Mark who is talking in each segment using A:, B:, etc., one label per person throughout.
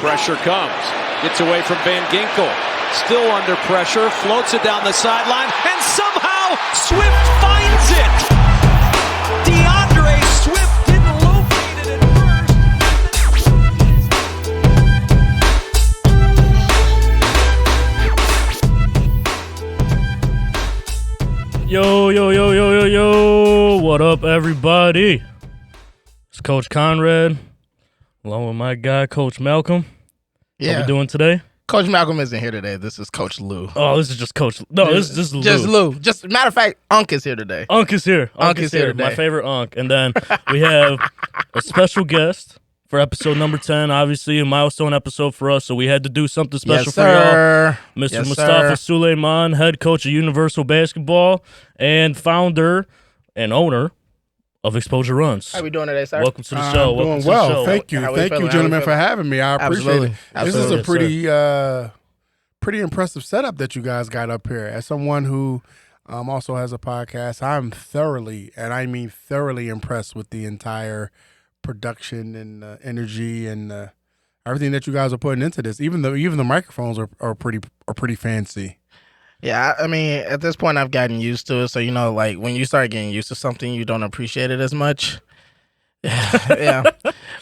A: Pressure comes. Gets away from Van Ginkel. Still under pressure. Floats it down the sideline. And somehow Swift finds it. DeAndre Swift didn't locate it at first.
B: Yo. What up, everybody? It's Coach Konrad, along with my guy, Coach Malcolm.
C: Yeah.
B: How we doing today?
C: Coach Malcolm isn't here today. This is Coach Lou.
B: Oh, this is just Coach. No, this is just Lou.
C: Just Lou. Just matter of fact, Unc is here today.
B: Unc is here.
C: Unc is here today.
B: My favorite Unc. And then we have a special guest for episode number 10. Obviously, a milestone episode for us, so we had to do something special for y'all. Mr. Mustafa Suleiman, head coach of Universal Basketball and founder and owner of Exposure Runs.
C: How we doing today, sir?
B: Welcome to the show.
D: I'm doing well. Thank you. Thank you, gentlemen, for having me. I appreciate it. This is a pretty impressive setup that you guys got up here. As someone who also has a podcast, I'm thoroughly, and I mean thoroughly impressed with the entire production and energy and everything that you guys are putting into this. Even the microphones are pretty fancy.
C: Yeah, I mean, at this point, I've gotten used to it. So, like when you start getting used to something, you don't appreciate it as much. Yeah.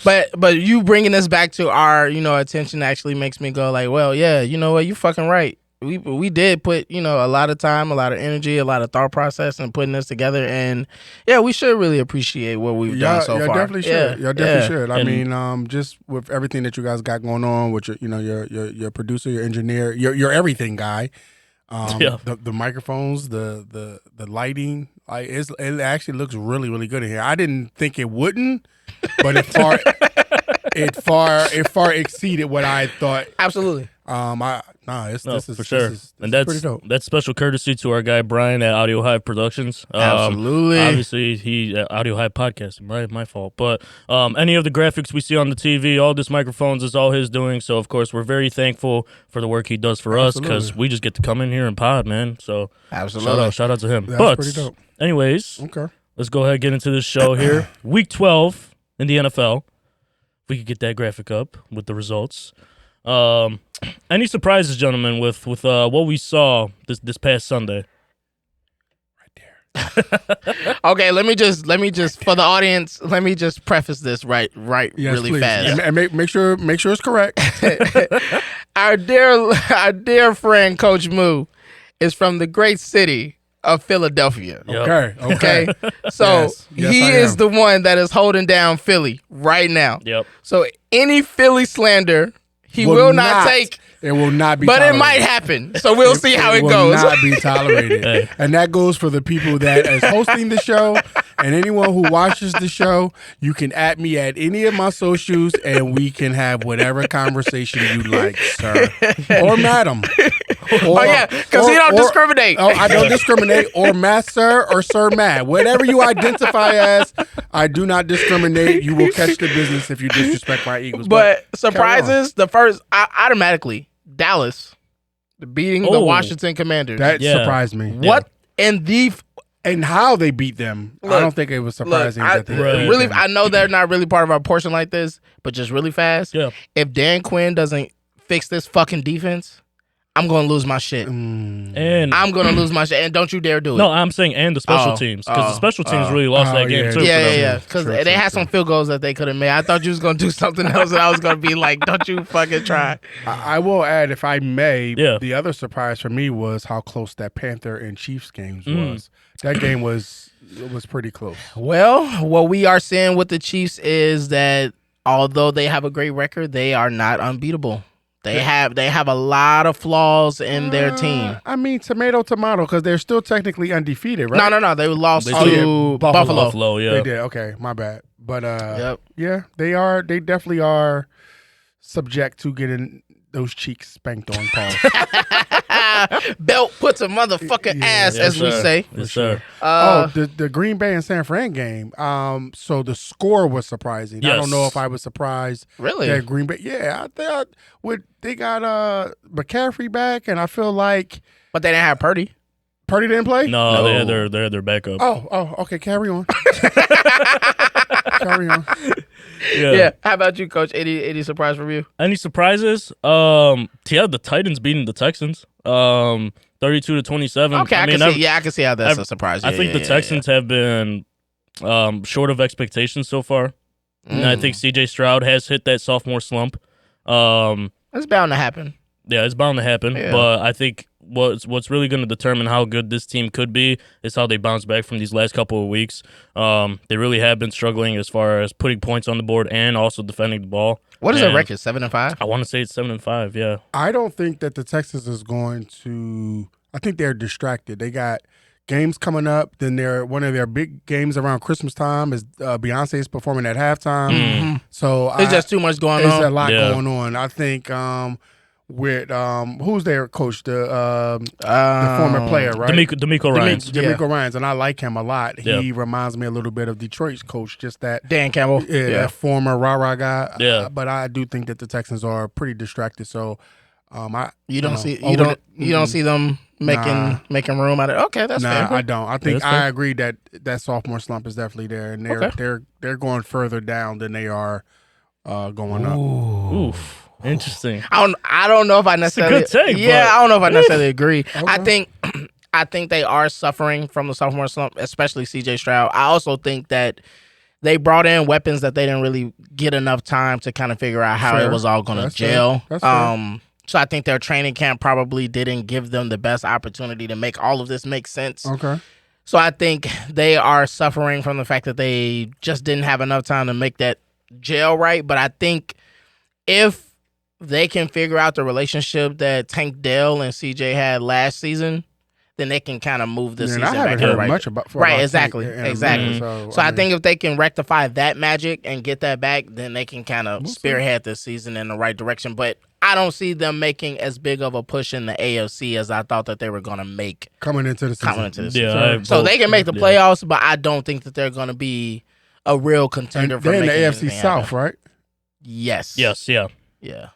C: But you bringing this back to our, attention actually makes me go like, well, yeah, you know what? You fucking right. We did put, a lot of time, a lot of energy, a lot of thought process in putting this together. And, yeah, we should really appreciate what we've done so far.
D: Definitely should. Y'all definitely should. I mean, just with everything that you guys got going on with your producer, your engineer, your everything guy. The microphones, the lighting, it actually looks really, really good in here. I didn't think it wouldn't, but it far exceeded what I thought.
C: Absolutely.
B: This is for sure.
D: This
B: and
D: is pretty dope.
B: That's special courtesy to our guy Brian at Audio Hive Productions.
C: Absolutely.
B: Obviously, he Audio Hive Podcasting, right? My fault. But any of the graphics we see on the TV, all this microphones is all his doing. So of course, we're very thankful for the work he does for us because we just get to come in here and pod, man. So
C: absolutely,
B: shout out to him.
D: That's pretty dope.
B: Anyways,
D: okay,
B: let's go ahead and get into this show here. Week 12 in the NFL. If we could get that graphic up with the results. Any surprises, gentlemen, with what we saw this past Sunday?
D: Right there.
C: Okay, let me just for the audience, let me just preface this right
D: yes,
C: really
D: please.
C: fast.
D: And make sure it's correct.
C: Our dear friend Coach Moo is from the great city of Philadelphia.
B: Yep.
D: Okay.
C: So
D: Yes,
C: he
D: I
C: is
D: am.
C: the one that is holding down Philly right now.
B: Yep.
C: So any Philly slander, he will not take.
D: It will not be
C: But
D: tolerated.
C: it might happen. So we'll see how it
D: will
C: goes.
D: not be tolerated.
B: Hey.
D: And that goes for the people that is hosting the show and anyone who watches the show. You can at me at any of my socials and we can have whatever conversation you like, sir. Or madam.
C: Oh, yeah, because he don't discriminate.
D: Oh, I don't discriminate. Or master or sir mad. Whatever you identify as, I do not discriminate. You will catch the business if you disrespect my Eagles.
C: But surprises, the first, automatically, Dallas beating the Washington Commanders.
D: That surprised me.
C: What in the...
D: And how they beat them. I don't think it was surprising that they beat
C: really,
D: them.
C: I know they're not really part of our portion like this, but just really fast, if Dan Quinn doesn't fix this fucking defense, I'm going to lose my shit.
B: And
C: I'm going to lose my shit. And don't you dare do it.
B: No, I'm saying and the special teams because the special teams really lost that game too.
C: Yeah. Because they had some field goals that they could have made. I thought you was going to do something else, and I was going to be like, don't you fucking try.
D: I will add, if I may,
B: Yeah.
D: the other surprise for me was how close that Panther and Chiefs games was. That game was pretty close.
C: Well, what we are seeing with the Chiefs is that although they have a great record, they are not unbeatable. They have a lot of flaws in their team.
D: I mean, tomato, because they're still technically undefeated, right?
C: No. They lost
B: They
C: to Buffalo.
B: Buffalo, yeah.
D: They did. Okay, my bad. But
C: Yep.
D: yeah, they are. They definitely are subject to getting those cheeks spanked on, Paul.
C: Belt puts a motherfucking ass, as we say.
B: Yes, sir.
D: The Green Bay and San Fran game. So the score was surprising.
B: Yes.
D: I don't know if I was surprised.
C: Really?
D: That Green Bay. Yeah, I thought they got McCaffrey back, and I feel like.
C: But they didn't have Purdy.
D: Purdy didn't play?
B: No. They had their backup.
D: Oh, okay. Carry on. Carry on.
C: Yeah. How about you, Coach? Any surprise from you?
B: Any surprises? The Titans beating the Texans. 32-27.
C: Okay, I can see how that's a surprise.
B: I think the Texans have been short of expectations so far. And I think C.J. Stroud has hit that sophomore slump.
C: It's bound to happen.
B: Yeah, it's bound to happen. Yeah. But I think what's really going to determine how good this team could be is how they bounce back from these last couple of weeks. They really have been struggling as far as putting points on the board and also defending the ball.
C: What is their record? 7-5?
B: I want to say it's 7-5. Yeah.
D: I don't think that the Texans is going to. I think they're distracted. They got games coming up. Then one of their big games around Christmas time is Beyonce's performing at halftime.
C: Mm-hmm.
D: So
C: it's just too much going on.
D: There's a lot going on. I think with who's their coach, the former player, right?
B: DeMeco Ryans.
D: DeMeco Ryans, and I like him a lot. He reminds me a little bit of Detroit's coach, just that
C: Dan Campbell,
D: that former rah-rah guy.
B: Yeah,
D: but I do think that the Texans are pretty distracted. So,
C: you don't see them making room out of it. Okay, that's fair.
D: I don't. I think I agree that sophomore slump is definitely there, and they're going further down than they are going up.
B: Oof. Interesting.
C: I don't know if I necessarily.
B: It's a good take.
C: I don't know if I necessarily agree. Okay. I think they are suffering from the sophomore slump, especially C.J. Stroud. I also think that they brought in weapons that they didn't really get enough time to kind of figure out how it was all going to gel. So I think their training camp probably didn't give them the best opportunity to make all of this make sense.
D: Okay.
C: So I think they are suffering from the fact that they just didn't have enough time to make that gel right. But I think if they can figure out the relationship that Tank Dell and CJ had last season, then they can kind of move the season back. I haven't heard
D: much about
C: exactly. So I think if they can rectify that magic and get that back, then they can kind of spearhead the season in the right direction. But I don't see them making as big of a push in the AFC as I thought that they were going to make
D: coming into the season.
B: Yeah,
C: so they can make the playoffs, but I don't think that they're going to be a real contender for making
D: they're in the AFC South, right?
C: Yes.
B: Yeah.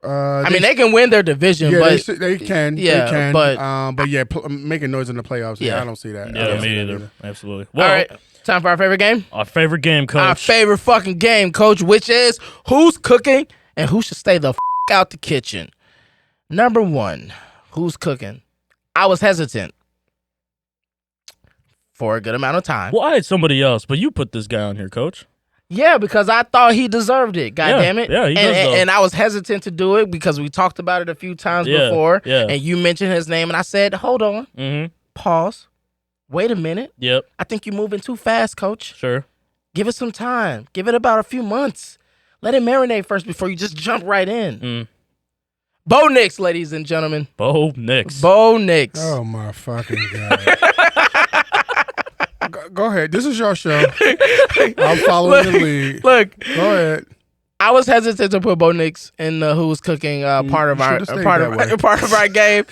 C: I mean, they can win their division, but
D: they can.
C: Yeah,
D: they can.
C: but
D: making noise in the playoffs. Yeah, I don't see that.
B: Yeah, me either. Absolutely. Well,
C: all right, time for our favorite game.
B: Our favorite game, Coach.
C: Our favorite fucking game, Coach, which is who's cooking and who should stay the out the kitchen. Number 1, who's cooking? I was hesitant for a good amount of time.
B: Well, I had somebody else, but you put this guy on here, Coach.
C: Yeah, because I thought he deserved it. God damn it.
B: Yeah, he does.
C: And I was hesitant to do it because we talked about it a few times before.
B: Yeah.
C: And you mentioned his name, and I said, hold on.
B: Mm-hmm.
C: Pause. Wait a minute.
B: Yep.
C: I think you're moving too fast, Coach.
B: Sure.
C: Give it some time. Give it about a few months. Let it marinate first before you just jump right in. Bo Nix, ladies and gentlemen.
B: Bo Nix.
D: Oh, my fucking God. Go ahead. This is your show. I'm following the lead.
C: Look.
D: Go ahead.
C: I was hesitant to put Bo Nix in the Who's Cooking part of our game,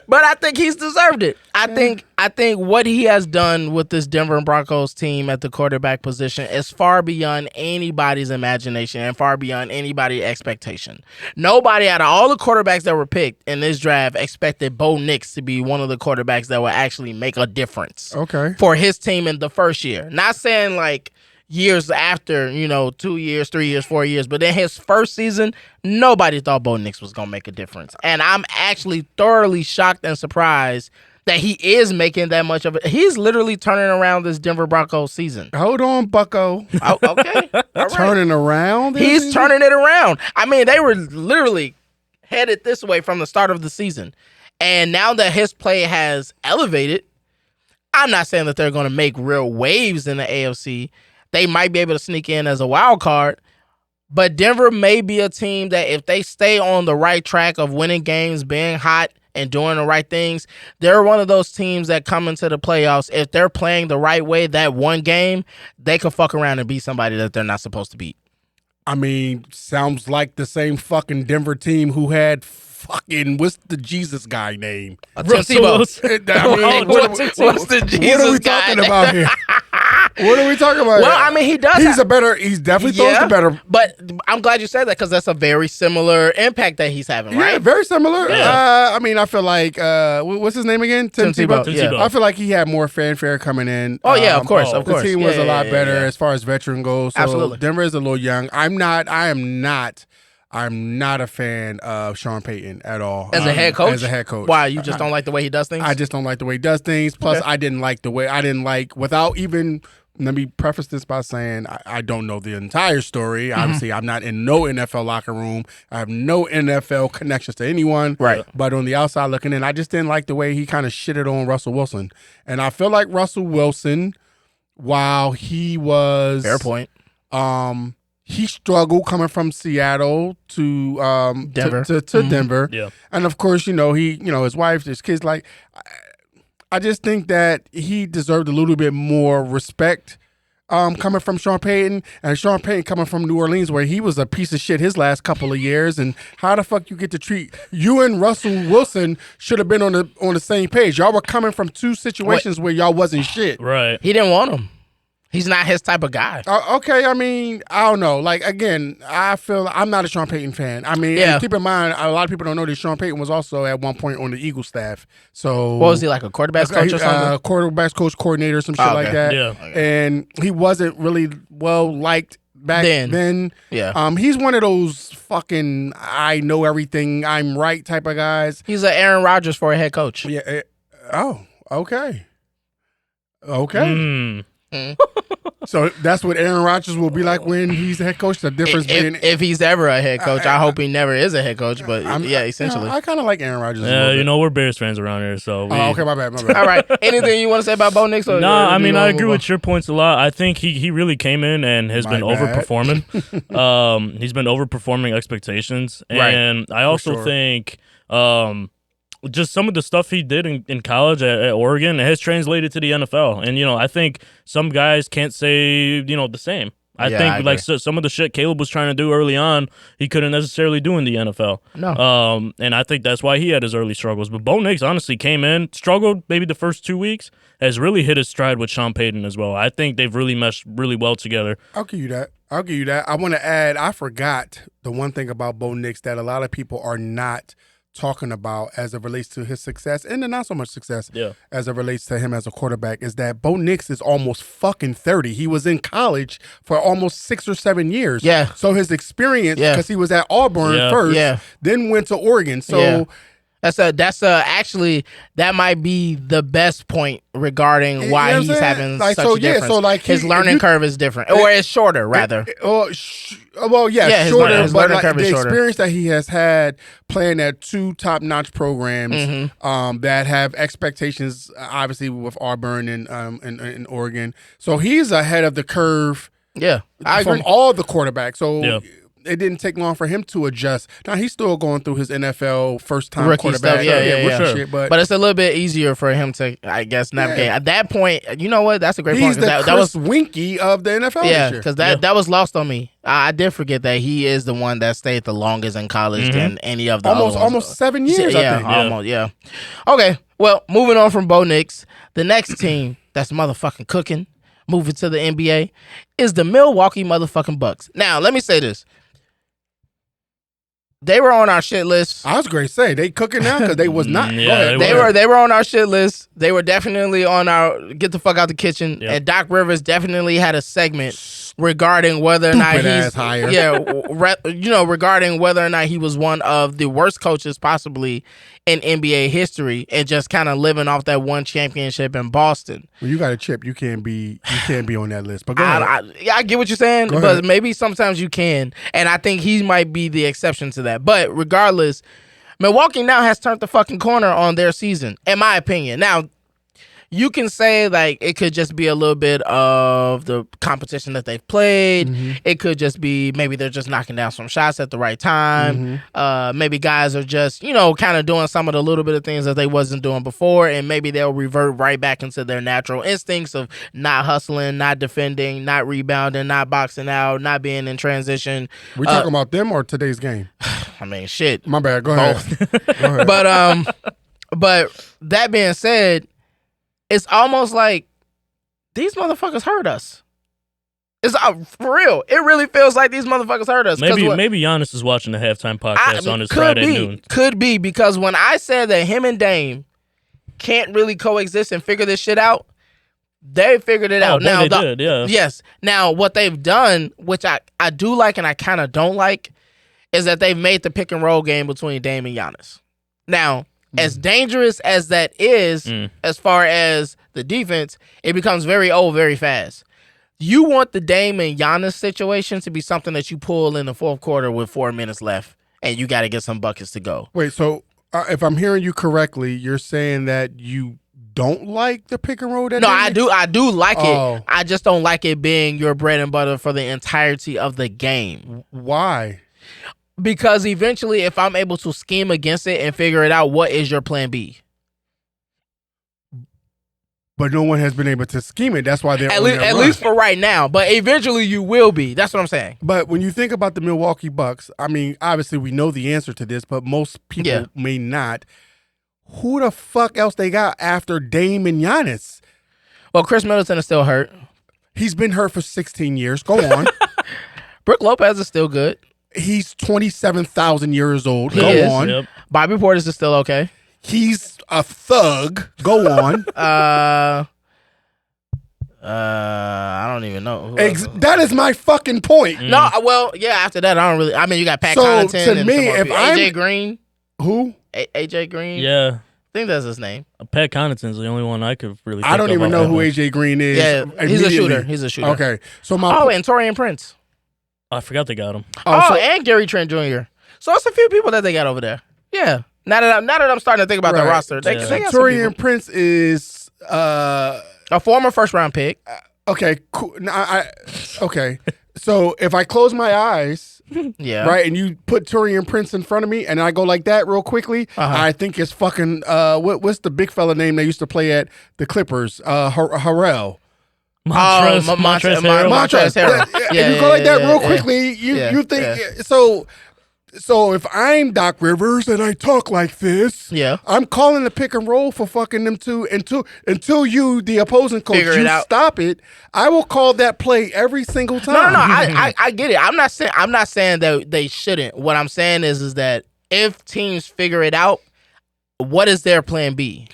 C: but I think he's deserved it. I think what he has done with this Denver Broncos team at the quarterback position is far beyond anybody's imagination and far beyond anybody's expectation. Nobody out of all the quarterbacks that were picked in this draft expected Bo Nix to be one of the quarterbacks that would actually make a difference.
D: Okay.
C: For his team in the first year. Not saying like years after, 2 years, 3 years, 4 years. But in his first season, nobody thought Bo Nix was going to make a difference. And I'm actually thoroughly shocked and surprised that he is making that much of it. He's literally turning around this Denver Broncos season.
D: Hold on, bucko.
C: Oh, okay. All right.
D: Turning around?
C: He's turning it around. I mean, they were literally headed this way from the start of the season. And now that his play has elevated, I'm not saying that they're going to make real waves in the AFC. They might be able to sneak in as a wild card, but Denver may be a team that if they stay on the right track of winning games, being hot, and doing the right things, they're one of those teams that come into the playoffs. If they're playing the right way that one game, they could fuck around and beat somebody that they're not supposed to beat.
D: I mean, sounds like the same fucking Denver team who had fucking, what's the Jesus guy name?
C: Tim Tebow.
D: I mean, what's the Jesus guy? What are we talking about here? What are we talking about?
C: Well, I mean, he does.
D: He's definitely throws the better.
C: But I'm glad you said that because that's a very similar impact that he's having, right?
D: Yeah, very similar.
B: Yeah.
D: I mean, I feel like what's his name again?
C: Tim Tebow.
D: I feel like he had more fanfare coming in.
C: Oh yeah, of course.
D: The team was a lot better as far as veteran goes. So
C: Absolutely.
D: Denver is a little young. I'm not a fan of Sean Payton at all.
C: As a head coach?
D: As a head coach.
C: Why? You just don't like the way he does things?
D: I just don't like the way he does things. Plus, I didn't like without even, let me preface this by saying I don't know the entire story. Obviously, I'm not in no NFL locker room. I have no NFL connections to anyone.
C: Right.
D: But on the outside looking in, I just didn't like the way he kind of shitted on Russell Wilson. And I feel like Russell Wilson, while he was...
C: Fair point.
D: He struggled coming from Seattle to
C: Denver.
D: to Denver.
B: Yeah.
D: And of course, his wife, his kids, like, I just think that he deserved a little bit more respect coming from Sean Payton, and Sean Payton coming from New Orleans, where he was a piece of shit his last couple of years. And how the fuck you get to treat you and Russell Wilson should have been on the same page. Y'all were coming from two situations where y'all wasn't shit.
B: Right.
C: He didn't want him. He's not his type of guy.
D: Okay, I mean, I don't know. Like, again, I feel I'm not a Sean Payton fan. I mean, and keep in mind, a lot of people don't know that Sean Payton was also at one point on the Eagles staff. So
C: what was he, like a quarterback's coach or something?
D: Quarterback's coach, coordinator, some shit like that.
B: Yeah.
D: And he wasn't really well liked back then.
C: Yeah.
D: He's one of those fucking I know everything, I'm right type of guys.
C: He's an Aaron Rodgers for a head coach.
D: Yeah. Okay. Okay. So that's what Aaron Rodgers will be like when he's the head coach. The difference being
C: if he's ever a head coach, I hope he never is a head coach. But essentially,
D: I kind of like Aaron Rodgers.
B: Yeah, we're Bears fans around here, so.
D: Okay, my bad.
C: All right. Anything you want to say about Bo Nix?
B: No, I mean I agree with your points a lot. I think he really came in and has been overperforming. He's been overperforming expectations, and I also think. Just some of the stuff he did in college at Oregon has translated to the NFL. And, I think some guys can't say, the same. I think some of the shit Caleb was trying to do early on, he couldn't necessarily do in the NFL.
C: No.
B: And I think that's why he had his early struggles. But Bo Nix honestly came in, struggled maybe the first 2 weeks, has really hit his stride with Sean Payton as well. I think they've really meshed really well together.
D: I'll give you that. I want to add, I forgot the one thing about Bo Nix that a lot of people are not talking about as it relates to his success and the not so much success as it relates to him as a quarterback is that Bo Nix is almost fucking 30. He was in college for almost 6 or 7 years.
C: Yeah.
D: So his experience, because he was at Auburn first, then went to Oregon. So
C: that's actually that might be the best point regarding why he's having such a difference. So his learning curve is different, or it's shorter rather.
D: Shorter.
C: His
D: but
C: learning curve is shorter.
D: Experience that he has had playing at two top-notch programs that have expectations, obviously with Auburn and Oregon. So he's ahead of the curve.
C: Yeah, I
D: from
C: agree.
D: all the quarterbacks. So. It didn't take long for him to adjust. Now he's still going through his NFL first-time
C: rookie
D: quarterback.
C: Stuff.
D: Shit,
C: but it's a little bit easier for him to, I guess, navigate. At that point, you know what? That's a great
D: point.
C: He's the
D: that was Winky of the NFL.
C: Yeah, because that was lost on me. I did forget that he is the one that stayed the longest in college than any of the
D: almost 7 years. I think.
C: Almost. Yeah. Okay. Well, moving on from Bo Nix, the next team that's motherfucking cooking, moving to the NBA, is the Milwaukee motherfucking Bucks. Now, let me say this. They were on our shit list.
D: I was going to say, they cooking now because they was not.
B: Go
D: ahead.
C: They were on our shit list. They were definitely on our get the fuck out the kitchen. Yep. And Doc Rivers definitely had a segment regarding whether or not he's regarding whether or not he was one of the worst coaches possibly in NBA history and just kind of living off that one championship in Boston.
D: Well, you got a chip. You can't be on that list. But go ahead.
C: I get what you're saying, but maybe sometimes you can, and I think he might be the exception to that. But regardless, Milwaukee now has turned the fucking corner on their season, in my opinion. Now, you can say like it could just be a little bit of the competition that they've played. Mm-hmm. It could just be maybe they're just knocking down some shots at the right time. Mm-hmm. Maybe guys are just, kind of doing some of the little bit of things that they wasn't doing before, and maybe they'll revert right back into their natural instincts of not hustling, not defending, not rebounding, not boxing out, not being in transition.
D: We talking about them or today's game?
C: I mean, shit.
D: My bad. Go ahead.
C: Go ahead. But that being said, it's almost like these motherfuckers hurt us. It's for real. It really feels like these motherfuckers hurt us.
B: Maybe Giannis is watching the halftime podcast on his Friday noon.
C: Could be, because when I said that him and Dame can't really coexist and figure this shit out, they figured it out. Now
B: they did, yeah.
C: Yes. Now what they've done, which I do like and I kind of don't like, is that they've made the pick and roll game between Dame and Giannis. Now, as dangerous as that is, as far as the defense, it becomes very old very fast. You want the Dame and Giannis situation to be something that you pull in the fourth quarter with 4 minutes left, and you got to get some buckets to go.
D: Wait, so if I'm hearing you correctly, you're saying that you don't like the pick and roll?
C: No, I do like it. I just don't like it being your bread and butter for the entirety of the game.
D: Why?
C: Because eventually, if I'm able to scheme against it and figure it out, what is your plan B?
D: But no one has been able to scheme it. That's why they're at
C: least for right now. But eventually you will be. That's what I'm saying.
D: But when you think about the Milwaukee Bucks, I mean, obviously we know the answer to this, but most people may not. Who the fuck else they got after Dame and Giannis?
C: Well, Chris Middleton is still hurt.
D: He's been hurt for 16 years. Go on.
C: Brook Lopez is still good.
D: He's 27,000 years old.
C: He
D: Go
C: is.
D: on.
B: Yep.
C: Bobby Portis is still okay.
D: He's a thug. Go on.
C: I don't even know.
D: That is my fucking point.
C: No, well, yeah. After that, I don't really. I mean, you got Pat Connaughton
D: to
C: and
D: me, if
C: AJ Green.
D: Who?
C: AJ Green.
B: Yeah.
C: I think that's his name.
B: Pat Connaughton's the only one I could really think
D: I don't even know who
B: much.
D: AJ Green is.
C: Yeah, he's a shooter.
D: Okay. So
C: and Torian Prince.
B: I forgot they got him.
C: And Gary Trent Jr. So it's a few people that they got over there. Yeah. Now that I'm starting to think about the roster, they got some
D: Torian
C: people.
D: Prince is
C: a former first round pick.
D: Okay, cool. Okay. So if I close my eyes, right, and you put Torian Prince in front of me, and I go like that real quickly, I think it's fucking what's the big fella name they used to play at the Clippers? Harrell.
B: Montrezl
C: Harrell.
D: Yeah, you go like that real quickly. You think so. So if I'm Doc Rivers and I talk like this, I'm calling the pick and roll for fucking them two until you, the opposing coach, stop it. I will call that play every single time.
C: No, I get it. I'm not saying that they shouldn't. What I'm saying is that if teams figure it out, what is their plan B?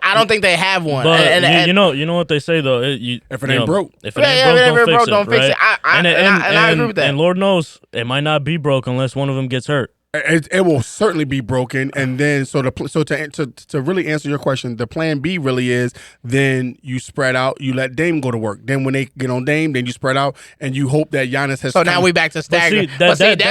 C: I don't think they have one.
B: But you know what they say though.
D: If it ain't broke,
C: don't fix it. I agree with that.
B: And Lord knows it might not be broke unless one of them gets hurt.
D: It will certainly be broken, and then to really answer your question, the plan B really is then you spread out, you let Dame go to work. Then when they get on Dame, then you spread out, and you hope that Giannis has.
C: So now we back to staggering.
B: That's what I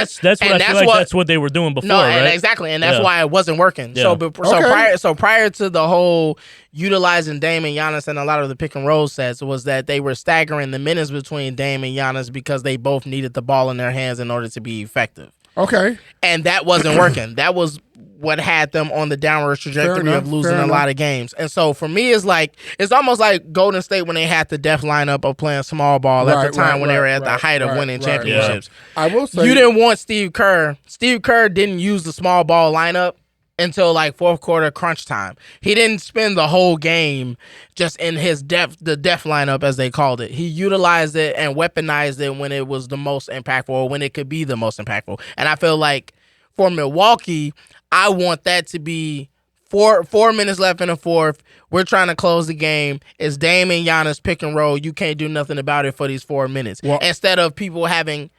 B: feel like that's what they were doing before. No, right?
C: Exactly, and that's why it wasn't working. Yeah. Prior to the whole utilizing Dame and Giannis and a lot of the pick and roll sets was that they were staggering the minutes between Dame and Giannis because they both needed the ball in their hands in order to be effective.
D: Okay.
C: And that wasn't working. That was what had them on the downward trajectory of losing a lot of games. And so for me, it's almost like Golden State when they had the depth lineup of playing small ball at the time when they were at the height of winning championships.
D: Yeah. I will say
C: you didn't want Steve Kerr. Steve Kerr didn't use the small ball lineup until like fourth quarter crunch time. He didn't spend the whole game just in his the depth lineup as they called it. He utilized it and weaponized it when it was the most impactful or when it could be the most impactful. And I feel like for Milwaukee, I want that to be 4 minutes left in the fourth. We're trying to close the game. It's Dame and Giannis pick and roll. You can't do nothing about it for these 4 minutes. Well, instead of people having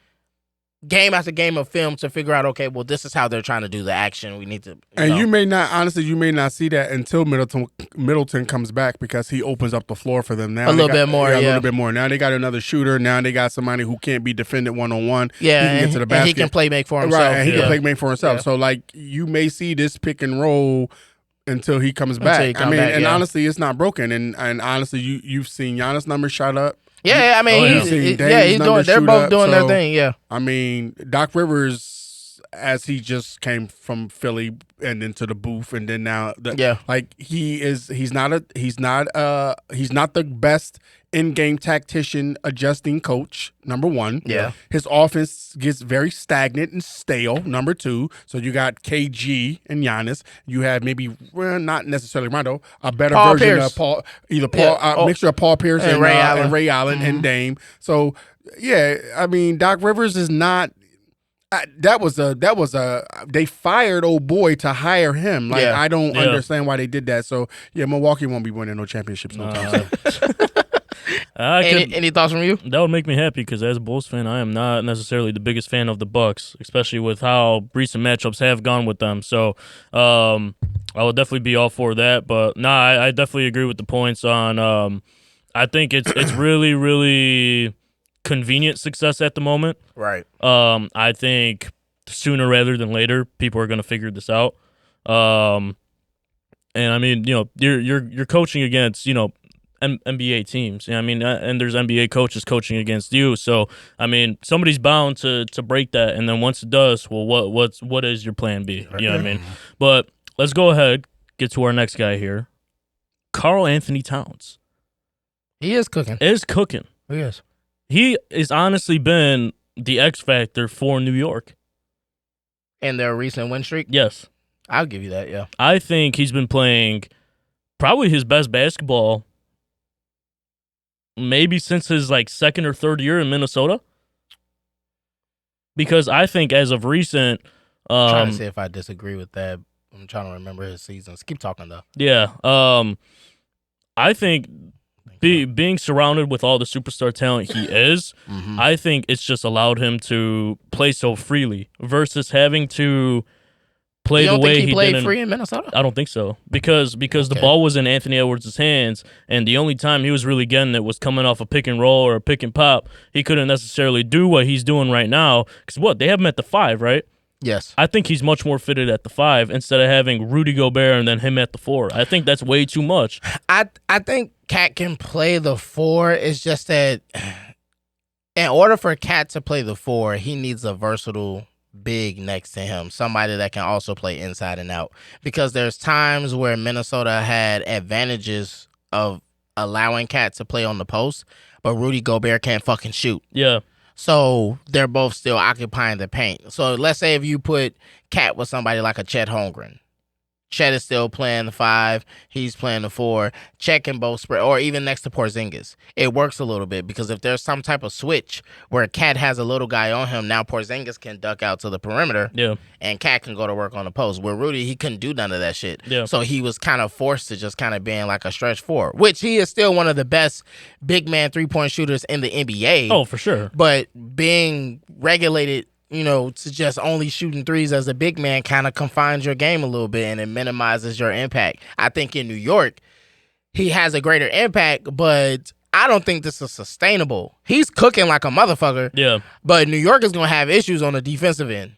C: game after game of film to figure out, okay, well, this is how they're trying to do the action. We need to.
D: You may not see that until Middleton comes back because he opens up the floor for them now.
C: A little bit more.
D: Now they got another shooter. Now they got somebody who can't be defended 1-on-1.
C: Yeah,
D: he can get to the basket.
C: And he can play make for himself.
D: Right, and he can play make for himself. Yeah. So like you may see this pick and roll until he comes back. Honestly, it's not broken. And honestly, you've seen Giannis' numbers shot up.
C: Yeah, I mean, he's doing. They're both doing their thing. Yeah,
D: I mean, Doc Rivers, as he just came from Philly and into the booth, and then now, he's not the best in-game tactician adjusting coach, number one.
C: Yeah.
D: His offense gets very stagnant and stale, number two. So you got KG and Giannis. You have maybe, not necessarily Rondo, a better
C: Paul
D: version
C: Pierce.
D: of Paul, mixture of Paul Pierce and Ray Allen and Dame. So, yeah, I mean, Doc Rivers is not. They fired old boy to hire him. Like, I don't understand why they did that. So, yeah, Milwaukee won't be winning no championships no time soon.
C: Any thoughts from you?
B: That would make me happy because as a Bulls fan, I am not necessarily the biggest fan of the Bucks, especially with how recent matchups have gone with them. So I will definitely be all for that. But I definitely agree with the points on. I think it's really, really convenient success at the moment.
C: Right.
B: I think sooner rather than later, people are going to figure this out. And I mean, you're coaching against NBA teams. I mean, and there's NBA coaches coaching against you. So I mean, somebody's bound to break that. And then once it does, well, what is your plan B? You know what I mean? But let's go ahead, get to our next guy here, Karl Anthony Towns.
C: He is cooking.
B: He is. He has honestly been the X factor for New York.
C: And their recent win streak?
B: Yes.
C: I'll give you that, yeah.
B: I think he's been playing probably his best basketball maybe since his second or third year in Minnesota. Because I think as of recent...
C: I'm trying to see if I disagree with that. I'm trying to remember his seasons. Keep talking, though.
B: Yeah. I think... Being surrounded with all the superstar talent he is, I think it's just allowed him to play so freely versus having to play the way he
C: played
B: did
C: free in Minnesota?
B: I don't think so because the ball was in Anthony Edwards' hands, and the only time he was really getting it was coming off a pick and roll or a pick and pop. He couldn't necessarily do what he's doing right now because they have him at the 5, right?
C: Yes.
B: I think he's much more fitted at the 5 instead of having Rudy Gobert and then him at the 4. I think that's way too much.
C: I think Cat can play the 4. It's just that in order for Cat to play the 4, he needs a versatile big next to him, somebody that can also play inside and out. Because there's times where Minnesota had advantages of allowing Cat to play on the post, but Rudy Gobert can't fucking shoot.
B: Yeah.
C: So they're both still occupying the paint. So let's say if you put Cat with somebody like a Chet Holmgren. Chet is still playing the 5. He's playing the 4. Chet can both spread, or even next to Porzingis. It works a little bit because if there's some type of switch where Cat has a little guy on him, now Porzingis can duck out to the perimeter.
B: Yeah.
C: And Cat can go to work on the post. Where Rudy, he couldn't do none of that shit.
B: Yeah.
C: So he was kind of forced to just kind of being like a stretch 4, which he is still one of the best big man 3-point shooters in the NBA.
B: Oh, for sure.
C: But being regulated, to just only shooting threes as a big man kind of confines your game a little bit and it minimizes your impact. I think in New York, he has a greater impact, but I don't think this is sustainable. He's cooking like a motherfucker.
B: Yeah.
C: But New York is going to have issues on the defensive end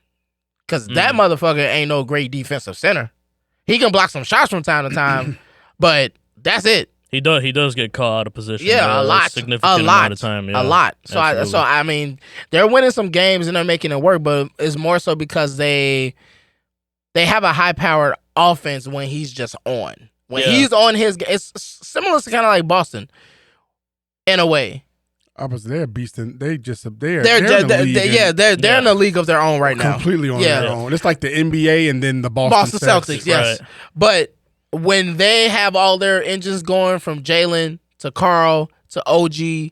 C: because that motherfucker ain't no great defensive center. He can block some shots from time to time, but that's it.
B: He does get caught out of position.
C: Yeah, a lot.
B: Significant amount of time. Yeah,
C: a lot. So I mean, they're winning some games and they're making it work, but it's more so because they have a high-powered offense when he's just on. When he's on it's similar to kind of like Boston in a way.
D: They're beasting. They're in
C: the league of their own right now.
D: Completely on their own. It's like the NBA and then the Boston
C: Celtics. Yes,
B: right.
C: But when they have all their engines going from Jalen to Karl to OG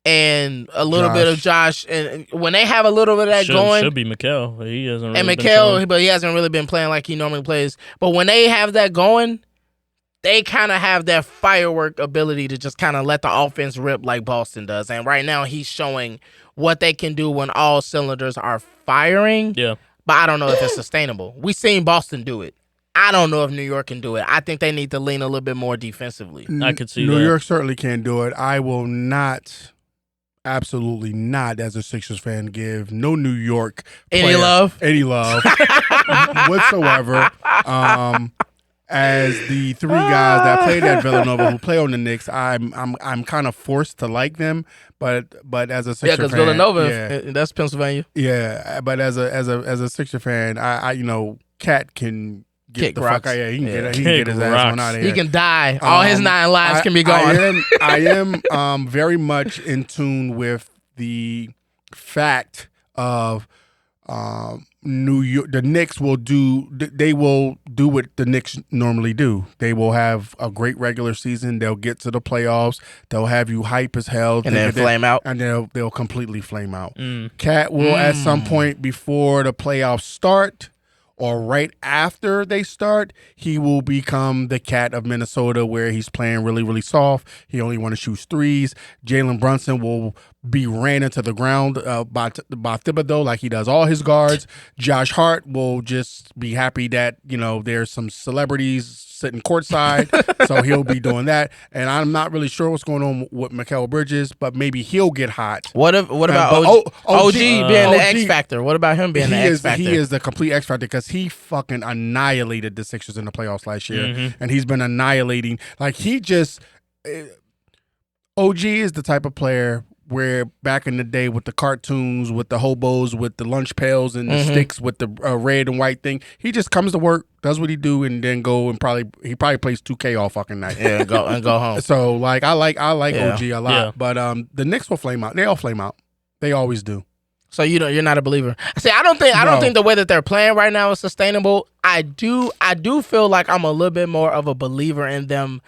C: and a little bit of Josh, and when they have a little bit of that going,
B: should be Mikal. He hasn't really
C: and Mikal, but he hasn't really been playing like he normally plays. But when they have that going, they kind of have that firework ability to just kind of let the offense rip like Boston does. And right now, he's showing what they can do when all cylinders are firing.
B: Yeah,
C: but I don't know if it's sustainable. We've seen Boston do it. I don't know if New York can do it. I think they need to lean a little bit more defensively.
B: I could see
D: New York certainly can do it. I will not, absolutely not, as a Sixers fan, give no New York player any love whatsoever. As the 3 guys that played at Villanova who play on the Knicks, I'm kind of forced to like them, but as a Sixer fan,
C: because Villanova, that's Pennsylvania.
D: Yeah, but as a Sixer fan, I Cat can get the
C: rocks.
D: fuck out. Yeah, he can get his ass on out of here.
C: He can die. All his 9 lives can be gone.
D: I am very much in tune with the fact of New York. The Knicks will do. They will do what the Knicks normally do. They will have a great regular season. They'll get to the playoffs. They'll have you hype as hell,
C: and then flame out.
D: And they'll completely flame out. Cat will at some point before the playoffs start, or right after they start, he will become the Cat of Minnesota, where he's playing really, really soft. He only want to shoot threes. Jalen Brunson will be ran into the ground by Thibodeau like he does all his guards. Josh Hart will just be happy that, there's some celebrities sitting courtside, so he'll be doing that. And I'm not really sure what's going on with Mikal Bridges, but maybe he'll get hot.
C: What about OG being the X Factor? What about him being the X Factor?
D: He is the complete X Factor because he fucking annihilated the Sixers in the playoffs last year, and he's been annihilating. Like, OG is the type of player where back in the day with the cartoons, with the hobos, with the lunch pails and the sticks with the red and white thing, he just comes to work, does what he do, and then go and he probably plays 2K all fucking night.
C: Yeah, and go home.
D: So like I like OG a lot, but the Knicks will flame out. They all flame out. They always do.
C: So you're not a believer. See, I don't think the way that they're playing right now is sustainable. I do feel like I'm a little bit more of a believer in them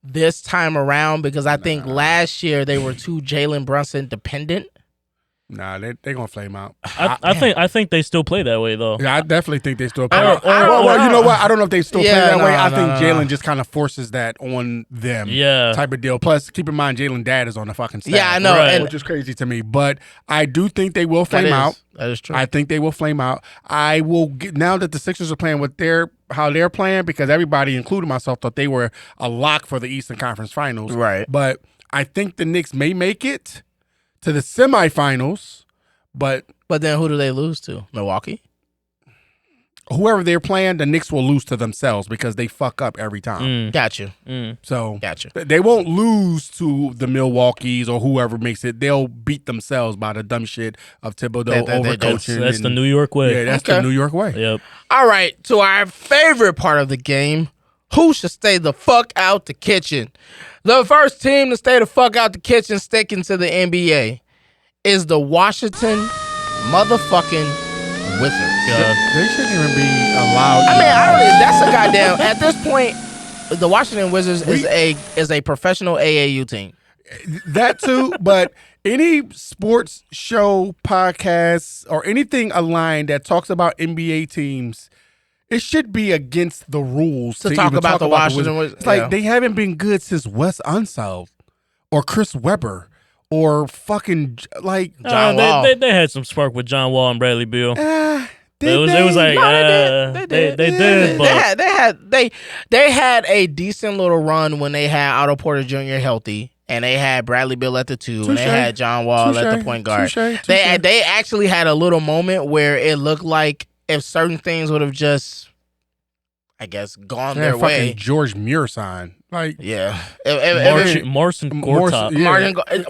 C: this time around, because I think last year they were too Jalen Brunson dependent.
D: Nah, they're gonna flame out.
B: I think they still play that way though.
D: Yeah, I definitely think they still play. Well, you know what? I don't know if they still play that way. I think Jalen just kind of forces that on them.
B: Yeah,
D: type of deal. Plus, keep in mind, Jalen's dad is on the fucking staff.
C: Yeah, I know,
B: right.
D: Which is crazy to me. But I do think they will flame out.
C: That is true.
D: I think they will flame out. I will get, now that the Sixers are playing with how they're playing, because everybody, including myself, thought they were a lock for the Eastern Conference Finals.
C: Right.
D: But I think the Knicks may make it to the semifinals. But
C: then who do they lose to? Milwaukee?
D: Whoever they're playing, the Knicks will lose to themselves because they fuck up every time.
C: Gotcha.
D: So
C: gotcha.
D: They won't lose to the Milwaukees or whoever makes it. They'll beat themselves by the dumb shit of Thibodeau overcoaching.
B: That's the New York way.
D: Yeah, that's the New York way.
B: Yep.
C: All right, to our favorite part of the game. Who should stay the fuck out the kitchen? The first team to stay the fuck out the kitchen sticking to the NBA is the Washington motherfucking Wizards.
D: They shouldn't even be allowed.
C: I mean, that's a goddamn. At this point, the Washington Wizards is a professional AAU team.
D: That too, but any sports show, podcast, or anything aligned that talks about NBA teams, it should be against the rules
C: to talk about the Washington Wizards.
D: It's like they haven't been good since Wes Unseld or Chris Webber. Or fucking like
C: John Wall.
B: They had some spark with John Wall and Bradley Beal.
D: It
B: was like they did. But
C: They had a decent little run when they had Otto Porter Jr. healthy, and they had Bradley Beal at the 2, and they had John Wall at the point guard. They actually had a little moment where it looked like if certain things would have just, I guess, gone their way.
D: George Muir sign. Like,
C: yeah,
B: Marcin Gortat.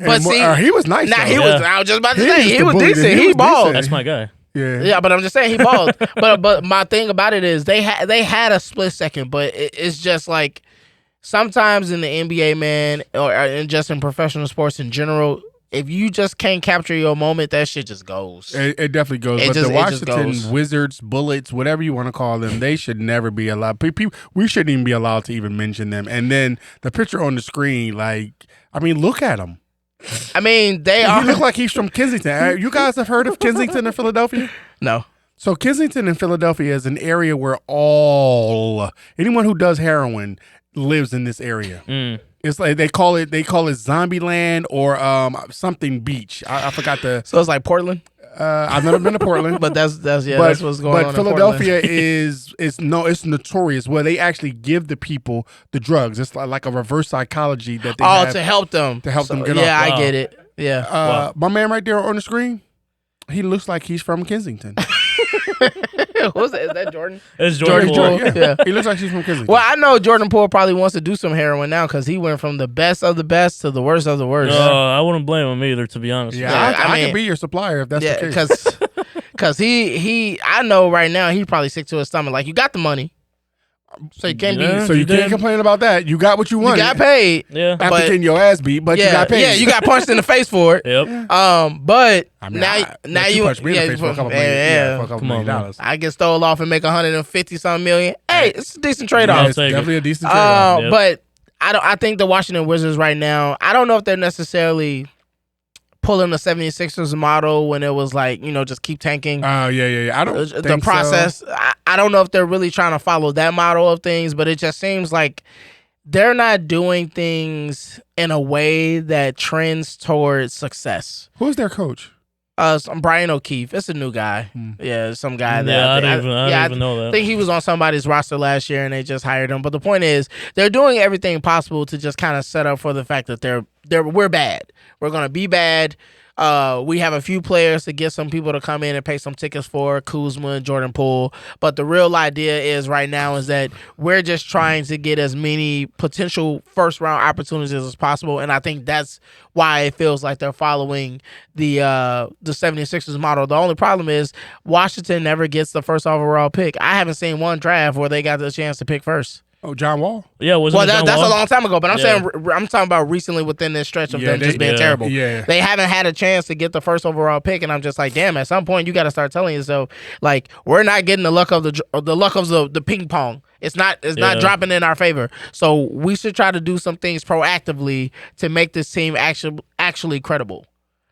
C: But see,
D: he was nice.
C: Nah, he was. I was just about to say
D: he
C: was decent. He balled.
B: That's my guy.
C: Yeah, but I'm just saying he balled. but my thing about it is they had a split second, but it's just like sometimes in the NBA, man, or just in professional sports in general, if you just can't capture your moment, that shit just goes.
D: It definitely goes. But the Washington Wizards, Bullets, whatever you want to call them, they should never be allowed. We shouldn't even be allowed to even mention them. And then the picture on the screen, look at him.
C: I mean, he
D: look like he's from Kensington. You guys have heard of Kensington in Philadelphia?
C: No.
D: So Kensington in Philadelphia is an area where anyone who does heroin lives in this area. It's like they call it Zombieland or something beach. I forgot the.
C: So it's like Portland.
D: I've never been to Portland,
C: but that's what's going on.
D: But Philadelphia is it's notorious where they actually give the people the drugs. It's like a reverse psychology that they have
C: to help them
D: get off.
C: Yeah, I get it. Yeah,
D: my man right there on the screen, he looks like he's from Kensington.
C: Who's that? Is that Jordan?
B: It's Jordan Poole.
C: Yeah.
D: He looks like he's from Kensington.
C: Well, I know Jordan Poole probably wants to do some heroin now because he went from the best of the best to the worst of the worst.
B: I wouldn't blame him either, to be honest.
D: Yeah, I can be your supplier if that's the case.
C: Because I know right now he's probably sick to his stomach. Like, you got the money. So you can't be.
D: So you can't complain about that. You got what you wanted.
C: You got paid.
B: Yeah.
D: After getting your ass beat, but you got paid.
C: Yeah, you got punched in the face for it.
B: Yep.
C: But
D: I mean,
C: now you
D: punched me in the face for a couple million dollars.
C: I get stole off and make $150-something million. Hey, it's a decent trade off.
B: I'll
D: It's
B: take it.
D: definitely a decent trade off.
C: But I think the Washington Wizards right now, I don't know if they're necessarily pulling the 76ers model when it was like, just keep tanking.
D: Oh, yeah. I don't think
C: the process.
D: So.
C: I don't know if they're really trying to follow that model of things, but it just seems like they're not doing things in a way that trends towards success.
D: Who's their coach?
C: Brian O'Keefe. It's a new guy. Yeah, some guy that
B: I don't even know that.
C: I think he was on somebody's roster last year and they just hired him. But the point is, they're doing everything possible to just kind of set up for the fact that we're bad. We're gonna be bad. We have a few players to get some people to come in and pay some tickets for, Kuzma and Jordan Poole. But the real idea is right now is that we're just trying to get as many potential first-round opportunities as possible. And I think that's why it feels like they're following the 76ers model. The only problem is Washington never gets the first overall pick. I haven't seen one draft where they got the chance to pick first.
D: Oh, John Wall?
B: Yeah,
C: that's a long time ago, but I'm saying I'm talking about recently within this stretch of them just being terrible.
D: Yeah.
C: They haven't had a chance to get the first overall pick, and I'm just like, damn, at some point you got to start telling yourself, like, we're not getting the luck of the ping pong. It's not dropping in our favor. So we should try to do some things proactively to make this team actually credible.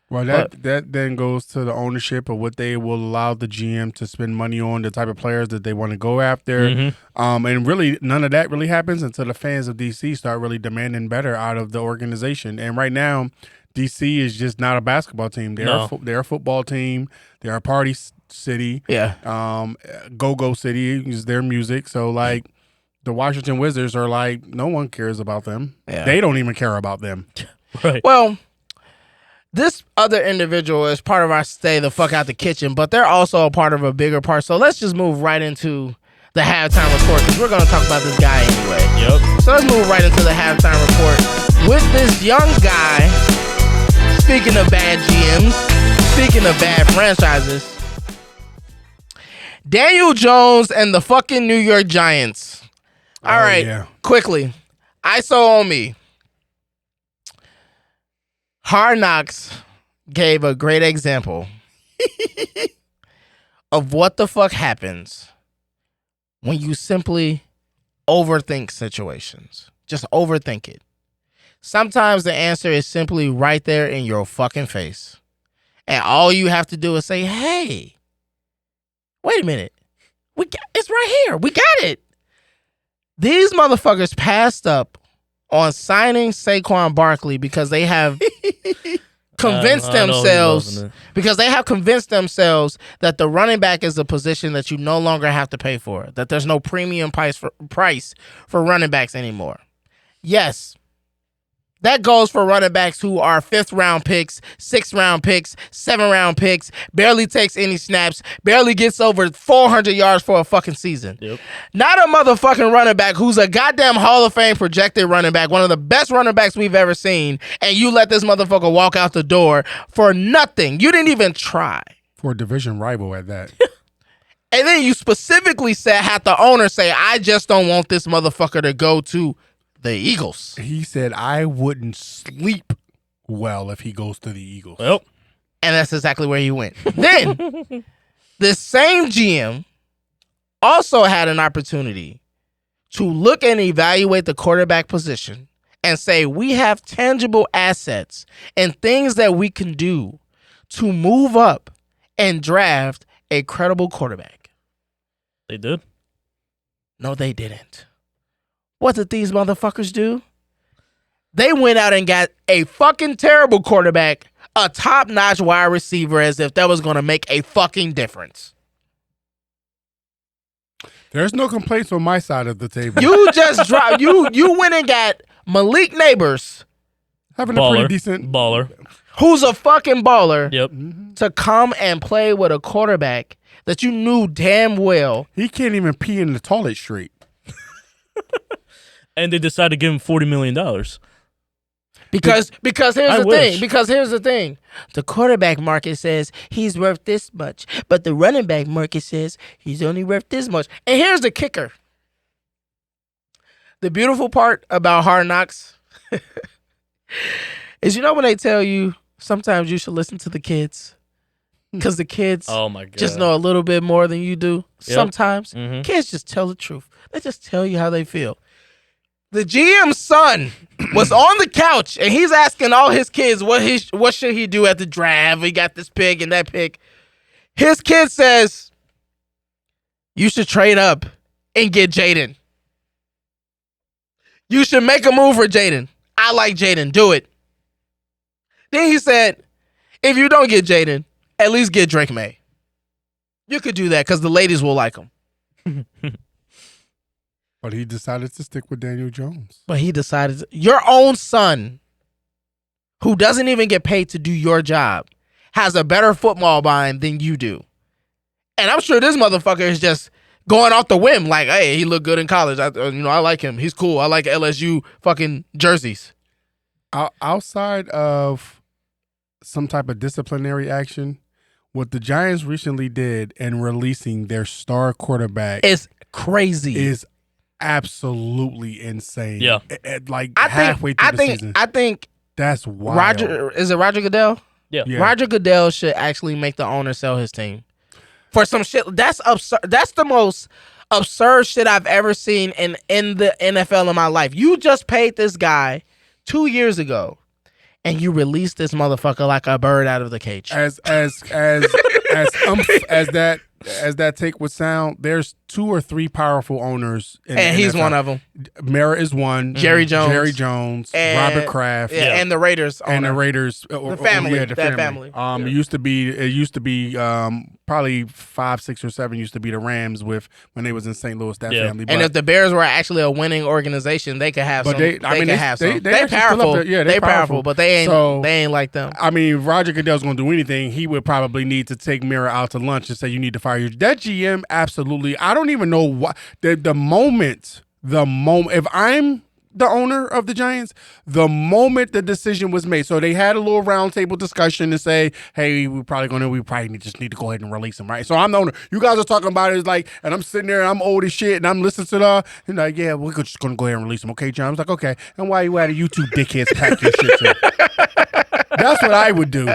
D: Well, that then goes to the ownership of what they will allow the GM to spend money on, the type of players that they want to go after. Mm-hmm. And really, none of that really happens until the fans of DC start really demanding better out of the organization. And right now, DC is just not a basketball team. They're a football team. They're a party city.
C: Yeah.
D: Go-Go City is their music. So, like, the Washington Wizards are like, no one cares about them. Yeah. They don't even care about them.
B: Right.
C: Well, this other individual is part of our stay the fuck out the kitchen, but they're also a part of a bigger part. So let's just move right into the halftime report because we're going to talk about this guy anyway.
B: Yep.
C: So let's move right into the halftime report with this young guy. Speaking of bad GMs, speaking of bad franchises, Daniel Jones and the fucking New York Giants. All right, quickly. ISO on me. Hard Knocks gave a great example of what the fuck happens when you simply overthink situations. Just overthink it. Sometimes the answer is simply right there in your fucking face. And all you have to do is say, hey, wait a minute. It's right here. We got it. These motherfuckers passed up on signing Saquon Barkley because they have convinced themselves that the running back is a position that you no longer have to pay for, that there's no premium price for running backs anymore. Yes, that goes for running backs who are 5th round picks, 6th round picks, 7th round picks, barely takes any snaps, barely gets over 400 yards for a fucking season.
B: Yep.
C: Not a motherfucking running back who's a goddamn Hall of Fame projected running back, one of the best running backs we've ever seen, and you let this motherfucker walk out the door for nothing. You didn't even try.
D: For a division rival at that.
C: And then you specifically had the owner say, I just don't want this motherfucker to go to the Eagles.
D: He said, I wouldn't sleep well if he goes to the Eagles.
B: Well,
C: and that's exactly where he went. Then, the same GM also had an opportunity to look and evaluate the quarterback position and say, we have tangible assets and things that we can do to move up and draft a credible quarterback.
B: They did?
C: No, they didn't. What did these motherfuckers do? They went out and got a fucking terrible quarterback, a top-notch wide receiver, as if that was going to make a fucking difference.
D: There's no complaints on my side of the table.
C: You just dropped. You went and got Malik Neighbors,
D: having a pretty decent
B: baller,
C: who's a fucking baller.
B: Yep.
C: To come and play with a quarterback that you knew damn well
D: he can't even pee in the toilet straight.
B: And they decided to give him $40 million.
C: Because here's the thing. The quarterback market says he's worth this much, but the running back market says he's only worth this much. And here's the kicker. The beautiful part about Hard Knocks is, when they tell you sometimes you should listen to the kids because the kids just know a little bit more than you do. Yep. Sometimes kids just tell the truth. They just tell you how they feel. The GM's son was on the couch and he's asking all his kids what should he do at the draft. We got this pick and that pick. His kid says, you should trade up and get Jaden. You should make a move for Jaden. I like Jaden. Do it. Then he said, if you don't get Jaden, at least get Drake May. You could do that because the ladies will like him.
D: But he decided to stick with Daniel Jones.
C: But he decided, your own son, who doesn't even get paid to do your job, has a better football mind than you do. And I'm sure this motherfucker is just going off the whim, like, hey, he looked good in college. I like him. He's cool. I like LSU fucking jerseys.
D: Outside of some type of disciplinary action, what the Giants recently did in releasing their star quarterback
C: is crazy.
D: Is absolutely insane.
B: Yeah.
D: Halfway through the season.
C: I think
D: that's wild.
C: Roger Goodell?
B: Yeah.
C: Roger Goodell should actually make the owner sell his team. For some shit, that's absurd. That's the most absurd shit I've ever seen in the NFL in my life. You just paid this guy 2 years ago, and you released this motherfucker like a bird out of the cage.
D: As that take would sound, there's 2 or 3 powerful owners,
C: and he's one of them.
D: Mara is one.
C: Jerry Jones,
D: and Robert Kraft,
C: and the Raiders,
D: and the Raiders,
C: the family, that family.
D: It used to be probably 5, 6, or 7 used to be the Rams when they was in St. Louis. That family.
C: And if the Bears were actually a winning organization, they could have. But some. They're powerful. They're powerful, but they ain't like them.
D: I mean, if Roger Goodell's gonna do anything, he would probably need to take Mara out to lunch and say, you need to fire that GM. Absolutely. I don't even know what the moment if I'm the owner of the Giants, the moment the decision was made. So they had a little roundtable discussion to say, hey, we probably just need to go ahead and release him, right? So I'm the owner. You guys are talking about it, like, and I'm sitting there and I'm old as shit and I'm listening to the, and like, yeah, we're just gonna go ahead and release him, okay, John? I was like, okay, and why you at it? You two dickheads pack your shit too. That's what I would do.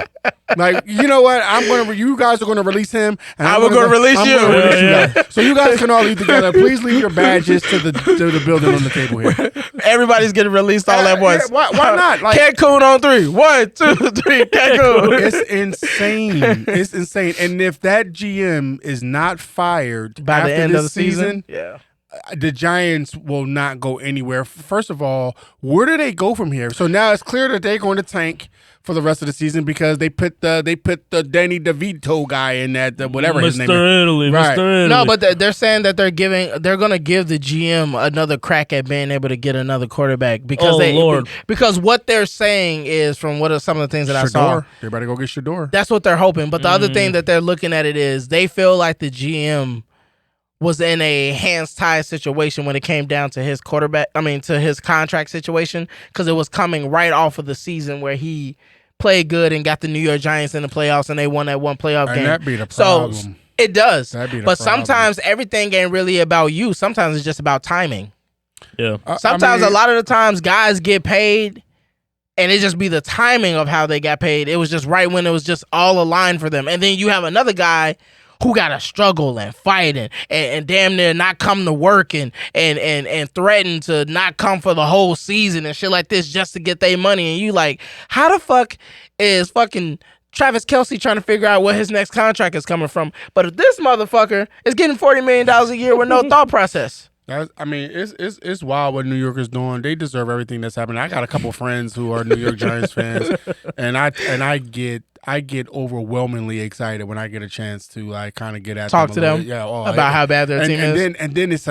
D: Like, you know what? You guys are gonna release him, and
C: I'm gonna release you.
D: Guys. So you guys can all leave together. Please leave your badges to the building on the table here.
C: Everybody's getting released all at once.
D: Yeah, why not? Like,
C: Cancun on 3. 1, 2, 3. Cancun.
D: It's insane. It's insane. And if that GM is not fired
C: by
D: after
C: the end
D: this
C: of the season,
D: the Giants will not go anywhere. First of all, where do they go from here? So now it's clear that they're going to tank for the rest of the season because they put the Danny DeVito guy in that whatever his name is.
B: Mr. Italy.
C: No, but they're saying that they're going to give the GM another crack at being able to get another quarterback because because what they're saying is, from what are some of the things that I saw,
D: they better go get Shador.
C: That's what they're hoping. But the other thing that they're looking at it is they feel like the GM was in a hands-tied situation when it came down to his to his contract situation, because it was coming right off of the season where he played good and got the New York Giants in the playoffs and they won that one playoff game.
D: And that be the problem.
C: So it does. But sometimes everything ain't really about you. Sometimes it's just about timing.
B: Yeah.
C: Sometimes a lot of the times guys get paid and it just be the timing of how they got paid. It was just right when it was just all aligned for them. And then you have another guy who got to struggle and fight and damn near not come to work and threaten to not come for the whole season and shit like this just to get their money. And you like, how the fuck is fucking Travis Kelce trying to figure out where his next contract is coming from? But if this motherfucker is getting $40 million a year with no thought process.
D: It's wild what New York is doing. They deserve everything that's happening. I got a couple friends who are New York Giants fans, and I get overwhelmingly excited when I get a chance to like kind of get at
C: talk to them about how bad their team is.
D: And then it's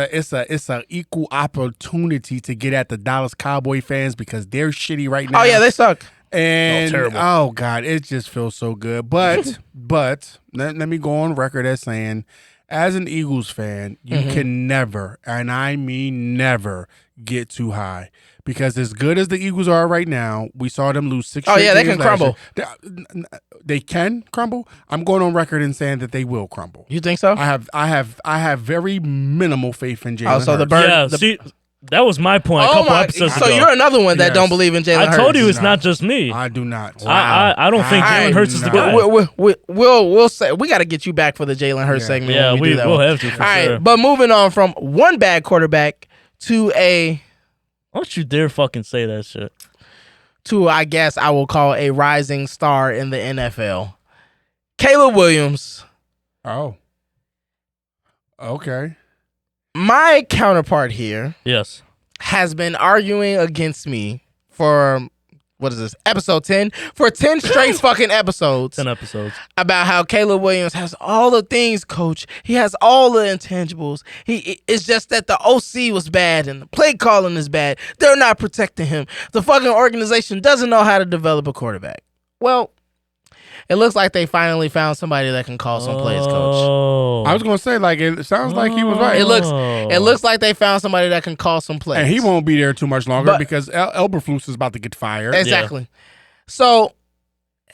D: a equal opportunity to get at the Dallas Cowboy fans because they're shitty right now.
C: Oh yeah, they suck.
D: And
B: terrible.
D: Oh God, it just feels so good. But let me go on record as saying, as an Eagles fan, you can never, and I mean never, get too high. Because as good as the Eagles are right now, we saw them lose 6 straight games.
C: They can crumble.
D: They can crumble. I'm going on record and saying that they will crumble.
C: You think so?
D: I have very minimal faith in Jalen Hurts.
C: So the bird.
B: That was my point a couple episodes ago.
C: So you're another one that don't believe in Jalen Hurts.
B: I told you it's not just me.
D: I do not.
B: Wow. I don't think Jalen Hurts is the guy.
C: We'll say we got to get you back for the Jalen Hurts segment.
B: Yeah, we'll have to.
C: All right, but moving on from one bad quarterback to a.
B: Don't you dare fucking say that shit.
C: To, I guess I will call a rising star in the NFL. Caleb Williams.
D: Oh. Okay.
C: My counterpart here.
B: Yes.
C: Has been arguing against me for, what is this, episode 10? For 10 straight fucking episodes.
B: 10 episodes.
C: About how Caleb Williams has all the things, coach. He has all the intangibles. It's just that the OC was bad and the play calling is bad. They're not protecting him. The fucking organization doesn't know how to develop a quarterback. Well, it looks like they finally found somebody that can call some plays, coach.
D: I was gonna say, like, it sounds like he was right.
C: It looks like they found somebody that can call some plays.
D: And he won't be there too much longer because Elberflus is about to get fired.
C: Exactly. Yeah. So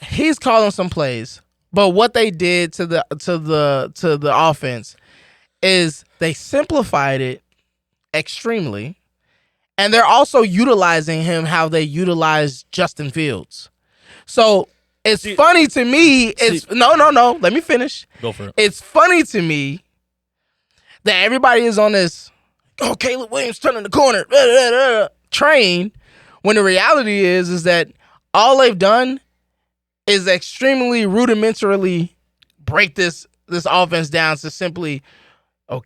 C: he's calling some plays, but what they did to the offense is they simplified it extremely, and they're also utilizing him how they utilize Justin Fields. So it's funny to me. No. Let me finish.
B: Go for it.
C: It's funny to me that everybody is on this, Caleb Williams turning the corner train, when the reality is that all they've done is extremely rudimentarily break this offense down to simply,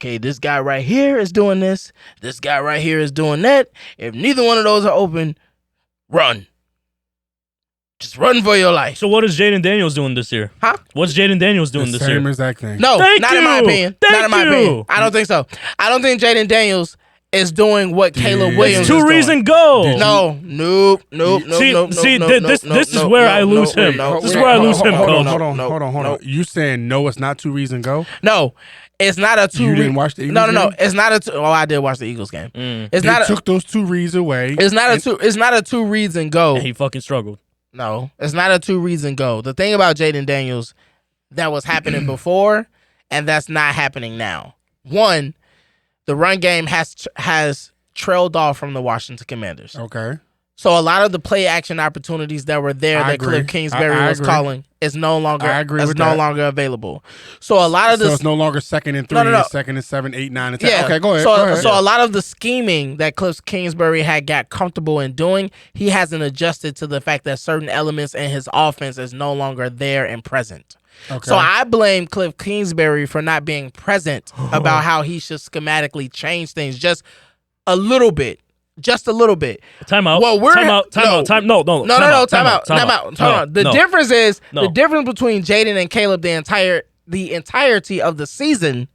C: this guy right here is doing this. This guy right here is doing that. If neither one of those are open, run. Just run for your life.
B: So what is Jaden Daniels doing this year?
C: Huh?
B: What's Jaden Daniels doing this year?
D: Same exact thing.
C: No, not in my opinion. Not in my opinion. I don't think so. I don't think Jaden Daniels is doing what Caleb Williams is doing.
B: It's 2 reason go.
C: No. Nope.
B: This is where I lose him. This is where I lose him, coach.
D: Hold on. You saying no, it's not 2 reason go?
C: No. It's not a 2
D: You didn't watch the Eagles game?
C: No. It's not a 2. Oh, I did watch the Eagles game.
D: They took those 2 reads away.
C: It's not a 2 reason go.
B: And he fucking struggled.
C: No, it's not a 2 reason go. The thing about Jaden Daniels that was happening before and that's not happening now. One, the run game has trailed off from the Washington Commanders.
D: Okay.
C: So a lot of the play action opportunities that were there that Cliff Kingsbury was calling is no longer available. So a lot of this,
D: so it's no longer 2nd and 3, it's 2nd and 7, 8, 9, and 10.
C: Yeah.
D: Okay, go ahead.
C: So a lot of the scheming that Cliff Kingsbury had got comfortable in doing, he hasn't adjusted to the fact that certain elements in his offense is no longer there and present. Okay. So I blame Cliff Kingsbury for not being present about how he should schematically change things just a little bit. Just a little bit.
B: Time out.
C: Well,
B: time out. Time out. Time out.
C: The difference is the difference between Jaden and Caleb the entirety of the season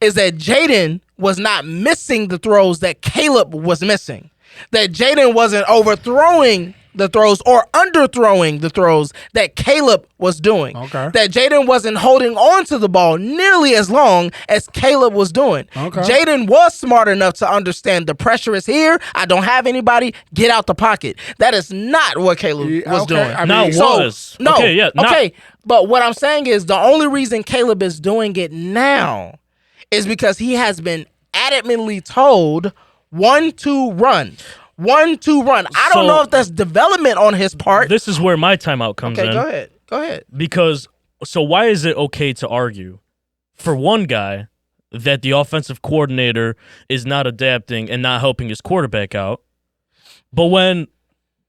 C: is that Jaden was not missing the throws that Caleb was missing. That Jaden wasn't overthrowing the throws or underthrowing the throws that Caleb was doing.
D: Okay.
C: That Jaden wasn't holding on to the ball nearly as long as Caleb was doing.
D: Okay.
C: Jaden was smart enough to understand the pressure is here. I don't have anybody. Get out the pocket. That is not what Caleb was doing. But what I'm saying is the only reason Caleb is doing it now is because he has been adamantly told 1-2 run. 1-2 run. I don't know if that's development on his part.
B: This is where my timeout comes in.
C: Okay, go ahead.
B: Because, so why is it okay to argue for one guy that the offensive coordinator is not adapting and not helping his quarterback out, but when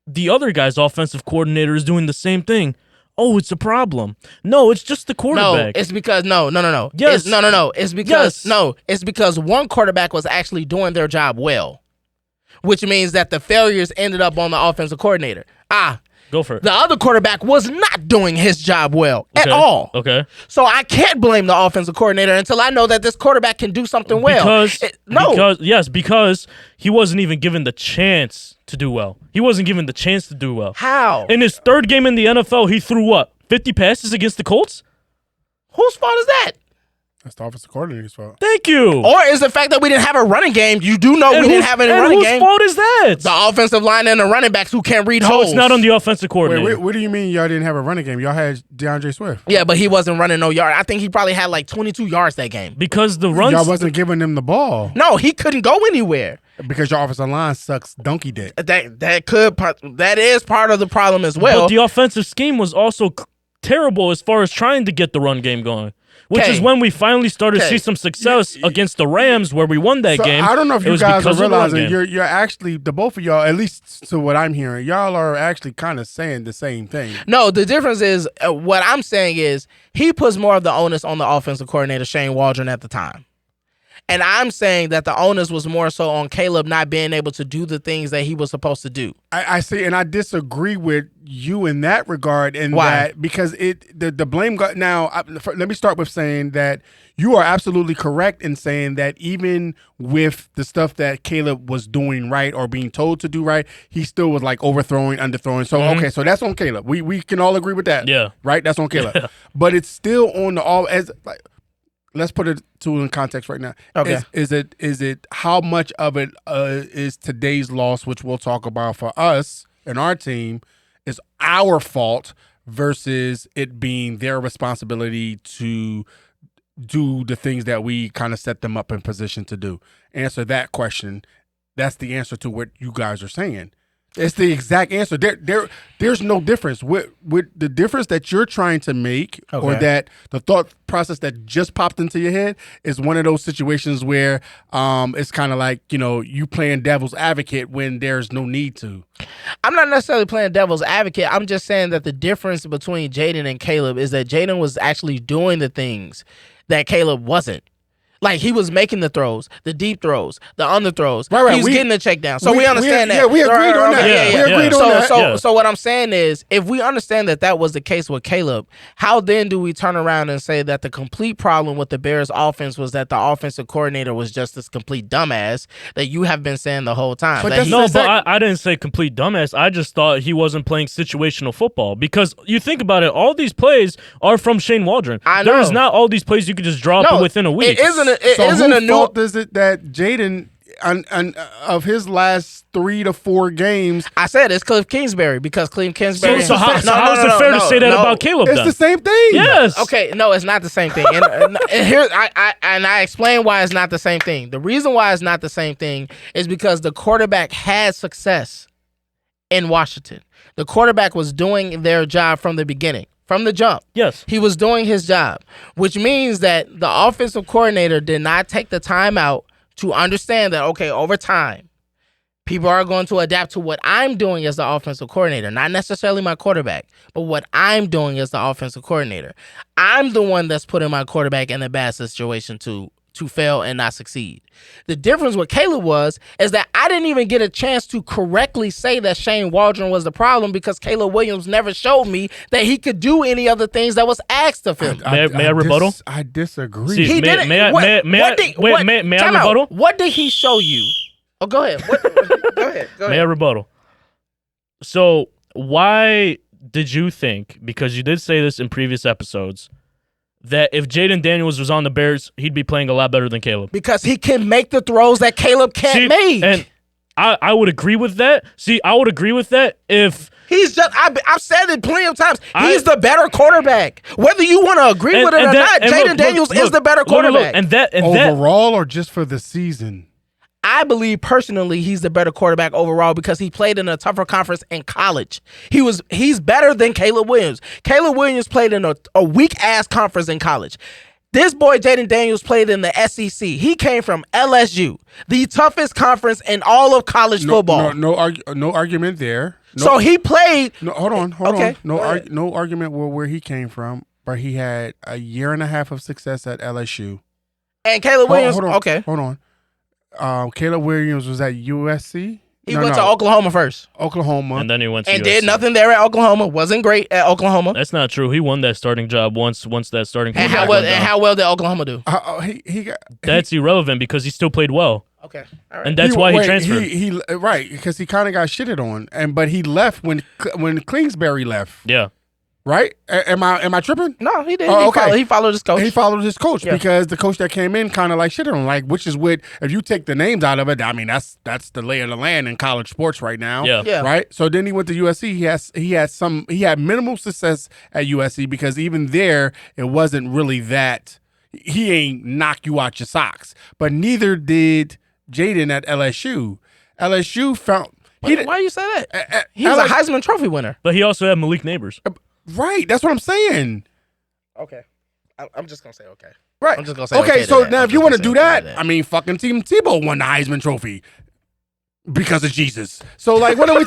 B: the other guy's offensive coordinator is doing the same thing, it's a problem. No, it's just the quarterback.
C: No, it's because no.
B: Yes.
C: It's because one quarterback was actually doing their job well. Which means that the failures ended up on the offensive coordinator.
B: Go for it.
C: The other quarterback was not doing his job well at all.
B: Okay.
C: So I can't blame the offensive coordinator until I know that this quarterback can do something well.
B: Because he wasn't even given the chance to do well.
C: How?
B: In his 3rd game in the NFL, he threw what? 50 passes against the Colts?
C: Whose fault is that?
D: That's the offensive coordinator's fault.
B: Thank you.
C: Or is the fact that we didn't have a running game? You do know we didn't have any running game.
B: Whose fault is that?
C: The offensive line and the running backs who can't read holes.
B: So it's not on the offensive coordinator.
D: Wait, what do you mean y'all didn't have a running game? Y'all had DeAndre Swift.
C: Yeah, but he wasn't running no yard. I think he probably had like 22 yards that game.
B: Because the runs...
D: Y'all wasn't giving him the ball.
C: No, he couldn't go anywhere.
D: Because your offensive line sucks donkey dick.
C: That is part of the problem as well.
B: But the offensive scheme was also terrible as far as trying to get the run game going. Which is when we finally started to see some success against the Rams, where we won that game.
D: I don't know if you guys are realizing you're actually, the both of y'all, at least to what I'm hearing, y'all are actually kind of saying the same thing.
C: No, the difference is what I'm saying is he puts more of the onus on the offensive coordinator, Shane Waldron, at the time. And I'm saying that the onus was more so on Caleb not being able to do the things that he was supposed to do.
D: I see, and I disagree with you in that regard. That because the blame got let me start with saying that you are absolutely correct in saying that even with the stuff that Caleb was doing right or being told to do right, he still was like overthrowing, underthrowing. So okay, so that's on Caleb. We can all agree with that.
B: Yeah,
D: right. That's on Caleb. Yeah. But it's still on the all as like. Let's put it in context right now.
C: Okay.
D: Is it how much of it is today's loss, which we'll talk about for us and our team, is our fault versus it being their responsibility to do the things that we kind of set them up in position to do? Answer that question. That's the answer to what you guys are saying. It's the exact answer. There's no difference. With the difference that you're trying to make, or that the thought process that just popped into your head is one of those situations where it's kind of like, you playing devil's advocate when there's no need to.
C: I'm not necessarily playing devil's advocate. I'm just saying that the difference between Jaden and Caleb is that Jaden was actually doing the things that Caleb wasn't. Like, he was making the throws, the deep throws, the underthrows.
D: Right.
C: He was getting the check down. So we understand that.
D: Yeah, we agreed on that. We agreed on that.
C: So what I'm saying is, if we understand that was the case with Caleb, how then do we turn around and say that the complete problem with the Bears offense was that the offensive coordinator was just this complete dumbass that you have been saying the whole time?
B: But I didn't say complete dumbass. I just thought he wasn't playing situational football. Because you think about it, all these plays are from Shane Waldron.
C: I know.
B: There is not all these plays you could just drop within a week.
C: It isn't.
D: Whose fault is it that Jaden, of his last 3 to 4 games,
C: I said it's Cliff Kingsbury because Cliff Kingsbury.
B: So how is it fair to say that about Caleb?
D: It's the same thing.
B: Yes.
C: Okay. No, it's not the same thing. And here, I explain why it's not the same thing. The reason why it's not the same thing is because the quarterback had success in Washington. The quarterback was doing their job from the beginning. From the jump.
B: Yes.
C: He was doing his job, which means that the offensive coordinator did not take the time out to understand that, okay, over time, people are going to adapt to what I'm doing as the offensive coordinator, not necessarily my quarterback, but what I'm doing as the offensive coordinator. I'm the one that's putting my quarterback in a bad situation to fail and not succeed. The difference with Caleb is that I didn't even get a chance to correctly say that Shane Waldron was the problem because Caleb Williams never showed me that he could do any other things that was asked of him.
B: May I rebuttal?
D: I disagree.
B: See,
C: he didn't.
B: May I rebuttal?
C: What did he show you? Oh, go ahead. Go ahead.
B: May I rebuttal? So why did you think, because you did say this in previous episodes, that if Jaden Daniels was on the Bears, he'd be playing a lot better than Caleb?
C: Because he can make the throws that Caleb can't make.
B: And I would agree with that. I would agree with that if
C: he's just. I've said it plenty of times. He's the better quarterback. Whether you want to agree with it or not, Jaden Daniels is the better quarterback.
D: Overall, or just for the season?
C: I believe personally he's the better quarterback overall because he played in a tougher conference in college. He's better than Caleb Williams. Caleb Williams played in a weak-ass conference in college. This boy, Jaden Daniels, played in the SEC. He came from LSU, the toughest conference in all of college football.
D: No argument there.
C: So he played.
D: No, hold on. No argument where he came from, but he had a year and a half of success at LSU.
C: And Caleb Williams.
D: Hold on. Caleb Williams was at USC.
C: He went to Oklahoma first.
D: Oklahoma.
B: And then he went to
C: and
B: USC.
C: Did nothing there at Oklahoma. Wasn't great at Oklahoma.
B: That's not true. He won that starting job once that starting
C: and how well did Oklahoma do?
B: That's irrelevant because he still played well.
C: Okay. All right.
B: And that's why he transferred.
D: He right, because he kind of got shitted on. But he left when Kingsbury left.
B: Yeah.
D: Right? Am I tripping?
C: No, he didn't.
D: Okay.
C: He followed his coach.
D: He followed his coach because the coach that came in kind of like shit on him, like, which is what, if you take the names out of it, I mean, that's the lay of the land in college sports right now.
B: Yeah.
D: Right? So then he went to USC. He had minimal success at USC because even there, it wasn't really that, he ain't knock you out your socks. But neither did Jaden at LSU. LSU found.
C: Why you say that? He's a Heisman Trophy winner.
B: But he also had Malik Neighbors.
D: Right. That's what I'm saying.
C: Okay. I'm just going to say okay.
D: Right.
C: I'm just going to say
D: okay. So now if you want to do that, I mean, fucking Team Tebow won the Heisman Trophy because of Jesus. So, like, what are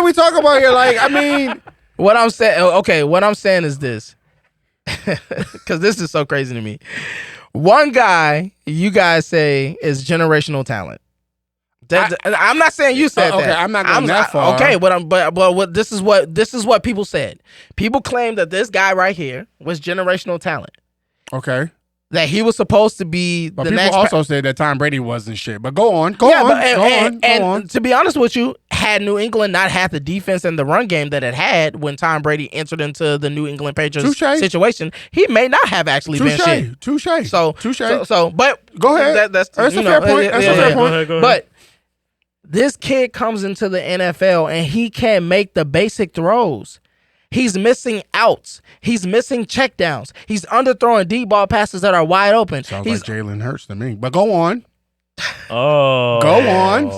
D: we talking about here? Like, I mean.
C: What I'm saying is this. Because this is so crazy to me. One guy you guys say is generational talent. I'm not saying you said that.
D: Okay, I'm not going that far.
C: Okay, but this is what people said. People claim that this guy right here was generational talent.
D: Okay.
C: That he was supposed to be
D: but
C: the
D: people
C: next.
D: Also said that Tom Brady wasn't shit. But go on. Go on.
C: To be honest with you, had New England not had the defense and the run game that it had when Tom Brady entered into the New England Patriots situation, he may not have actually been shit.
D: Touche.
C: So, but
D: go ahead.
C: That's
D: a fair point. That's a fair point.
B: Go ahead.
C: But this kid comes into the NFL and he can't make the basic throws. He's missing outs. He's missing checkdowns. He's underthrowing deep ball passes that are wide open.
D: Sounds like Jalen Hurts to me. But go on.
B: Oh.
D: Go on.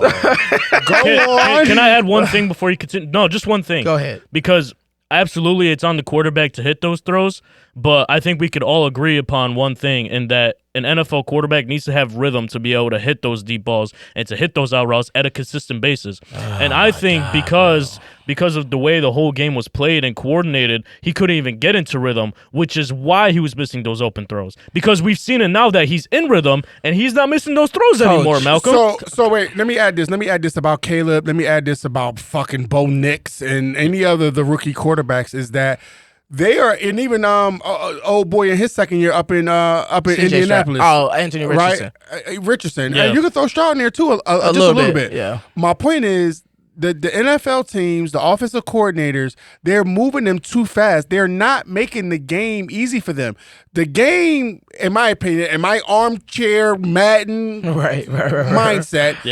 B: Can I add one thing before you continue? No, just one thing.
C: Go ahead.
B: Because absolutely it's on the quarterback to hit those throws, but I think we could all agree upon one thing, in that an NFL quarterback needs to have rhythm to be able to hit those deep balls and to hit those out routes at a consistent basis. And I think because of the way the whole game was played and coordinated, he couldn't even get into rhythm, which is why he was missing those open throws. Because we've seen it now that he's in rhythm and he's not missing those throws anymore, Malcolm.
D: So wait, let me add this about Caleb. Let me add this about fucking Bo Nix and any other the rookie quarterbacks, is that they are, and even old boy in his second year up in Indianapolis.
C: Anthony Richardson.
D: Right? Richardson.
B: Yeah.
D: And you can throw Stroud in there too, just a little bit.
C: Yeah.
D: My point is, the NFL teams, the offensive coordinators, they're moving them too fast. They're not making the game easy for them. The game, in my opinion, in my armchair Madden mindset,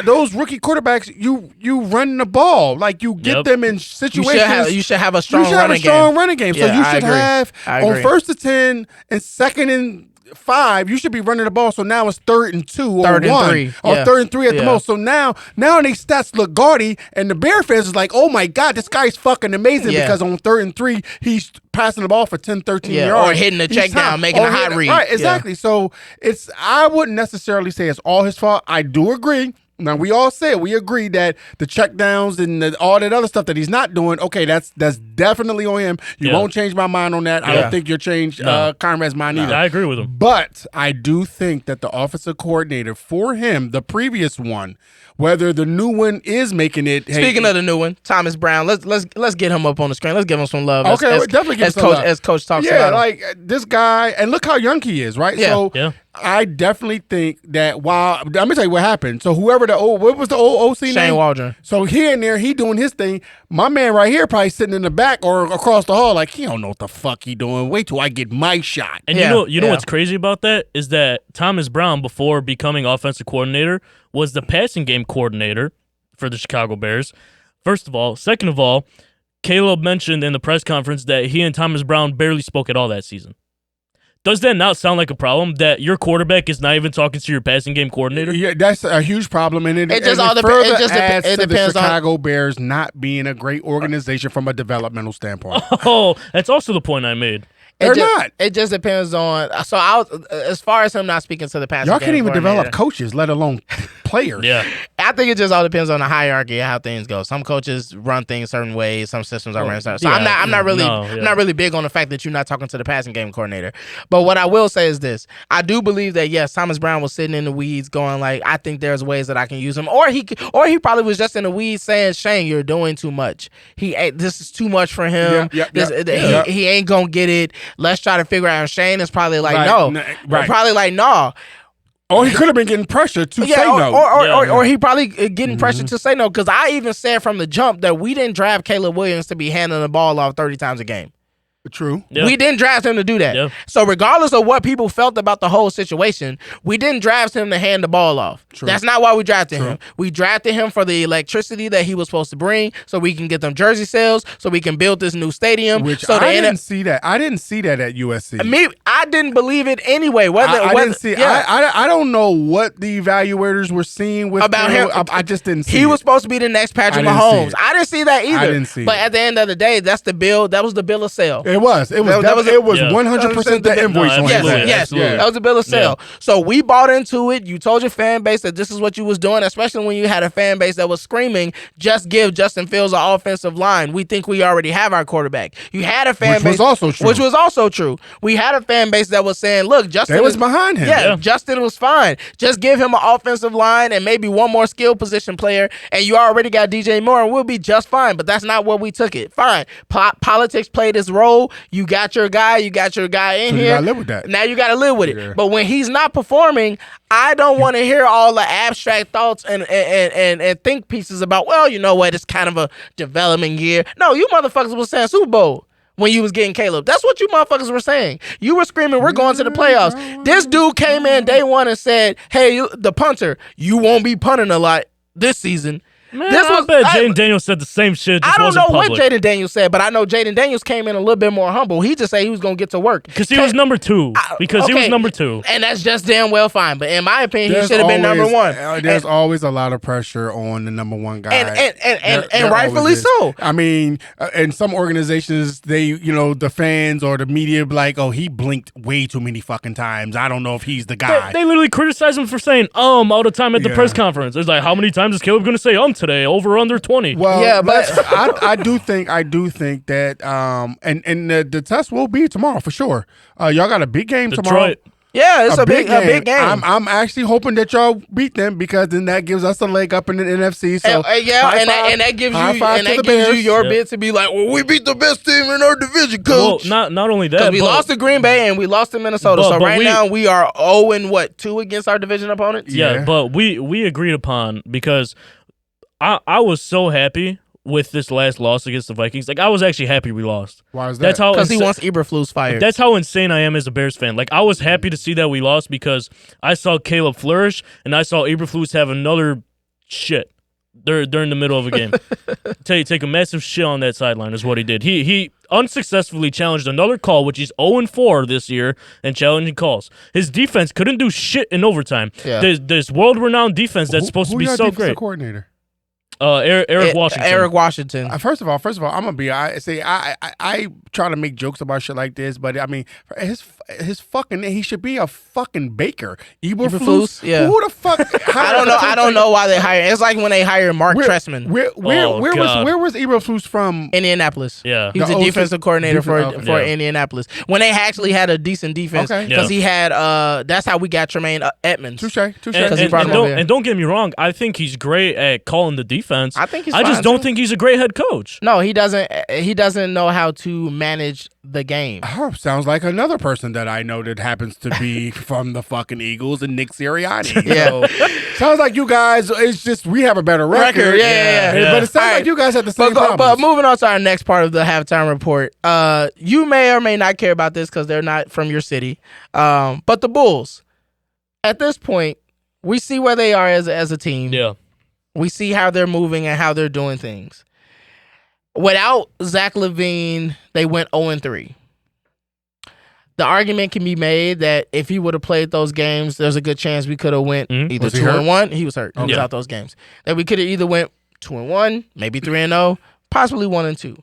D: those rookie quarterbacks, you run the ball. Like, you get them in situations.
C: You should have a strong running game.
D: So you should have, on 1st and 10 and 2nd and 5, you should be running the ball. So now it's 3rd and 2 or 1 or 3rd and 3 at the most. So now these stats look gaudy, and the Bear fans is like, oh my God, this guy's fucking amazing because on 3rd and 3 he's passing the ball for 10, 13 yards.
C: Or hitting a check down, making a hot read.
D: Right, exactly. So I wouldn't necessarily say it's all his fault. I do agree. Now, we all said, we agree that the checkdowns and all that other stuff that he's not doing, okay, that's definitely on him. You won't change my mind on that. I don't think you'll change Conrad's mind either.
B: I agree with him.
D: But I do think that the offensive coordinator for him, the previous one, whether the new one is making it.
C: Speaking of the new one, Thomas Brown, let's get him up on the screen. Let's give him some love.
D: Okay, definitely give him some love.
C: As Coach talks about him.
D: Like this guy, and look how young he is, right?
C: Yeah.
D: So I definitely think that while I'm gonna tell you what happened. So what was the old OC name?
C: Shane Waldron.
D: So here and there, he doing his thing. My man right here probably sitting in the back or across the hall, like, he don't know what the fuck he doing. Wait till I get my shot.
B: And you know what's crazy about that is that Thomas Brown, before becoming offensive coordinator, was the passing game coordinator for the Chicago Bears. First of all. Second of all, Caleb mentioned in the press conference that he and Thomas Brown barely spoke at all that season. Does that not sound like a problem that your quarterback is not even talking to your passing game coordinator?
D: Yeah, that's a huge problem, and it
C: just
D: adds to the
C: depends
D: Chicago Bears not being a great organization from a developmental standpoint.
B: Oh, that's also the point I made.
D: They're not.
C: It just depends on. So as far as him not speaking to the passing game,
D: y'all can't even develop coaches, let alone players.
B: Yeah,
C: I think it just all depends on the hierarchy of how things go. Some coaches run things certain ways. Some systems are run certain. So I'm not really big on the fact that you're not talking to the passing game coordinator. But what I will say is this: I do believe that yes, Thomas Brown was sitting in the weeds, going like, I think there's ways that I can use him, or he probably was just in the weeds saying, Shane, you're doing too much. This is too much for him. He ain't gonna get it. Let's try to figure out. And Shane is probably like, probably like, no.
D: Or he could have been getting pressure to say no.
C: Or he probably getting pressure to say no. Because I even said from the jump that we didn't draft Caleb Williams to be handing the ball off 30 times a game.
D: True.
B: Yeah.
C: We didn't draft him to do that.
B: Yeah.
C: So regardless of what people felt about the whole situation, we didn't draft him to hand the ball off.
D: True.
C: That's not why we drafted him. We drafted him for the electricity that he was supposed to bring, so we can get them jersey sales, so we can build this new stadium.
D: Which
C: so
D: I didn't see that. I didn't see that at USC.
C: I didn't believe it anyway.
D: I didn't see. Yeah. I don't know what the evaluators were seeing with
C: about him.
D: I just didn't see.
C: He was supposed to be the next Patrick Mahomes. I didn't see that either.
D: I didn't see.
C: But at the end of the day, that's the bill. That was the bill of sale.
D: It was 100% the invoice on
B: absolutely.
D: that.
C: Yes.
B: Absolutely.
C: That was the bill of sale. So we bought into it. You told your fan base that this is what you was doing, especially when you had a fan base that was screaming, just give Justin Fields an offensive line. We think we already have our quarterback. You had a fan base. Which was also true. We had a fan base that was saying, look, Justin
D: was behind him.
C: Yeah, Justin was fine. Just give him an offensive line and maybe one more skill position player, and you already got DJ Moore, and we'll be just fine. But that's not what we took it. Fine. Politics played its role. You got your guy in here.
D: You gotta live with that.
C: Now you got to live with it. But when he's not performing, I don't want to hear all the abstract thoughts and think pieces about, well, you know what, it's kind of a development year. No, you motherfuckers was saying Super Bowl when you was getting Caleb. That's what you motherfuckers were saying. You were screaming, we're going to the playoffs. This dude came in day one and said, hey, the punter, you won't be punting a lot this season.
B: Man, I bet Jaden Daniels said the same shit.
C: I don't know
B: public.
C: what Jaden Daniels said, but I know Jaden Daniels came in a little bit more humble. He just said he was going to get to work.
B: Because he was number two. He was number two.
C: And that's just damn well fine. But in my opinion, he should have been number one.
D: There's always a lot of pressure on the number one guy.
C: And rightfully so.
D: I mean, in some organizations, the fans or the media be like, oh, he blinked way too many fucking times. I don't know if he's the guy.
B: They literally criticize him for saying all the time at the press conference. It's like, how many times is Caleb going to say today? Over, under 20.
D: Well, yeah, but I do think that and the test will be tomorrow for sure. Y'all got a big game tomorrow.
C: Yeah, it's a big game.
D: I'm actually hoping that y'all beat them because then that gives us a leg up in the NFC. So
C: and that gives you your bid to be like, well, we beat the best team in our division, coach.
B: Well, not only that,
C: we lost to Green Bay and we lost to Minnesota. So right now we are 0-2 against our division opponents.
B: Yeah, but we agreed upon because I was so happy with this last loss against the Vikings. Like, I was actually happy we lost.
D: Why is that?
C: Because he wants Eberflus fired.
B: That's how insane I am as a Bears fan. Like, I was happy to see that we lost because I saw Caleb flourish and I saw Eberflus have another shit during the middle of a game. Take a massive shit on that sideline is what he did. He unsuccessfully challenged another call, which he's 0-4 this year, and challenging calls. His defense couldn't do shit in overtime. Yeah. This world-renowned defense that's supposed to be so great.
D: Coordinator?
B: Eric Washington.
C: Eric Washington.
D: First of all, I'm gonna be. I try to make jokes about shit like this, but I mean, his fucking he should be a fucking baker. Eberflus.
C: Yeah.
D: Who the fuck?
C: I don't know why they hire. It's like when they hired Mark Trestman.
D: Where was Eberflus from?
C: Indianapolis.
B: Yeah,
C: he was a defensive coordinator for Indianapolis when they actually had a decent defense. Because he had. That's how we got Tremaine Edmonds.
D: Touche.
B: And don't get me wrong. I think he's great at calling the defense.
C: I think
B: I just don't think he's a great head coach.
C: No, he doesn't. He doesn't know how to manage the game.
D: Oh, sounds like another person that I know that happens to be from the fucking Eagles and Nick Sirianni.
C: Yeah,
D: so, sounds like you guys. It's just we have a better record.
C: Yeah.
D: But it sounds like you guys have the same problems.
C: But moving on to our next part of the halftime report. You may or may not care about this because they're not from your city. But the Bulls, at this point, we see where they are as a team.
B: Yeah.
C: We see how they're moving and how they're doing things. Without Zach LaVine, they went 0-3. The argument can be made that if he would have played those games, there's a good chance we could have went either 2-1. He was hurt. He was out those games. That we could have either went 2-1, maybe 3-0, possibly 1-2.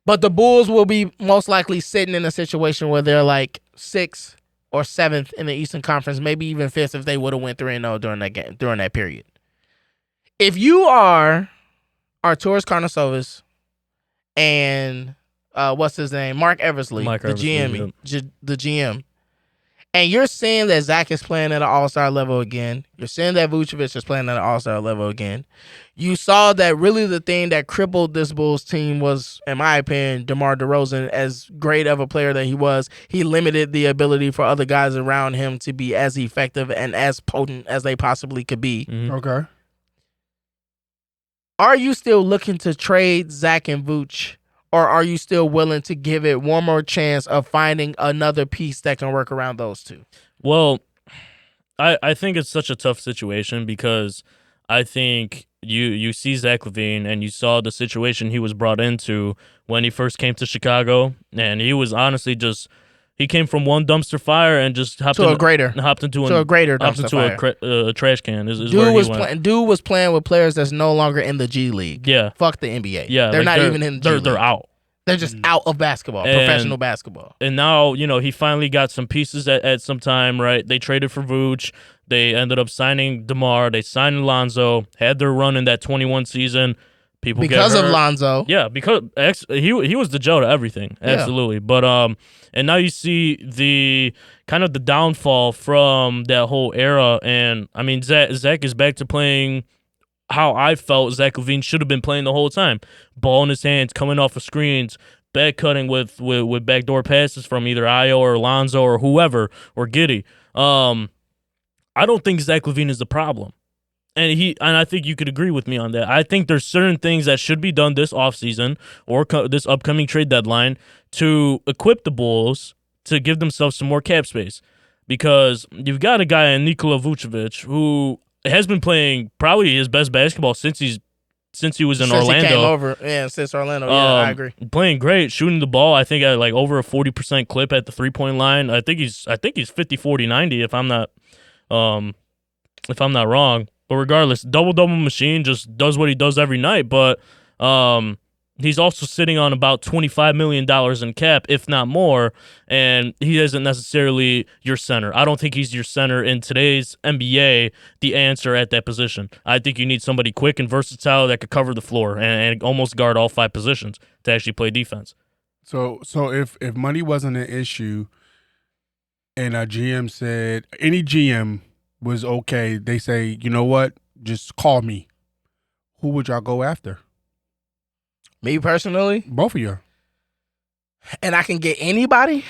C: But the Bulls will be most likely sitting in a situation where they're like 6th or 7th in the Eastern Conference, maybe even 5th if they would have went 3-0 during that period. If you are Arturas Karnisovas and what's his name, Mark Eversley, the GM, and you're seeing that Zach is playing at an all-star level again, you're seeing that Vucevic is playing at an all-star level again, you saw that really the thing that crippled this Bulls team was, in my opinion, DeMar DeRozan. As great of a player that he was, he limited the ability for other guys around him to be as effective and as potent as they possibly could be.
B: Mm-hmm.
D: Okay.
C: Are you still looking to trade Zach and Vooch, or are you still willing to give it one more chance of finding another piece that can work around those two?
B: Well, I think it's such a tough situation because I think you see Zach LaVine and you saw the situation he was brought into when he first came to Chicago, and he was honestly he came from one dumpster fire and just hopped into a greater dumpster fire. A trash can.
C: Dude was playing with players that's no longer in the G League.
B: Yeah,
C: fuck the NBA.
B: Yeah,
C: they're not even in the G League.
B: They're out.
C: They're just out of basketball, professional basketball.
B: And now, he finally got some pieces at some time, right? They traded for Vooch. They ended up signing DeMar. They signed Lonzo, had their run in that 21 season.
C: Because of Lonzo.
B: Yeah, because he was the Joe to everything. Absolutely. Yeah. But and now you see the kind of the downfall from that whole era. And I mean, Zach is back to playing how I felt Zach LaVine should have been playing the whole time. Ball in his hands, coming off of screens, back cutting with backdoor passes from either Ayo or Alonzo or whoever, or Giddey. I don't think Zach LaVine is the problem. And I think you could agree with me on that. I think there's certain things that should be done this offseason or this upcoming trade deadline to equip the Bulls to give themselves some more cap space. Because you've got a guy in Nikola Vucevic who has been playing probably his best basketball since he was in Orlando.
C: Since he came over, since Orlando. Yeah, I agree.
B: Playing great, shooting the ball. I think at like over a 40% clip at the 3-point line. I think he's 50-40-90 if I'm not wrong. But regardless, double machine just does what he does every night. But he's also sitting on about $25 million in cap, if not more, and he isn't necessarily your center. I don't think he's your center in today's NBA, the answer at that position. I think you need somebody quick and versatile that could cover the floor and almost guard all 5 positions to actually play defense.
D: So if money wasn't an issue and a GM said, any GM was okay, they say, you know what, just call me, who would y'all go after?
C: Me personally?
D: Both of you.
C: And I can get anybody?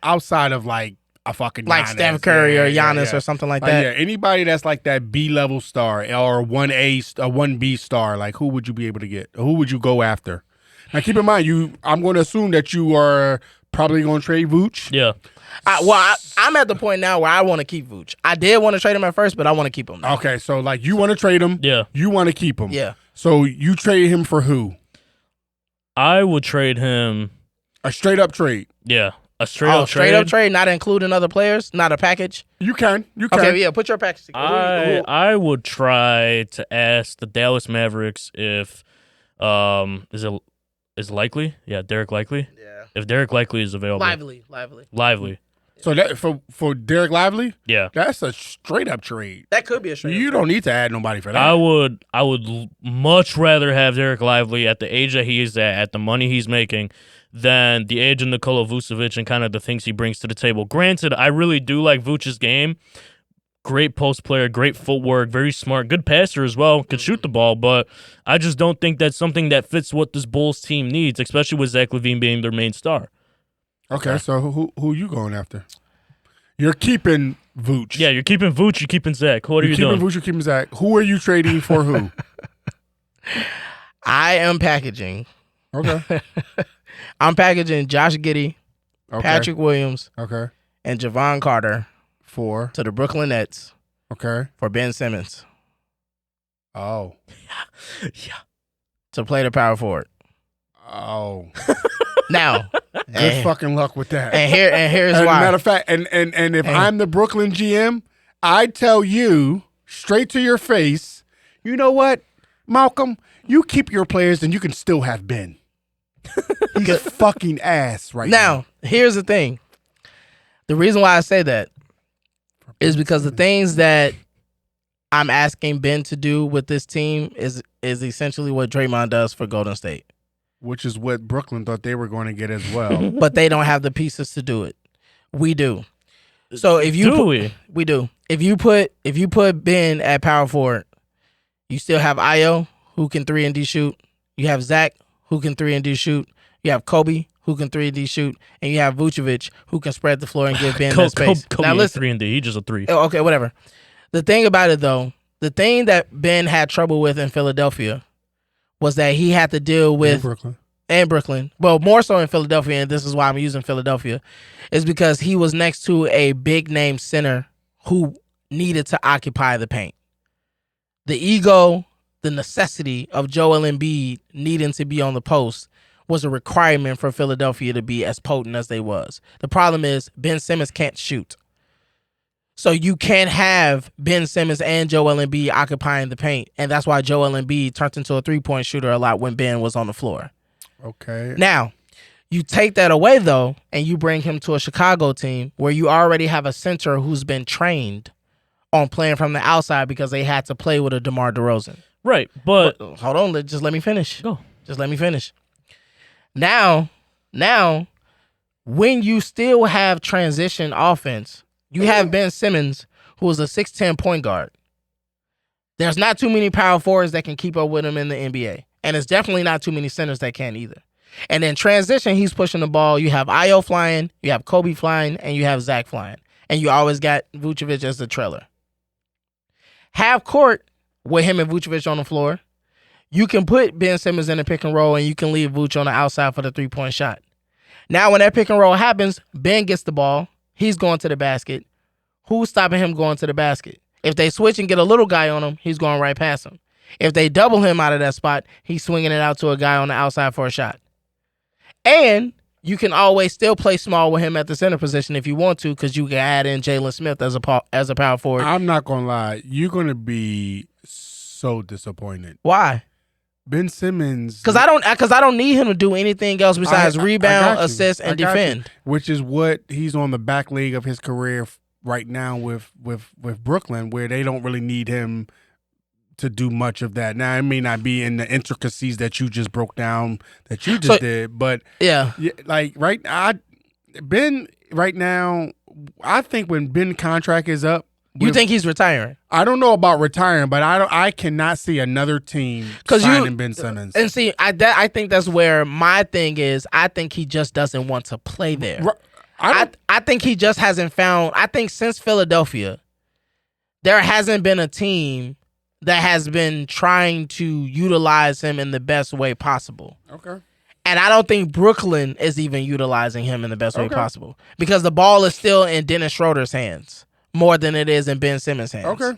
D: Outside of like a fucking
C: like
D: Giannis,
C: Steph Curry or Giannis or something like that?
D: Yeah, anybody that's like that B-level star or 1B star, like who would you be able to get? Who would you go after? Now keep in mind, I'm going to assume that you are probably going to trade Vooch.
B: Yeah.
C: I'm at the point now where I want to keep Vooch. I did want to trade him at first, but I want to keep him now.
D: Okay, so like you want to trade him.
B: Yeah.
D: You want to keep him.
C: Yeah.
D: So you trade him for who?
B: I would trade him.
D: A straight up trade.
B: Yeah. A straight up
C: trade, not including other players, not a package?
D: You can.
C: Okay, yeah, put your package together.
B: I would try to ask the Dallas Mavericks if is Likely? Yeah, Derek Lively.
C: Yeah.
B: If Derek Lively is available.
C: Lively.
D: So that for Derek Lively?
B: Yeah.
D: That's a straight up trade.
C: That could be a straight up.
D: You don't need to add nobody for that.
B: I would much rather have Derek Lively at the age that he is at the money he's making, than the age of Nikola Vucevic and kind of the things he brings to the table. Granted, I really do like Vucevic's game. Great post player, great footwork, very smart, good passer as well, could shoot the ball, but I just don't think that's something that fits what this Bulls team needs, especially with Zach LaVine being their main star.
D: Okay, so who you going after? You're keeping Vooch.
B: Yeah, you're keeping Vooch, you're keeping Zach. What are you doing?
D: You're keeping Vooch, you're keeping Zach. Who are you trading for who?
C: I am packaging.
D: Okay.
C: I'm packaging Josh Giddey, Patrick Williams, and Javon Carter to the Brooklyn Nets.
D: Okay.
C: For Ben Simmons.
D: Oh.
B: Yeah.
C: To play the power forward.
D: Oh.
C: Now.
D: Good fucking luck with that.
C: And here's why.
D: Matter of fact, and if I'm the Brooklyn GM, I tell you straight to your face, you know what, Malcolm, you keep your players and you can still have Ben. He's fucking ass right now.
C: Now, here's the thing. The reason why I say that is because the things that I'm asking Ben to do with this team is essentially what Draymond does for Golden State.
D: Which is what Brooklyn thought they were going to get as well.
C: But they don't have the pieces to do it. We do. So if you we do. If you put Ben at power forward, you still have Ayo who can 3 and D shoot. You have Zach who can 3 and D shoot. You have Kobe who can 3 and D shoot, and you have Vucevic who can spread the floor and give Ben that space.
B: Kobe
C: now listen,
B: 3 and D, he's just a 3.
C: Okay, whatever. The thing about it though, the thing that Ben had trouble with in Philadelphia was that he had to deal with and Brooklyn, well, more so in Philadelphia, and this is why I'm using Philadelphia, is because he was next to a big name center who needed to occupy the paint. The ego, the necessity of Joel Embiid needing to be on the post was a requirement for Philadelphia to be as potent as they was. The problem is Ben Simmons can't shoot. So you can't have Ben Simmons and Joel Embiid occupying the paint, and that's why Joel Embiid turned into a three-point shooter a lot when Ben was on the floor.
D: Okay.
C: Now, you take that away, though, and you bring him to a Chicago team where you already have a center who's been trained on playing from the outside because they had to play with a DeMar DeRozan.
B: Right, but
C: hold on, just let me finish.
B: Go.
C: Just let me finish. Now, when you still have transition offense, you have Ben Simmons, who is a 6'10" point guard. There's not too many power forwards that can keep up with him in the NBA. And it's definitely not too many centers that can either. And in transition, he's pushing the ball. You have Ayo flying, you have Kobe flying, and you have Zach flying. And you always got Vucevic as the trailer. Half court with him and Vucevic on the floor. You can put Ben Simmons in a pick and roll, and you can leave Vuce on the outside for the three-point shot. Now, when that pick and roll happens, Ben gets the ball. He's going to the basket. Who's stopping him going to the basket? If they switch and get a little guy on him, he's going right past him. If they double him out of that spot, he's swinging it out to a guy on the outside for a shot. And you can always still play small with him at the center position if you want to, because you can add in Jalen Smith as a power forward.
D: I'm not going to lie. You're going to be so disappointed.
C: Why?
D: Ben Simmons.
C: Because I don't need him to do anything else besides rebound, assist, and defend.
D: Which is what he's on the back leg of his career right now with Brooklyn, where they don't really need him to do much of that. Now, it may not be in the intricacies that you just broke down that you just did, but like Ben right now, I think when Ben contract is up,
C: you think he's retiring?
D: I don't know about retiring, but I cannot see another team signing Ben Simmons.
C: And see, I think that's where my thing is. I think he just doesn't want to play there. I think he just hasn't found. I think since Philadelphia, there hasn't been a team that has been trying to utilize him in the best way possible.
D: Okay.
C: And I don't think Brooklyn is even utilizing him in the best way possible because the ball is still in Dennis Schroeder's hands more than it is in Ben Simmons' hands.
D: Okay.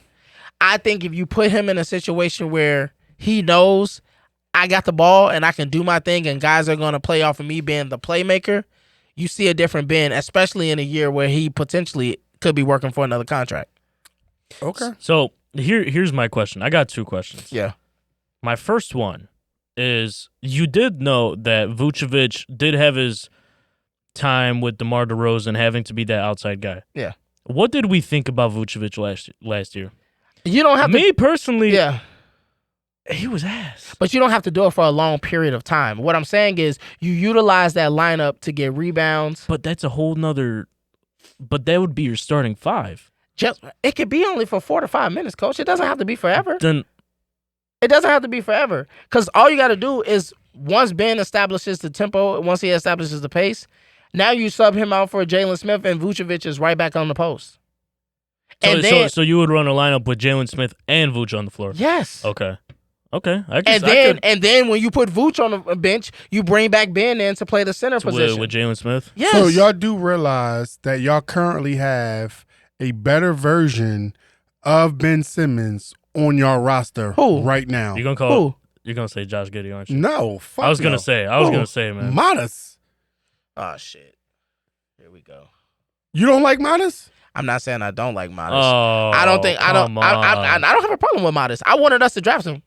C: I think if you put him in a situation where he knows I got the ball and I can do my thing and guys are going to play off of me being the playmaker, you see a different Ben, especially in a year where he potentially could be working for another contract.
D: Okay.
B: So here's my question. I got two questions.
C: Yeah.
B: My first one is, you did know that Vucevic did have his time with DeMar DeRozan having to be that outside guy.
C: Yeah.
B: What did we think about Vucevic last year?
C: You don't have
B: Me personally,
C: yeah.
B: He was ass.
C: But you don't have to do it for a long period of time. What I'm saying is you utilize that lineup to get rebounds.
B: But that's a whole nother. But that would be your starting five.
C: It could be only for 4 to 5 minutes, Coach. It doesn't have to be forever.
B: Then
C: it doesn't have to be forever. Because all you got to do is once Ben establishes the tempo, once he establishes the pace, now you sub him out for Jalen Smith and Vucevic is right back on the post.
B: So you would run a lineup with Jalen Smith and Vuce on the floor?
C: Yes.
B: Okay.
C: And then when you put Vuce on the bench, you bring back Ben in to play the center position.
B: With Jalen Smith?
C: Yes.
D: So y'all do realize that y'all currently have a better version of Ben Simmons on your roster right now.
B: You're gonna say Josh Giddey, aren't you?
D: No, fuck
B: I was gonna say, man.
D: Modest.
C: Oh shit. Here we go.
D: You don't like Modest?
C: I'm not saying I don't like Modest.
B: Oh,
C: I don't have a problem with Modest. I wanted us to draft him.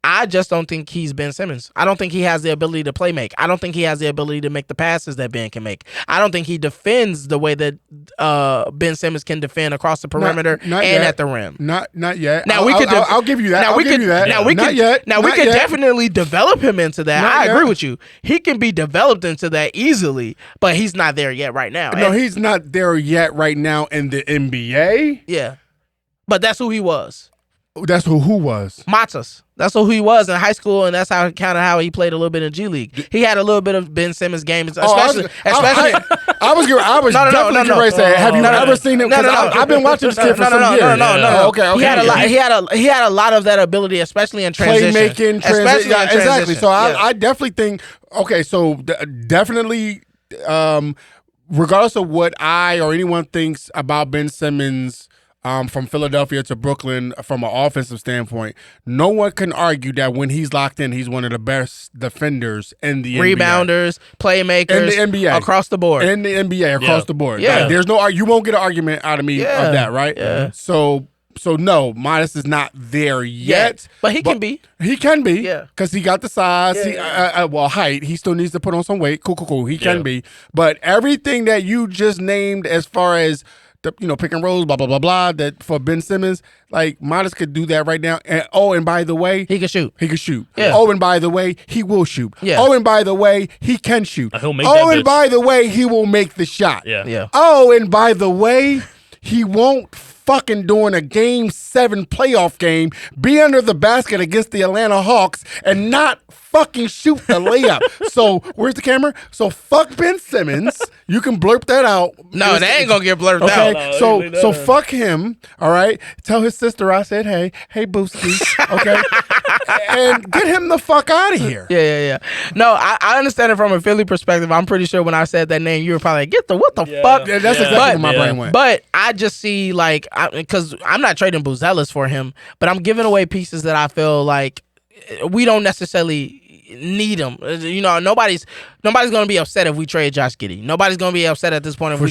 C: I just don't think he's Ben Simmons. I don't think he has the ability to play make. I don't think he has the ability to make the passes that Ben can make. I don't think he defends the way that Ben Simmons can defend across the perimeter and at the rim.
D: Not yet.
C: Now
D: I'll give you that. I'll give you that.
C: Now we
D: not
C: could
D: yet.
C: Now we could definitely develop him into that. I agree with you. He can be developed into that easily, but he's not there yet right now.
D: No, he's not there yet right now in the NBA.
C: Yeah, but that's who he was.
D: That's who was.
C: Matas. That's who he was in high school, and that's how he played a little bit in G League. He had a little bit of Ben Simmons games, especially.
D: I was definitely getting ready to say, have you ever seen him? I've been watching this kid for some years.
C: No.
D: Okay.
C: He had a lot of that ability, especially in transition.
D: Playmaking, transition. Yeah, exactly. So I definitely think. Okay, so definitely. Regardless of what I or anyone thinks about Ben Simmons. From Philadelphia to Brooklyn, from an offensive standpoint, no one can argue that when he's locked in, he's one of the best defenders in the
C: rebounders, playmakers,
D: in the NBA
C: across the board.
D: In the NBA, across the board.
C: Yeah.
D: Like, there's no, you won't get an argument out of me of that, right?
C: Yeah.
D: So no, Midas is not there yet.
C: But he can be.
D: He can be.
C: Yeah.
D: Because he got the size. Height. He still needs to put on some weight. Cool. He can be. But everything that you just named as far as pick and rolls, blah, blah, blah, blah, that for Ben Simmons, like, Midas could do that right now. And by the way,
C: he can shoot.
D: Yeah. Oh, and by the way, he will shoot.
C: Yeah.
D: Oh, and by the way, he can shoot.
B: He'll make
D: and by the way, he will make the shot.
B: Yeah.
D: Oh, and by the way, he won't fucking during a Game 7 playoff game be under the basket against the Atlanta Hawks and not fucking shoot the layup. So where's the camera? So fuck Ben Simmons. You can blurp that out.
C: No, they ain't gonna get blurped out.
D: Okay, so fuck him. All right. Tell his sister I said hey Booski. Okay, and get him the fuck out of here.
C: Yeah. No, I understand it from a Philly perspective. I'm pretty sure when I said that name, you were probably like, what the fuck?
D: Yeah, that's exactly where my brain went.
C: But I just see, like, because I'm not trading Buzelis for him, but I'm giving away pieces that I feel like we don't necessarily need them. Nobody's going to be upset if we trade Josh Giddey. Nobody's going to be upset at this point if
D: I'm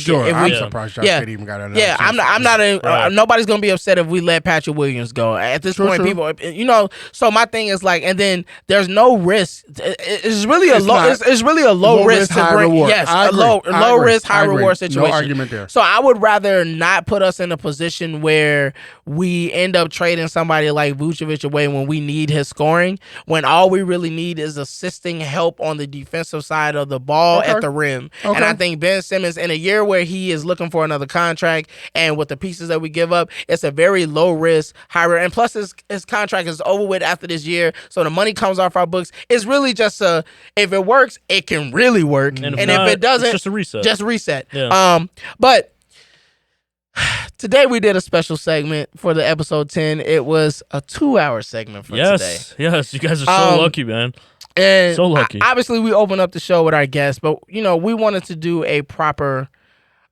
D: surprised Josh Giddey even got another chance.
C: I'm not. Nobody's going to be upset if we let Patrick Williams go. At this point, people, So my thing is, like, and then there's no risk. It's really a low risk to bring.
D: Reward.
C: Yes, a low risk, high reward situation.
D: No argument there.
C: So I would rather not put us in a position where we end up trading somebody like Vucevic away when we need his scoring, when all we really need is assisting help on the defensive side of the ball at the rim. And I think Ben Simmons, in a year where he is looking for another contract, and with the pieces that we give up, it's a very low risk, high risk. And plus his contract is over with after this year, so the money comes off our books. It's really just if it works, it can really work. And if it doesn't,
B: it's just a reset.
C: Yeah. But today we did a special segment for the episode 10. It was a 2-hour segment for today.
B: Yes, you guys are so lucky, man.
C: And
B: so lucky.
C: Obviously, we opened up the show with our guests, but we wanted to do a proper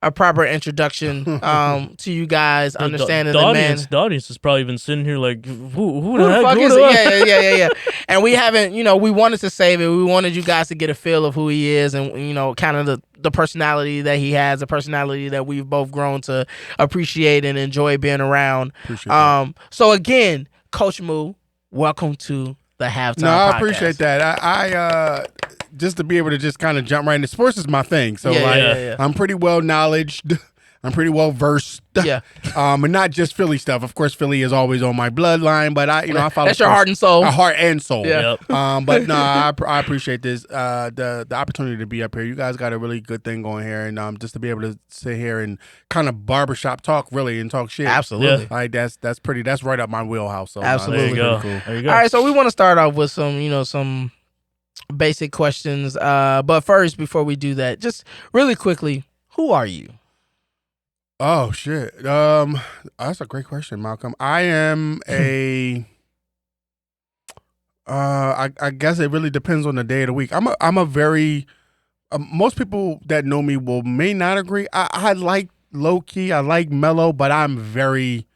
C: introduction to you guys, understanding the man.
B: The audience has probably been sitting here like, who
C: the fuck is it? Yeah. And we haven't, we wanted to save it. We wanted you guys to get a feel of who he is and, kind of the personality that he has, a personality that we've both grown to appreciate and enjoy being around. So again, Coach Moo, welcome to the Halftime Podcast.
D: I appreciate that. I just to be able to just kind of jump right into sports is my thing. So I'm pretty well knowledged. I'm pretty well versed.
C: Yeah.
D: And not just Philly stuff. Of course, Philly is always on my bloodline, but I follow.
C: That's your heart and soul.
D: Heart and soul.
C: Yeah.
D: But no, I appreciate this. The opportunity to be up here. You guys got a really good thing going here, and just to be able to sit here and kind of barbershop talk, really, and talk shit.
C: Absolutely.
D: Like that's right up my wheelhouse. So
C: absolutely.
B: There you go.
D: Cool.
B: There you go.
C: All right, so we want to start off with some basic questions. But first, before we do that, just really quickly, who are you?
D: Oh shit. That's a great question, Malcolm. I am a I guess it really depends on the day of the week. I'm a very most people that know me may not agree. I like low key, I like mellow, but I'm very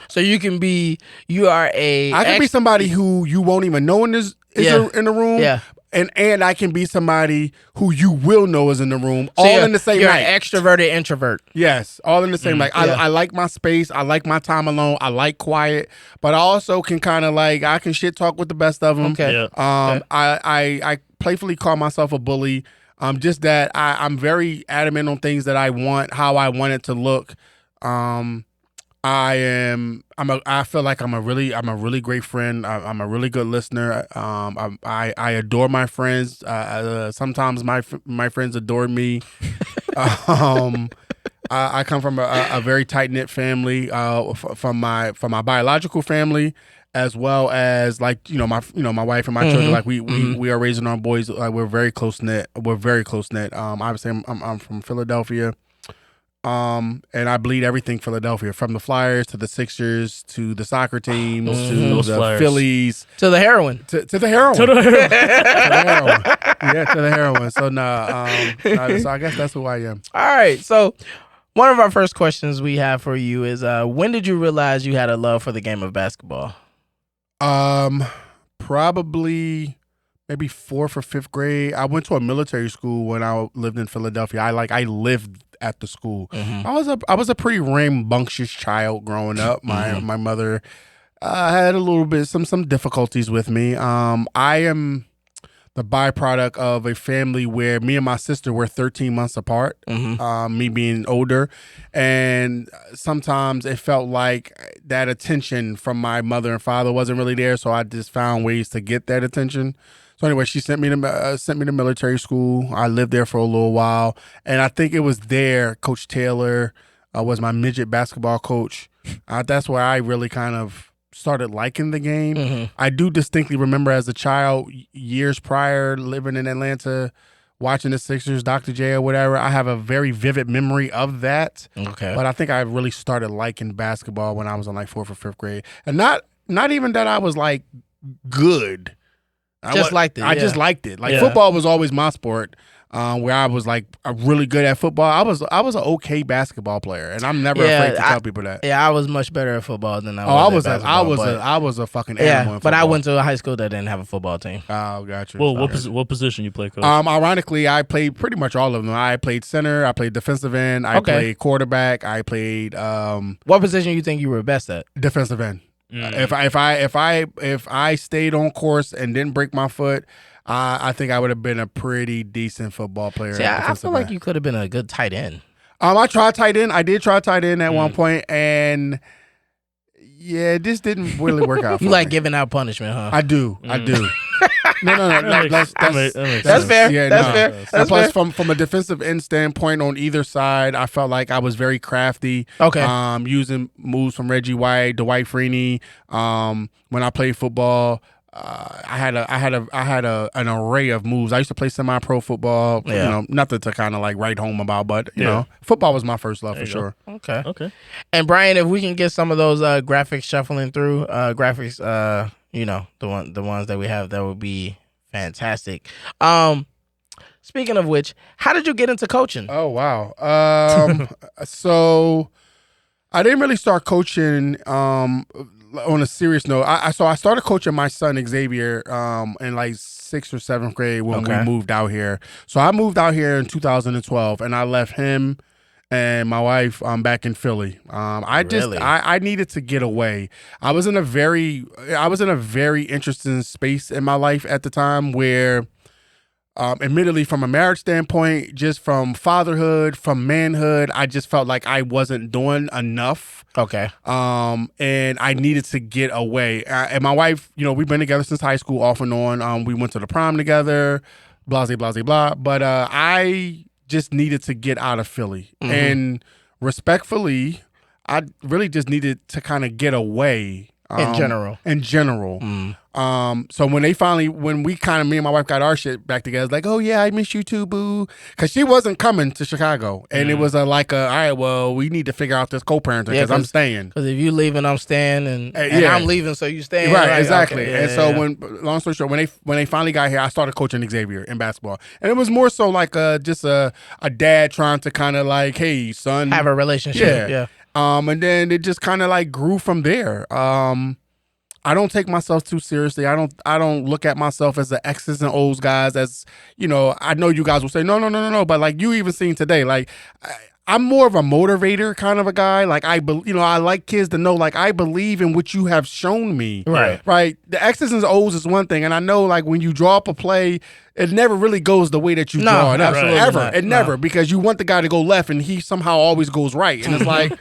C: so you can be I
D: can be somebody who you won't even know in the room.
C: Yeah.
D: And I can be somebody who you will know is in the room,
C: so
D: all in the same
C: night.
D: You're
C: an extroverted introvert.
D: Yes, all in the same night. I like my space. I like my time alone. I like quiet, but I also can kind of I can shit talk with the best of them.
C: Okay.
B: Yeah.
D: I playfully call myself a bully. Just that I'm very adamant on things that I want, how I want it to look. I feel like I'm a really great friend. I'm a really good listener. I adore my friends. Sometimes my friends adore me. I come from a very tight knit family, from my biological family, as well as my wife and my children. Like we are raising our boys. Like we're very close knit. Obviously, I'm from Philadelphia. And I bleed everything Philadelphia, from the Flyers to the Sixers to the soccer teams to
B: Those
D: the
B: Flyers.
D: Phillies
C: to the heroin.
D: to the heroin.
B: To the heroin.
D: To the heroin. Yeah, to the heroin. So so I guess that's who I am.
C: All right. So one of our first questions we have for you is, when did you realize you had a love for the game of basketball?
D: Probably maybe 4th or 5th grade. I went to a military school when I lived in Philadelphia. I lived at the school. I was a pretty rambunctious child growing up. My mother had a little bit some difficulties with me. I am the byproduct of a family where me and my sister were 13 months apart, me being older. And sometimes it felt like that attention from my mother and father wasn't really there. So I just found ways to get that attention. So anyway, she sent me to military school. I lived there for a little while. And I think it was there Coach Taylor was my midget basketball coach. That's where I really kind of started liking the game. I do distinctly remember as a child, years prior, living in Atlanta, watching the Sixers, Dr. J or whatever. I have a very vivid memory of that. Okay. But I think I really started liking basketball when I was in like 4th or 5th grade. And not even that I was like good. I just liked it. Like football was always my sport. Where I was like really good at football. I was an okay basketball player, and I'm never afraid to tell people that.
C: Yeah, I was much better at football than I was.
D: I was a fucking animal.
C: Yeah, but I went to a high school that didn't have a football team.
D: Oh, gotcha.
B: Well, what position you play, Coach?
D: Ironically, I played pretty much all of them. I played center. I played defensive end. I played quarterback. I played.
C: What position you think you were best at?
D: Defensive end. If I stayed on course and didn't break my foot, I think I would have been a pretty decent football player.
C: See, I feel like you could have been a good tight end.
D: I tried tight end. I did try tight end at one point, and yeah, this didn't really work out.
C: You like giving out punishment, huh?
D: I do. No. That's
C: fair.
D: Yeah,
C: that's fair.
D: And plus, from a defensive end standpoint, on either side, I felt like I was very crafty.
C: Okay.
D: Using moves from Reggie White, Dwight Freeney. When I played football, I had an array of moves. I used to play semi-pro football. Yeah. You know, nothing to kind of like write home about, but you know, football was my first love for sure.
C: Okay. And Brian, if we can get some of those graphics shuffling through, you know, the ones that we have, that would be fantastic. Speaking of which, how did you get into coaching?
D: Oh wow. So I didn't really start coaching on a serious note. I started coaching my son Xavier in like 6th or 7th grade when we moved out here. So I moved out here in 2012, and I left him and my wife back in Philly. I needed to get away. I was in a very interesting space in my life at the time where, admittedly, from a marriage standpoint, just from fatherhood, from manhood, I just felt like I wasn't doing enough.
C: Okay.
D: And I needed to get away. And my wife, you know, we've been together since high school, off and on. We went to the prom together, blah, blah, blah, blah. But I just needed to get out of Philly. And respectfully, I really just needed to kind of get away.
C: In general.
D: So when me and my wife got our shit back together, it's like, oh yeah, I miss you too, boo. Cause she wasn't coming to Chicago. And it was all right, well, we need to figure out this co-parenting because I'm staying.
C: Cause if you leaving, I'm staying, and I'm leaving, so you staying.
D: Right, exactly. Okay. And so long story short, when they finally got here, I started coaching Xavier in basketball. And it was more so like just a dad trying to kind of like, hey, son.
C: Have a relationship. Yeah.
D: And then it just kind of like grew from there. I don't take myself too seriously. I don't look at myself as the X's and O's guys. As you know, I know you guys will say no. But like you even seen today, like I'm more of a motivator kind of a guy. Like I like kids to know like I believe in what you have shown me. Right. The X's and O's is one thing, and I know like when you draw up a play, it never really goes the way that you draw it up. Ever. It never, because you want the guy to go left and he somehow always goes right, and it's like.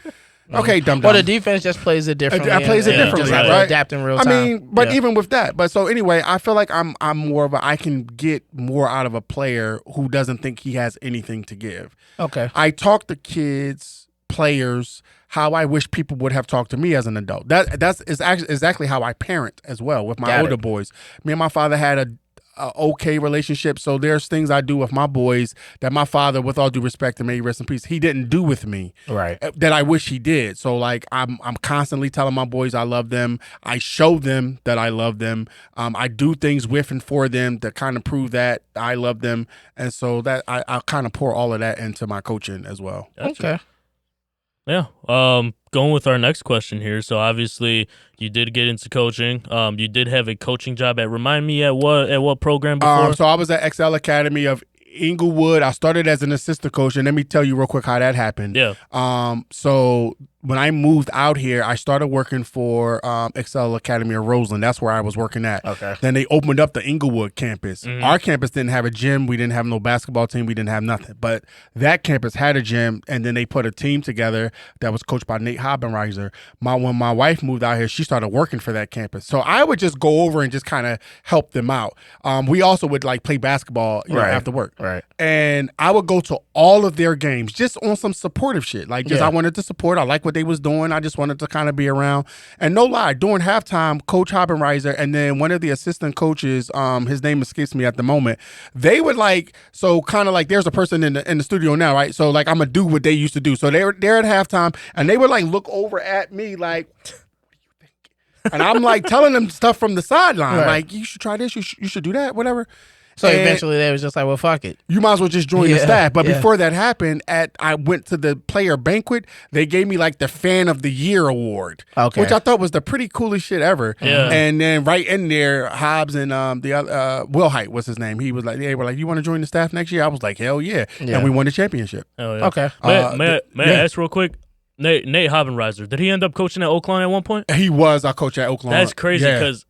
D: Okay, dumb.
C: Well, the defense just plays it differently.
D: It plays it differently,
C: just have to
D: right?
C: adapt in real time.
D: I mean, but even with that, but so anyway, I feel like I'm more of I can get more out of a player who doesn't think he has anything to give.
C: Okay.
D: I talk to kids, players, how I wish people would have talked to me as an adult. That's actually exactly how I parent as well with my older boys. Me and my father had a okay relationship, so there's things I do with my boys that my father, with all due respect and may he rest in peace, he didn't do with me,
C: right?
D: That I wish he did. So like I'm constantly telling my boys I love them. I show them that I love them. I do things with and for them to kind of prove that I love them, and so that I kind of pour all of that into my coaching as well.
C: Okay.
B: Yeah. Going with our next question here. So obviously you did get into coaching. You did have a coaching job remind me at what program before?
D: So I was at XL Academy of Inglewood. I started as an assistant coach, and let me tell you real quick how that happened.
B: Yeah.
D: So when I moved out here, I started working for XL Academy of Roseland. That's where I was working at.
C: Okay.
D: Then they opened up the Inglewood campus.
B: Mm-hmm.
D: Our campus didn't have a gym. We didn't have no basketball team. We didn't have nothing. But that campus had a gym, and then they put a team together that was coached by Nate Habenreiser. When my wife moved out here, she started working for that campus. So I would just go over and just kind of help them out. We also would like play basketball after work.
C: Right.
D: And I would go to all of their games just on some supportive shit. Like just I wanted to support. I like what they was doing. I just wanted to kind of be around. And no lie, during halftime, Coach Habenreiser and then one of the assistant coaches, his name escapes me at the moment, they would like, so kind of like there's a person in the studio now, right? So like I'm gonna do what they used to do. So they were there at halftime and they would like look over at me like, what do you think? And I'm like telling them stuff from the sideline, like you should try this, you should do that, whatever.
C: So eventually they was just like, well, fuck it.
D: You might as well just join the staff. But before that happened, I went to the player banquet. They gave me like the Fan of the Year award, which I thought was the pretty coolest shit ever.
B: Yeah.
D: And then right in there, Hobbs and the other Will Height was his name. He was like, they were like, you want to join the staff next year? I was like, hell yeah. And we won the championship.
B: Oh, yeah.
C: Okay.
B: May I ask real quick? Nate Habenreiser, did he end up coaching at Oakland at one point?
D: He was. I coached at Oakland.
B: That's crazy because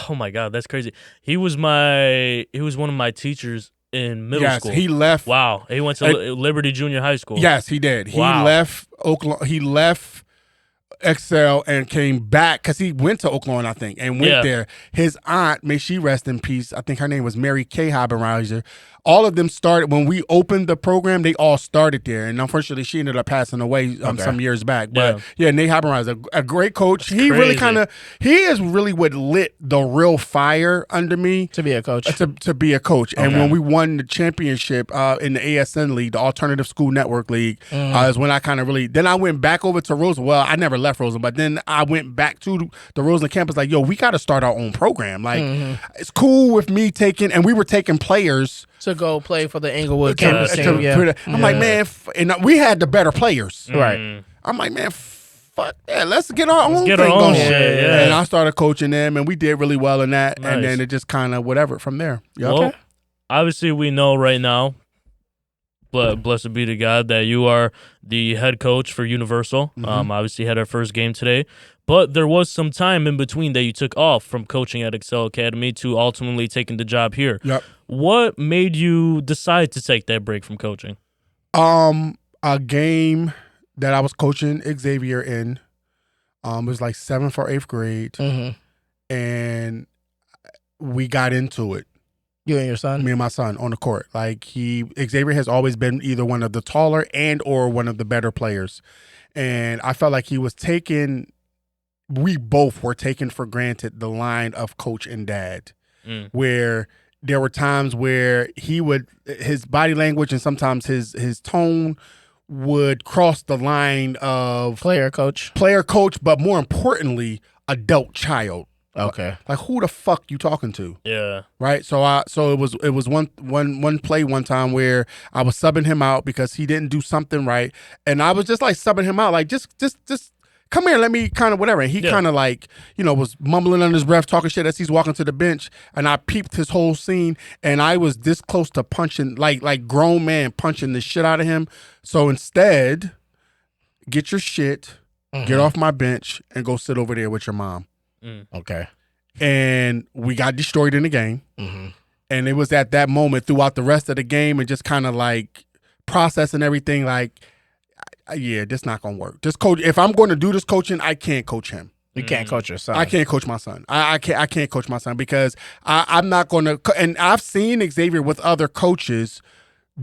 B: oh my God, that's crazy. He was one of my teachers in middle school.
D: He left.
B: Wow. He went to Liberty Junior High School.
D: Yes, he did. He left Oakland. He left Excel and came back because he went to Oakland, I think, and went there. His aunt, may she rest in peace, I think her name was Mary Kay Habenreiser. All of them started when we opened the program. They all started there, and unfortunately, she ended up passing away some years back. But Nate Habenreiser, a great coach. He really he is really what lit the real fire under me
C: to be a coach.
D: To be a coach, and when we won the championship in the ASN League, the Alternative School Network League, is when I kind of really. Then I went back over to Roseland. Well, I never left Roseland, but then I went back to the Roseland campus. Like, yo, we got to start our own program. Like, it's cool with me and we were taking players
C: to go play for the Inglewood campus team.
D: I'm like, man, and we had the better players.
C: Right.
D: I'm like, man, fuck that. Let's get our own thing
B: going.
D: going.
B: Yeah.
D: And I started coaching them, and we did really well in that.
B: Nice.
D: And then it just kind of whatever from there.
B: Well, obviously we know right now, blessed be to God, that you are the head coach for Universal. Obviously had our first game today. But there was some time in between that you took off from coaching at Excel Academy to ultimately taking the job here.
D: Yep.
B: What made you decide to take that break from coaching?
D: A game that I was coaching Xavier in, it was like 7th or 8th grade, and we got into it.
C: You and your son?
D: Me and my son on the court. Like Xavier has always been either one of the taller and or one of the better players, and I felt like he was we both were taking for granted the line of coach and dad, where there were times where his body language and sometimes his tone would cross the line of
C: player coach,
D: but more importantly, adult child.
C: Okay.
D: Like who the fuck you talking to?
B: Yeah.
D: Right. So it was one play one time where I was subbing him out because he didn't do something right, and I was just like subbing him out, like just come here, let me kind of whatever. And he kind of like, was mumbling under his breath, talking shit as he's walking to the bench. And I peeped his whole scene, and I was this close to punching, like grown man punching the shit out of him. So instead, get your shit, get off my bench, and go sit over there with your mom.
C: Okay.
D: And we got destroyed in the game. And it was at that moment throughout the rest of the game and just kind of like processing everything like, yeah, this not gonna work. This coach, if I'm going to do this coaching, I can't coach him.
C: You can't coach your son.
D: I can't coach my son. I can't coach my son because I'm not going to. And I've seen Xavier with other coaches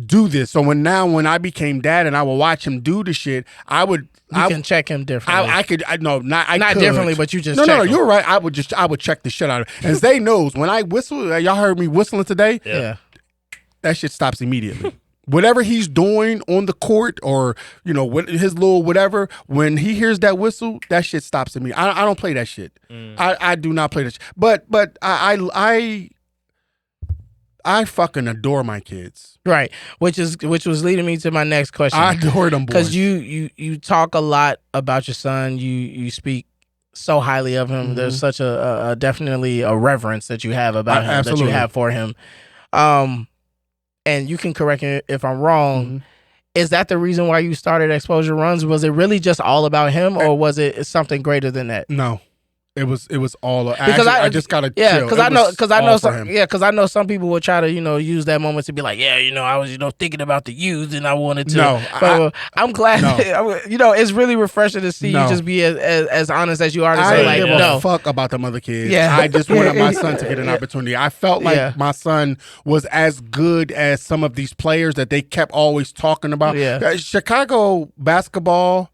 D: do this. So when I became dad and I would watch him do the shit, I
C: can check him differently.
D: I could. Not
C: differently, but you just
D: no. You're right. I would check the shit out of him. And Zay knows when I whistle. Y'all heard me whistling today.
C: Yeah.
D: That shit stops immediately. Whatever he's doing on the court or, his little whatever, when he hears that whistle, that shit stops at me. I don't play that shit. I do not play that shit. But I fucking adore my kids.
C: Right. Which was leading me to my next question.
D: I adore them boys.
C: Because you talk a lot about your son. You speak so highly of him. There's such a definitely a reverence that you have about him,
D: absolutely.
C: that you have for him. And you can correct me if I'm wrong. Is that the reason why you started Exposure Runs? Was it really just all about him, or was it something greater than that?
D: No, it was all.
C: Because
D: I just gotta
C: because I know some people will try to use that moment to be like, I was thinking about the youth and I wanted to.
D: No,
C: but I'm glad. No. It's really refreshing to see you just be as honest as you are to say
D: I didn't give a fuck about them other kids.
C: Yeah.
D: I just wanted my son to get an opportunity. I felt like my son was as good as some of these players that they kept always talking about.
C: Yeah.
D: Chicago basketball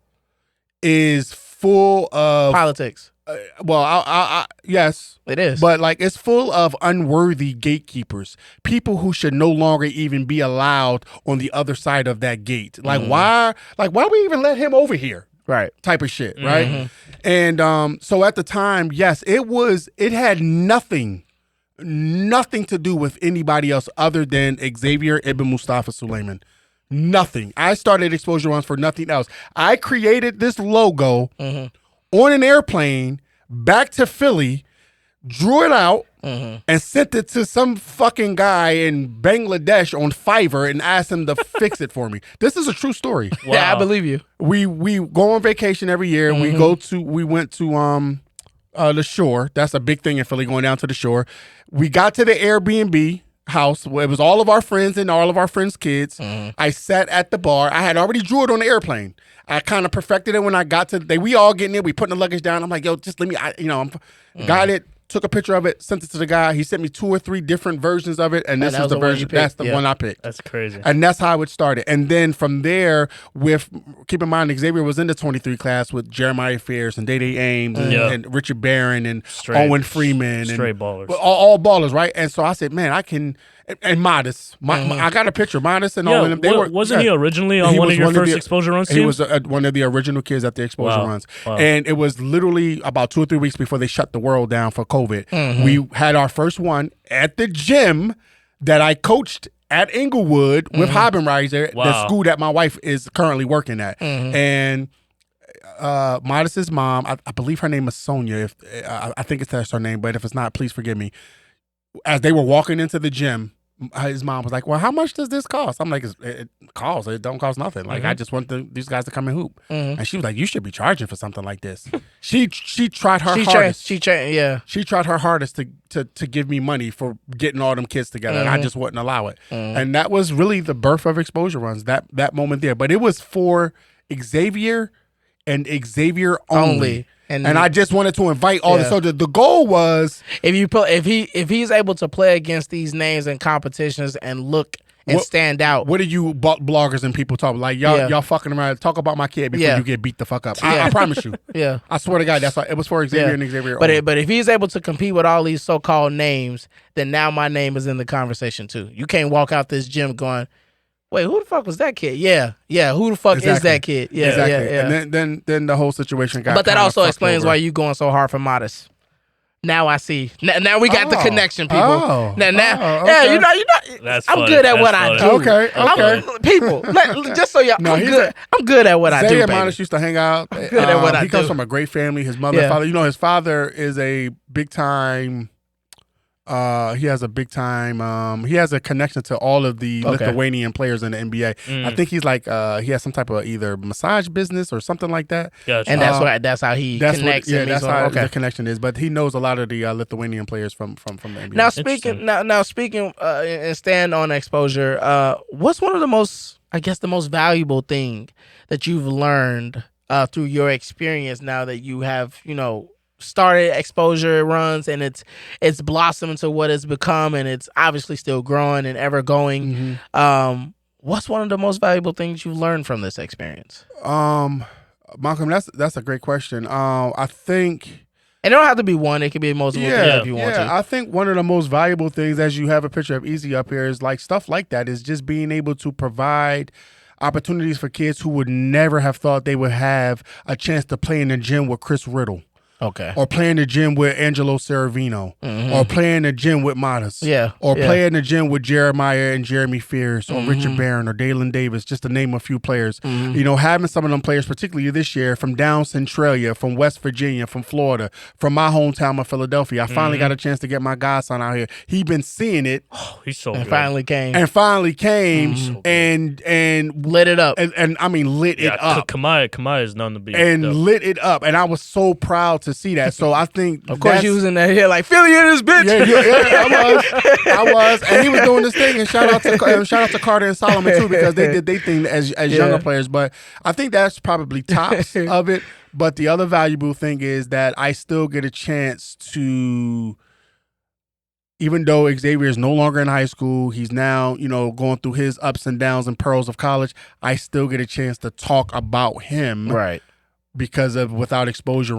D: is full of
C: politics.
D: Yes,
C: it is.
D: But it's full of unworthy gatekeepers, people who should no longer even be allowed on the other side of that gate. Why we even let him over here?
C: Right.
D: Type of shit, right? And so at the time, yes, it had nothing to do with anybody else other than Xavier Ibn Mustafa Suleiman. Nothing. I started Exposure Runs for nothing else. I created this logo on an airplane back to Philly, drew it out, and sent it to some fucking guy in Bangladesh on Fiverr and asked him to fix it for me. This is a true story.
C: Wow. Yeah, I believe you.
D: We go on vacation every year. We went to the shore. That's a big thing in Philly, going down to the shore. We got to the Airbnb house where it was all of our friends and all of our friends' kids. I sat at the bar. I had already drew it on the airplane. I kind of perfected it when I got to. We all getting there. We putting the luggage down. I'm like, yo, just let me. Got it. Took a picture of it. Sent it to the guy. He sent me 2 or 3 different versions of it, and this is the version. That's the one I picked.
B: That's crazy.
D: And that's how it started. And then from there, keep in mind, Xavier was in the 23 class with Jeremiah Fierce and Day Ames and Richard Barron and Owen Freeman
B: and ballers,
D: all ballers, right? And so I said, man, I can. And Modest, I got a picture. Modest and all of them.
B: Wasn't he originally on one of your first Exposure Runs?
D: He was one of the original kids at the Exposure Runs, and it was literally about 2 or 3 weeks before they shut the world down for COVID. We had our first one at the gym that I coached at Inglewood with Habenreiser, the school that my wife is currently working at, and. Modest's mom, I believe her name is Sonia. I think that's her name, but if it's not, please forgive me. As they were walking into the gym, his mom was like, well, how much does this cost? I'm like, it costs. It don't cost nothing. Like, I just want these guys to come and hoop. And she was like, you should be charging for something like this. She tried her hardest. She tried her hardest to give me money for getting all them kids together, and I just wouldn't allow it. And that was really the birth of Exposure Runs, that moment there. But it was for Xavier and Xavier only. And I just wanted to invite all this. So the goal was,
C: if he's able to play against these names in competitions and look and stand out.
D: What are you bloggers and people talk like? Y'all fucking around. Talk about my kid before you get beat the fuck up. I promise you.
C: Yeah,
D: I swear to God, that's why it was for Xavier and Xavier.
C: But if he's able to compete with all these so-called names, then now my name is in the conversation too. You can't walk out this gym going, wait, who the fuck was that kid? Yeah. Who the fuck is that kid? Yeah,
D: exactly.
C: Yeah.
D: And then the whole situation got.
C: But that also explains why you going so hard for Modest. Now I see. Now we got the connection, people.
D: Okay.
C: Yeah, you know. I'm good at what I do.
D: Okay.
C: People, just so y'all, I'm good at what I do.
D: Zay and Modest used to hang out.
C: I'm good at what I do.
D: He comes from a great family. His mother, father. You know, his father is a big time He has a big time. He has a connection to all of the Lithuanian players in the NBA. I think he's like he has some type of either massage business or something like that.
B: Gotcha.
C: And that's how he connects.
D: That's how the connection is. But he knows a lot of the Lithuanian players from the NBA.
C: Now speaking and stand on exposure. What's one of the most valuable thing that you've learned through your experience now that you have started exposure runs and it's blossomed into what it's become, and it's obviously still growing and ever going. What's one of the most valuable things you've learned from this experience?
D: Malcolm, that's a great question. I think,
C: and it don't have to be one, it could be multiple things if you want to.
D: I think one of the most valuable things, as you have a picture of Easy up here, is like stuff like that, is just being able to provide opportunities for kids who would never have thought they would have a chance to play in the gym with Chris Riddle.
C: Okay.
D: Or play in the gym with Angelo Saravino. Or play in the gym with Modest. Or play in the gym with Jeremiah and Jeremy Fierce or Richard Barron or Dalen Davis, just to name a few players. Having some of them players, particularly this year, from down Centralia, from West Virginia, from Florida, from my hometown of Philadelphia. I finally got a chance to get my godson out here. He been seeing it.
B: Oh, he's so
C: and
B: good.
C: Finally came
D: and
C: lit it up.
D: And I mean lit it up.
B: Kamaya is none to beat.
D: And lit it up. And I was so proud to see that. So I think,
C: of course, you was in there like Philly in this bitch.
D: I was, and he was doing this thing. And shout out to Carter and Solomon too, because they did their thing as younger players. But I think that's probably tops of it. But the other valuable thing is that I still get a chance to, even though Xavier is no longer in high school, he's now going through his ups and downs and pearls of college. I still get a chance to talk about him,
C: right?
D: Because of without Xavier,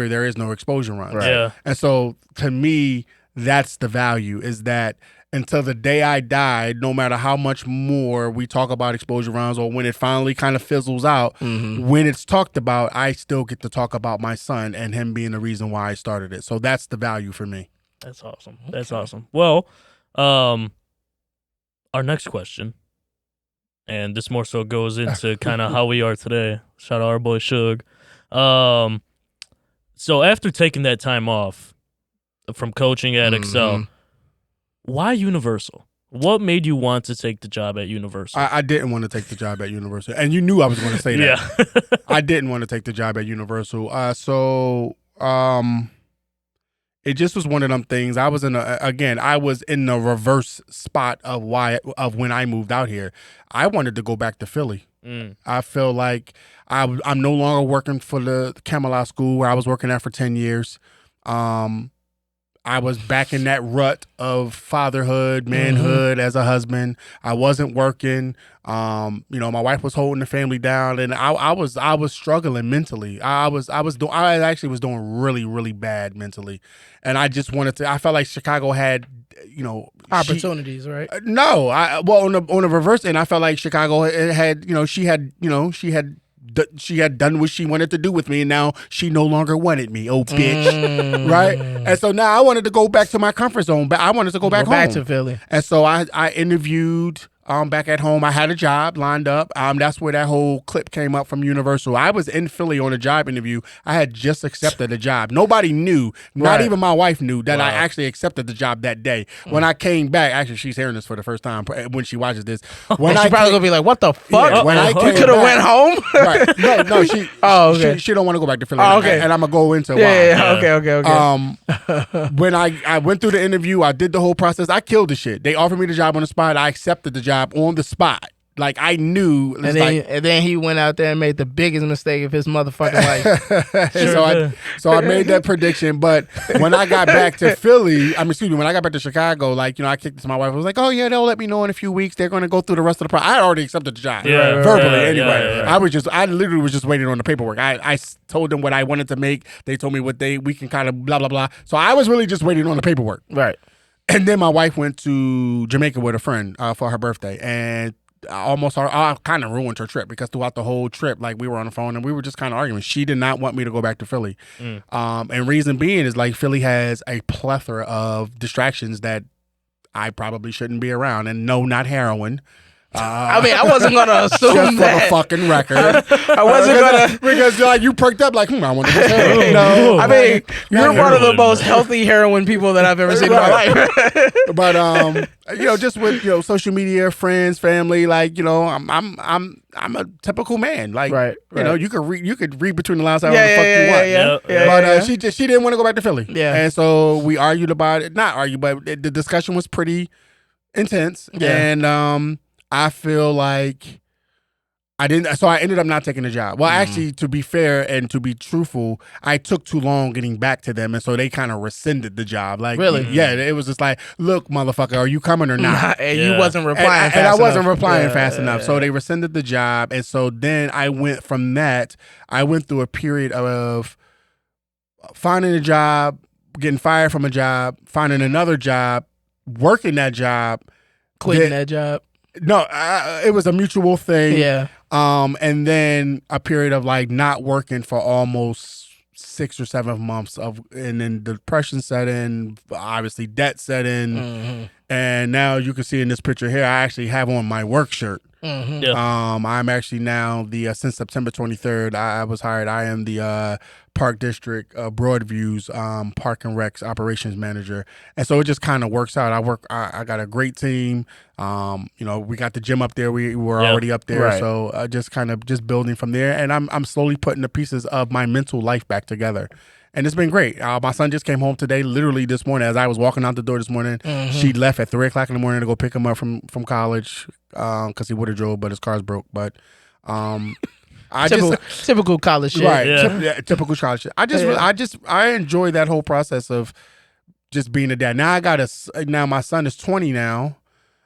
D: there is no exposure runs.
B: Right. Yeah.
D: And so to me, that's the value, is that until the day I die, no matter how much more we talk about exposure runs or when it finally kind of fizzles out, when it's talked about, I still get to talk about my son and him being the reason why I started it. So that's the value for me.
B: That's awesome. That's awesome. Well, our next question, and this more so goes into kind of how we are today. Shout out our boy Suge. So after taking that time off from coaching at Excel, why Universal? What made you want to take the job at Universal?
D: I didn't want to take the job at Universal. And you knew I was going to say that.
B: Yeah.
D: I didn't want to take the job at Universal. It just was one of them things. I was in the reverse spot of when I moved out here. I wanted to go back to Philly. I feel like I'm no longer working for the Camelot School where I was working at for 10 years. I was back in that rut of fatherhood, manhood as a husband. I wasn't working. My wife was holding the family down, and I was struggling mentally. I actually was doing really, really bad mentally, and I just wanted to. I felt like Chicago had,
C: opportunities, right?
D: No, on the reverse end, I felt like Chicago had, she had done what she wanted to do with me, and now she no longer wanted me. Oh, bitch. Right? And so now I wanted to go back to my comfort zone, but I wanted to go back home.
C: Back to Philly.
D: And so I interviewed back at home. I had a job lined up. That's where that whole clip came up from Universal. I was in Philly on a job interview. I had just accepted a job. Nobody knew, not even my wife knew, that I actually accepted the job that day. When I came back, actually, she's hearing this for the first time when she watches this. When
C: she's probably gonna be like, "What the fuck?
D: Yeah, when I
C: you could have went home."
D: Right? No. She.
C: Okay.
D: She don't want to go back to Philly.
C: Okay.
D: And I'm gonna go into why.
C: Yeah. Okay.
D: When I went through the interview, I did the whole process. I killed the shit. They offered me the job on the spot. I accepted the job on the spot. Like I knew,
C: and then he went out there and made the biggest mistake of his motherfucking life.
D: So I made that prediction. But when I got back to Philly, when I got back to Chicago, I kicked it to my wife. I was like, "Oh yeah, they'll let me know in a few weeks. They're going to go through the rest of the process." I had already accepted the job, verbally anyway. I literally was just waiting on the paperwork. I told them what I wanted to make. They told me we can kind of blah blah blah. So I was really just waiting on the paperwork,
C: right?
D: And then my wife went to Jamaica with a friend for her birthday, and I kind of ruined her trip, because throughout the whole trip, we were on the phone and we were just kind of arguing. She did not want me to go back to Philly. And reason being is Philly has a plethora of distractions that I probably shouldn't be around. And no, not heroin.
C: I mean, I wasn't gonna assume
D: just
C: that.
D: for the fucking record.
C: I wasn't gonna
D: because like you perked up like, I wonder what's happening. No,
C: I mean, you're one of the most healthy heroin people that I've ever seen in my life.
D: But just with social media, friends, family, like I'm a typical man. Like you could read between the lines however the fuck you want. But she didn't want to go back to Philly. Yeah, and so we argued about it. Not argue, but the discussion was pretty intense. Yeah, and I feel like I didn't. So I ended up not taking the job. Well, actually, to be fair and to be truthful, I took too long getting back to them, and so they kind of rescinded the job. Like, really? Yeah, it was just like, look, motherfucker, are you coming or not?
C: And you wasn't replying fast
D: and I
C: enough.
D: wasn't replying fast enough. So they rescinded the job, and so then I went from that. I went through a period of finding a job, getting fired from a job, finding another job, working that job,
C: quitting that job.
D: No, it was a mutual thing.
C: Yeah.
D: And then a period of like not working for almost 6 or 7 months and then depression set in, obviously debt set in. And now you can see in this picture here, I actually have on my work shirt. I'm actually now since September 23rd, I was hired. I am the Park District Broadview's Park and Recs operations manager, and so it just kind of works out. I got a great team. We got the gym up there. We were already up there, so just building from there. And I'm slowly putting the pieces of my mental life back together. And it's been great. My son just came home today, literally this morning. As I was walking out the door this morning, she left at 3:00 in the morning to go pick him up from college because he would have drove, but his car's broke. But
C: typical college shit.
D: Right. Yeah. Typical college shit. I enjoy that whole process of just being a dad. Now my son is 20 now,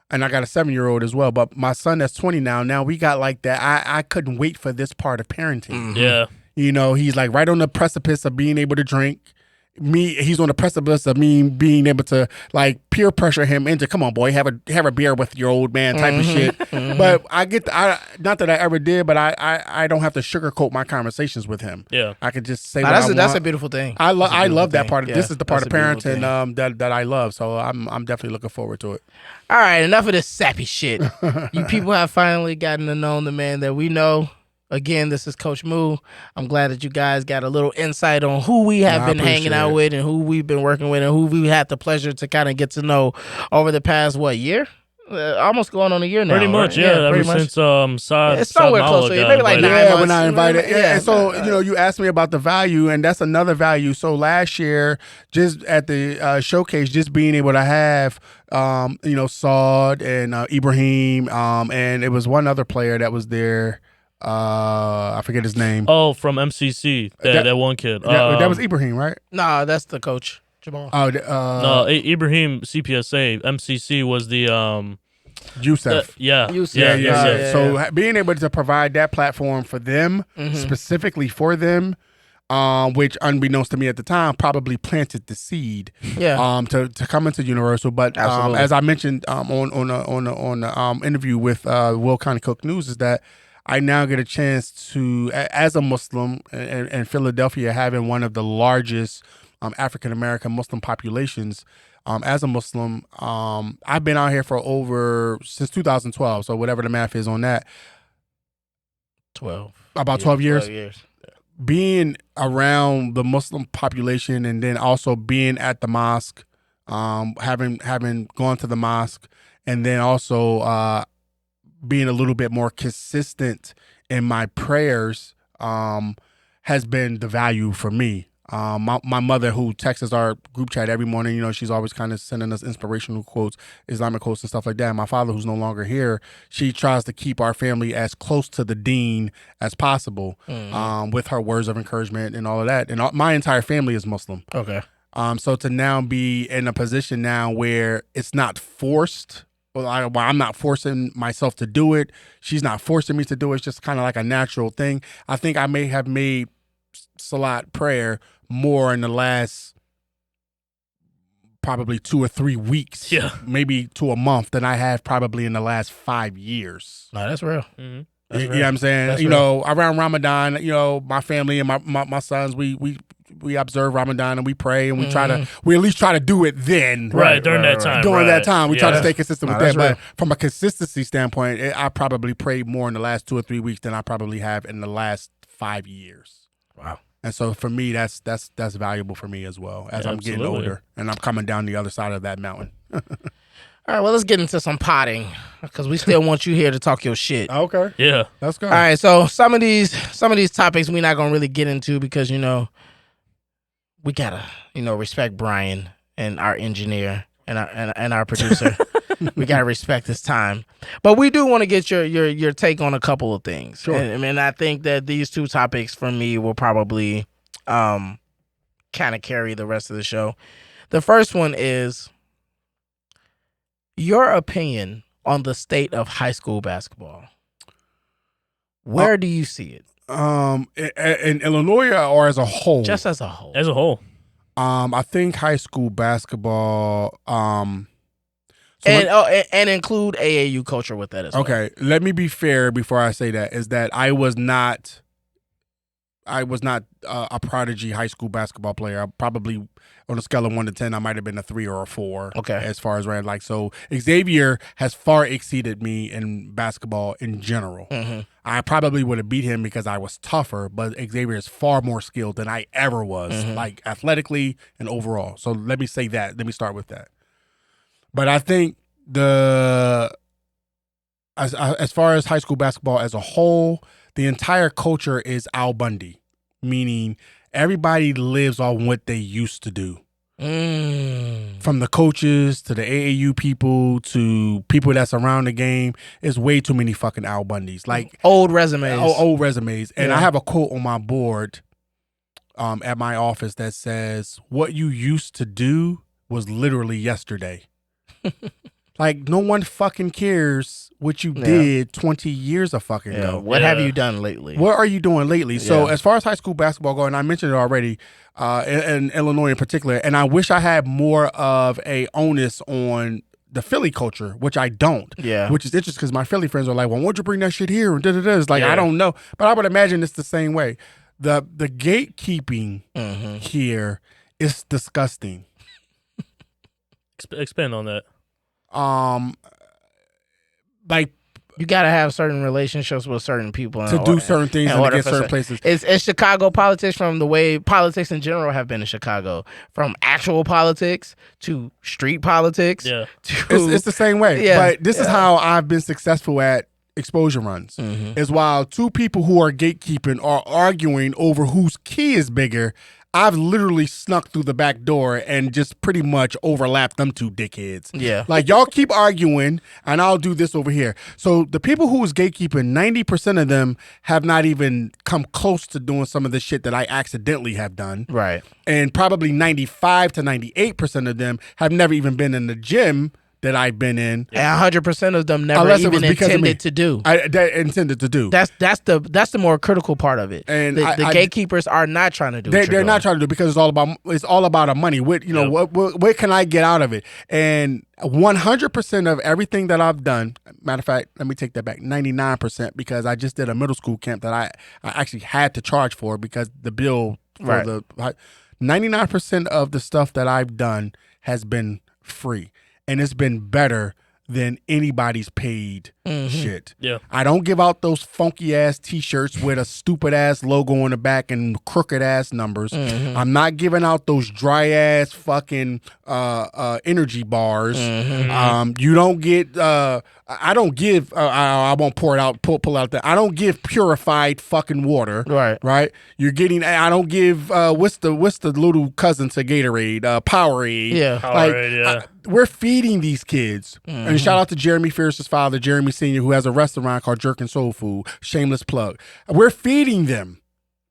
D: and I got a 7-year-old as well. But my son that's 20 now we got like that. I couldn't wait for this part of parenting.
B: Yeah.
D: He's like right on the precipice of being able to drink. He's on the precipice of me being able to like peer pressure him into, come on, boy, have a beer with your old man type of shit. But not that I ever did, but I don't have to sugarcoat my conversations with him.
B: Yeah,
D: I could just say that's
C: a beautiful thing.
D: I love that part. This is the part of parenting that I love. So I'm definitely looking forward to it.
C: All right, enough of this sappy shit. You people have finally gotten to know the man that we know. Again, this is Coach Moo. I'm glad that you guys got a little insight on who we have been hanging out with and who we've been working with and who we had the pleasure to kind of get to know over the past, year? Almost going on a year now.
B: Pretty much, right? Ever since Saad.
C: It's somewhere close to it. Maybe like 9 months.
D: When I invited. Yeah. So, you asked me about the value, and that's another value. So last year, just at the showcase, just being able to have, Saad and Ibrahim, and it was one other player that was there. I forget his name.
B: Oh, from MCC, that one kid.
D: That was Ibrahim, right?
C: Nah, that's the coach, Jamal.
B: No, Ibrahim CPSA. MCC was the
D: Youssef.
B: Youssef.
D: Yeah. So being able to provide that platform for them, specifically for them, which unbeknownst to me at the time probably planted the seed. To come into Universal. But as I mentioned on the interview with Will County Cook News, is that I now get a chance to, as a Muslim in Philadelphia, having one of the largest African-American Muslim populations, as a Muslim, I've been out here since 2012, so whatever the math is on that.
C: 12.
D: About 12 years?
C: 12 years.
D: Being around the Muslim population and then also being at the mosque, having gone to the mosque, and then also being a little bit more consistent in my prayers has been the value for me. My mother, who texts our group chat every morning, she's always kind of sending us inspirational quotes, Islamic quotes and stuff like that. And my father, who's no longer here, she tries to keep our family as close to the deen as possible with her words of encouragement and all of that. And my entire family is Muslim.
C: Okay.
D: So to now be in a position now where it's not forced. Well, I'm not forcing myself to do it. She's not forcing me to do it. It's just kind of like a natural thing. I think I may have made Salat prayer more in the last probably 2 or 3 weeks, maybe to a month, than I have probably in the last 5 years.
C: No, that's real.
D: You know what I'm saying? Around Ramadan, my family and my sons, we we observe Ramadan and we pray and we at least try to do it then.
B: During that time.
D: During that time, we try to stay consistent with that.
C: Real.
D: But from a consistency standpoint, I probably prayed more in the last 2 or 3 weeks than I probably have in the last 5 years.
C: Wow.
D: And so for me, that's valuable for me as well as I'm getting older and I'm coming down the other side of that mountain.
C: All right, well, let's get into some potting because we still want you here to talk your shit.
D: Okay.
B: Yeah.
D: Let's go.
C: All right, so some of these topics we're not gonna really get into because we gotta respect Brian and our engineer and our producer. We gotta respect his time, but we do want to get your take on a couple of things.
D: Sure.
C: And I think that these two topics for me will probably kind of carry the rest of the show. The first one is your opinion on the state of high school basketball. Where do you see it?
D: In Illinois or as a whole?
C: Just as a whole.
B: As a whole.
D: I think high school basketball.
C: And include AAU culture with that as well.
D: Okay, let me be fair before I say that. Is that I was not a prodigy high school basketball player. I probably, on a scale of 1 to 10, I might have been a 3 or a 4.
C: Okay.
D: As far as so Xavier has far exceeded me in basketball in general.
C: Mm-hmm.
D: I probably would have beat him because I was tougher, but Xavier is far more skilled than I ever was, like athletically and overall. So let me say that. Let me start with that. But I think as far as high school basketball as a whole, the entire culture is Al Bundy, meaning everybody lives on what they used to do. From the coaches to the AAU people to people that surround the game, it's way too many fucking Al Bundys. Like
C: old resumes.
D: Old resumes. And I have a quote on my board at my office that says, "What you used to do was literally yesterday." Like, no one fucking cares what you did 20 years of fucking ago.
C: What have you done lately?
D: What are you doing lately? So as far as high school basketball goes, and I mentioned it already, in Illinois in particular, and I wish I had more of a onus on the Philly culture, which I don't.
C: Yeah.
D: Which is interesting because my Philly friends are like, well, why'd you bring that shit here? And It's like, I don't know. But I would imagine it's the same way. The gatekeeping here is disgusting.
B: Expand on that.
D: Like,
C: you gotta have certain relationships with certain people
D: to do certain things and to get certain places.
C: It's Chicago politics from the way politics in general have been in Chicago, from actual politics to street politics.
B: Yeah,
D: it's the same way. Yeah, but this is how I've been successful at exposure runs. Is while two people who are gatekeeping are arguing over whose key is bigger, I've literally snuck through the back door and just pretty much overlapped them two dickheads.
C: Yeah.
D: Like, y'all keep arguing and I'll do this over here. So the people who's gatekeeping, 90% of them have not even come close to doing some of the shit that I accidentally have done.
C: Right.
D: And probably 95 to 98% of them have never even been in the gym that I've been in,
C: and 100% of them never even intended to do.
D: Intended to do.
C: That's the more critical part of it. And the gatekeepers are not trying to do.
D: They're not trying to do it because it's all about money. What what can I get out of it? And 100% of everything that I've done. Matter of fact, let me take that back. 99% because I just did a middle school camp that I actually had to charge for because the bill for the 99% of the stuff that I've done has been free. And it's been better than anybody's paid shit.
B: Yeah.
D: I don't give out those funky ass t-shirts with a stupid ass logo on the back and crooked ass numbers. I'm not giving out those dry ass fucking energy bars. You don't get I don't give I won't pour it out pull out that. I don't give purified fucking water. Right? You're getting I don't give what's the little cousin to Gatorade, Powerade.
C: Yeah.
B: Powerade,
D: we're feeding these kids. And shout out to Jeremy Fierce's father, Jeremy Sr., who has a restaurant called Jerk and Soul Food. Shameless plug. We're feeding them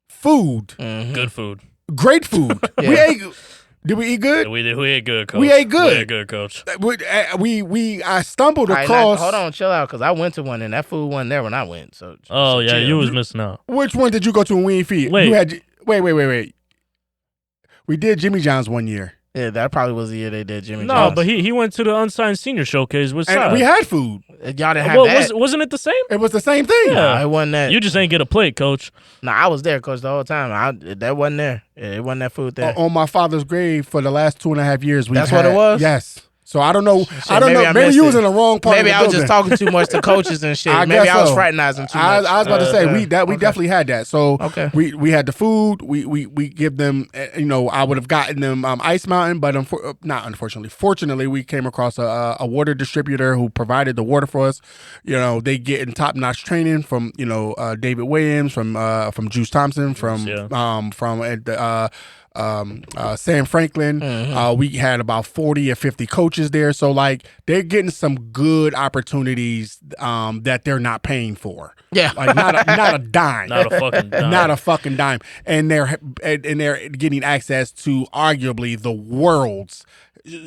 D: food.
B: Good food.
D: Great food. Did we eat good?
B: We ate good, Coach.
D: We ate good.
B: We ate good, Coach.
D: I stumbled across.
C: Hold on, chill out, because I went to one and that food wasn't there when I went. So
B: you was missing out.
D: Which one did you go to when we ain't feed?
B: Wait.
D: Wait. We did Jimmy John's one year.
C: Yeah, that probably was the year they did Jimmy
B: No,
C: John's.
B: but he went to the unsigned senior showcase with
D: And
B: Sai.
D: we had food.
C: Y'all didn't have that.
B: Wasn't it the same?
D: It was the same thing.
C: Nah, it wasn't that.
B: You just ain't get a plate, coach.
C: Nah, I was there, coach, the whole time. That wasn't there. It wasn't that food there.
D: On my father's grave for the last 2.5 years.
C: That's what it was?
D: Yes. So I don't know. I don't
C: maybe
D: know.
C: I
D: Maybe
C: missed
D: you
C: it.
D: was in the wrong part.
C: Maybe
D: of the
C: I was just
D: building.
C: talking too much to coaches and shit.
D: I
C: Maybe
D: guess
C: I was
D: so.
C: fraternizing too much.
D: I was about to say we definitely had that. So
C: Okay.
D: we had the food. We give them. I would have gotten them Ice Mountain, but fortunately, we came across a water distributor who provided the water for us. They get in top notch training from David Williams, from Juice Thompson, from Sam Franklin.
C: Mm-hmm.
D: We had about 40 or 50 coaches there. So they're getting some good opportunities that they're not paying for.
C: Yeah.
D: Not a dime.
B: Not a fucking dime.
D: Not a fucking dime. And they're getting access to arguably the world's,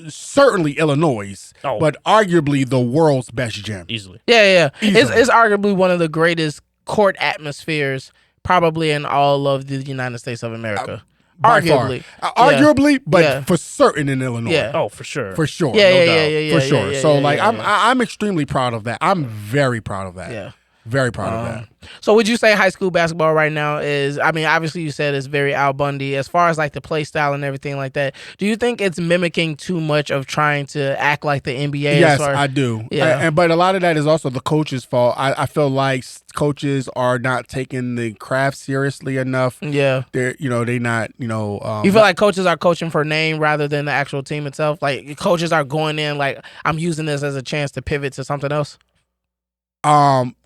D: certainly Illinois, but arguably the world's best gym.
B: Easily.
C: Yeah.
D: Easily.
C: It's arguably one of the greatest court atmospheres probably in all of the United States of America. Arguably.
D: Arguably, but for certain in Illinois.
C: Yeah.
B: Oh, for sure.
D: For sure.
C: Yeah,
D: no
C: yeah,
D: doubt.
C: yeah, yeah,
D: For
C: yeah,
D: sure.
C: yeah,
D: So
C: yeah,
D: I'm extremely proud of that. I'm very proud of that.
C: Yeah.
D: Very proud of that.
C: So would you say high school basketball right now is, obviously you said it's very Al Bundy as far as the play style and everything like that. Do you think it's mimicking too much of trying to act like the NBA?
D: Yes, I do.
C: Yeah.
D: But a lot of that is also the coach's fault. I feel like coaches are not taking the craft seriously enough.
C: Yeah.
D: They're they not
C: you feel like coaches are coaching for name rather than the actual team itself? Like coaches are going in I'm using this as a chance to pivot to something else?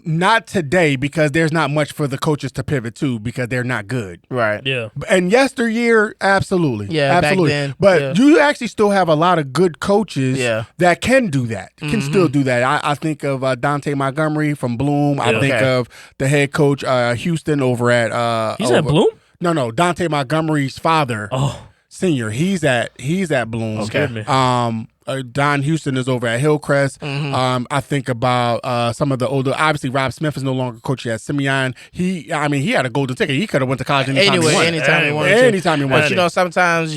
D: Not today because there's not much for the coaches to pivot to because they're not good.
C: Right.
B: Yeah.
D: And yesteryear, absolutely.
C: Yeah,
D: absolutely.
C: back then,
D: But you actually still have a lot of good coaches that can do that, can still do that. I think of Dante Montgomery from Bloom. I think of the head coach, Houston, over at...
B: He's at Bloom?
D: No. Dante Montgomery's father, senior. He's at Bloom.
B: Okay.
D: Don Houston is over at Hillcrest. I think about some of the older. Obviously, Rob Smith is no longer coaching at Simeon. He had a golden ticket. He could have went to college anytime he wanted.
C: Anytime he wanted. But sometimes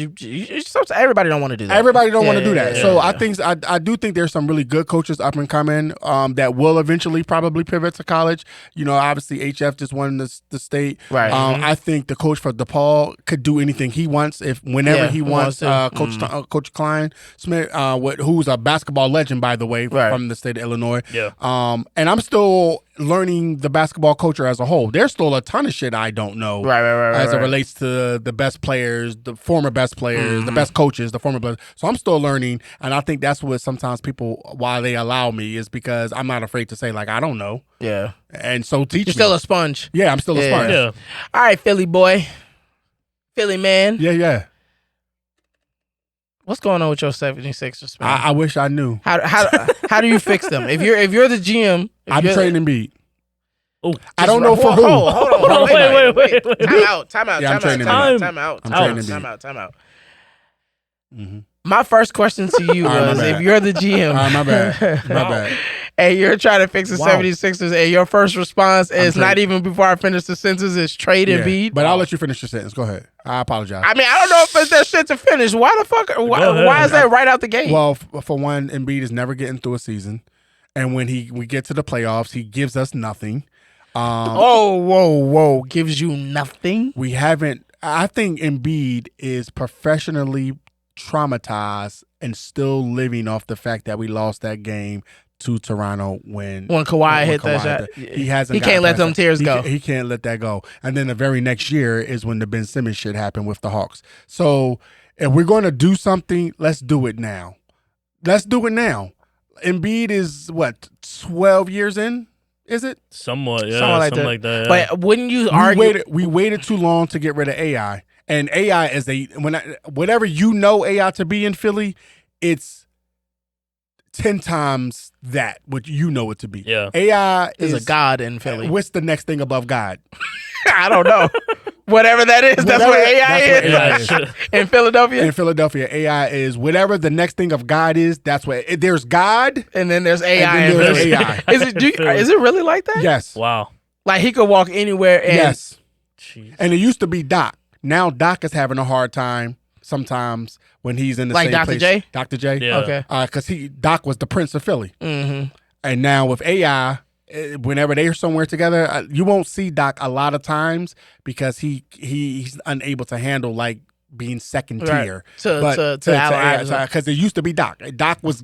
C: sometimes everybody don't want to do that.
D: Everybody don't want to do that. So I do think there's some really good coaches up and coming that will eventually probably pivot to college. Obviously HF just won the state.
C: Right.
D: I think the coach for DePaul could do anything he wants whenever he wants. Coach Klein Smith. Who's a basketball legend, by the way, from the state of Illinois.
B: Yeah.
D: And I'm still learning the basketball culture as a whole. There's still a ton of shit I don't know. As it relates to the best players, the former best players, the best coaches, the former players. So I'm still learning, and I think that's what sometimes people, why they allow me, is because I'm not afraid to say I don't know.
C: Yeah.
D: And so teach me.
C: You're still a sponge.
D: Yeah, I'm still a sponge.
B: Yeah.
C: All right, Philly boy. Philly man.
D: Yeah.
C: What's going on with your 76ers, man?
D: I wish I knew.
C: How do you fix them? If you're the GM,
D: I'm trading Embiid.
B: Oh,
D: I don't know for who.
B: Hold on, wait.
C: Time out.
D: Yeah, I'm trading
C: Time out. My first question to you was, if you're the GM,
D: my bad.
C: And you're trying to fix the 76ers, and your first response is not even before I finish the sentence, is trade Embiid.
D: But I'll let you finish your sentence. Go ahead. I apologize.
C: I don't know if it's that shit to finish. Why the fuck? Why is that right out the gate?
D: Well, for one, Embiid is never getting through a season, and when we get to the playoffs, he gives us nothing.
C: Whoa! Gives you nothing?
D: We haven't. I think Embiid is professionally traumatized and still living off the fact that we lost that game to Toronto when
C: Kawhi hit that shot.
D: He
C: can't let them tears go.
D: He can't let that go. And then the very next year is when the Ben Simmons shit happened with the Hawks. So if we're going to do something, let's do it now. Embiid is 12 years in? Is it?
B: Somewhat, yeah. Something like that. Yeah.
C: But wouldn't you argue?
D: We waited too long to get rid of AI. And AI is whatever AI to be in Philly, it's 10 times that what you know it to be.
B: Yeah.
D: AI
C: is a god in Philly.
D: What's the next thing above God?
C: I don't know. Whatever that is, that's what AI is. In Philadelphia?
D: In Philadelphia, AI is whatever the next thing of God is, that's what there's God.
C: And then there's AI.
D: And then there's AI.
C: Is it really like that?
D: Yes.
B: Wow.
C: Like he could walk anywhere and
D: yes. Jeez. And it used to be Doc. Now Doc is having a hard time sometimes when he's in the
C: like
D: same
C: Dr.
D: place.
C: J?
D: Dr. J?
B: Yeah.
C: Okay.
D: Because Doc was the Prince of Philly.
C: Mm-hmm.
D: And now with AI, whenever they're somewhere together, you won't see Doc a lot of times because he's unable to handle like being second tier
C: to Allen
D: because it used to be Doc. Doc was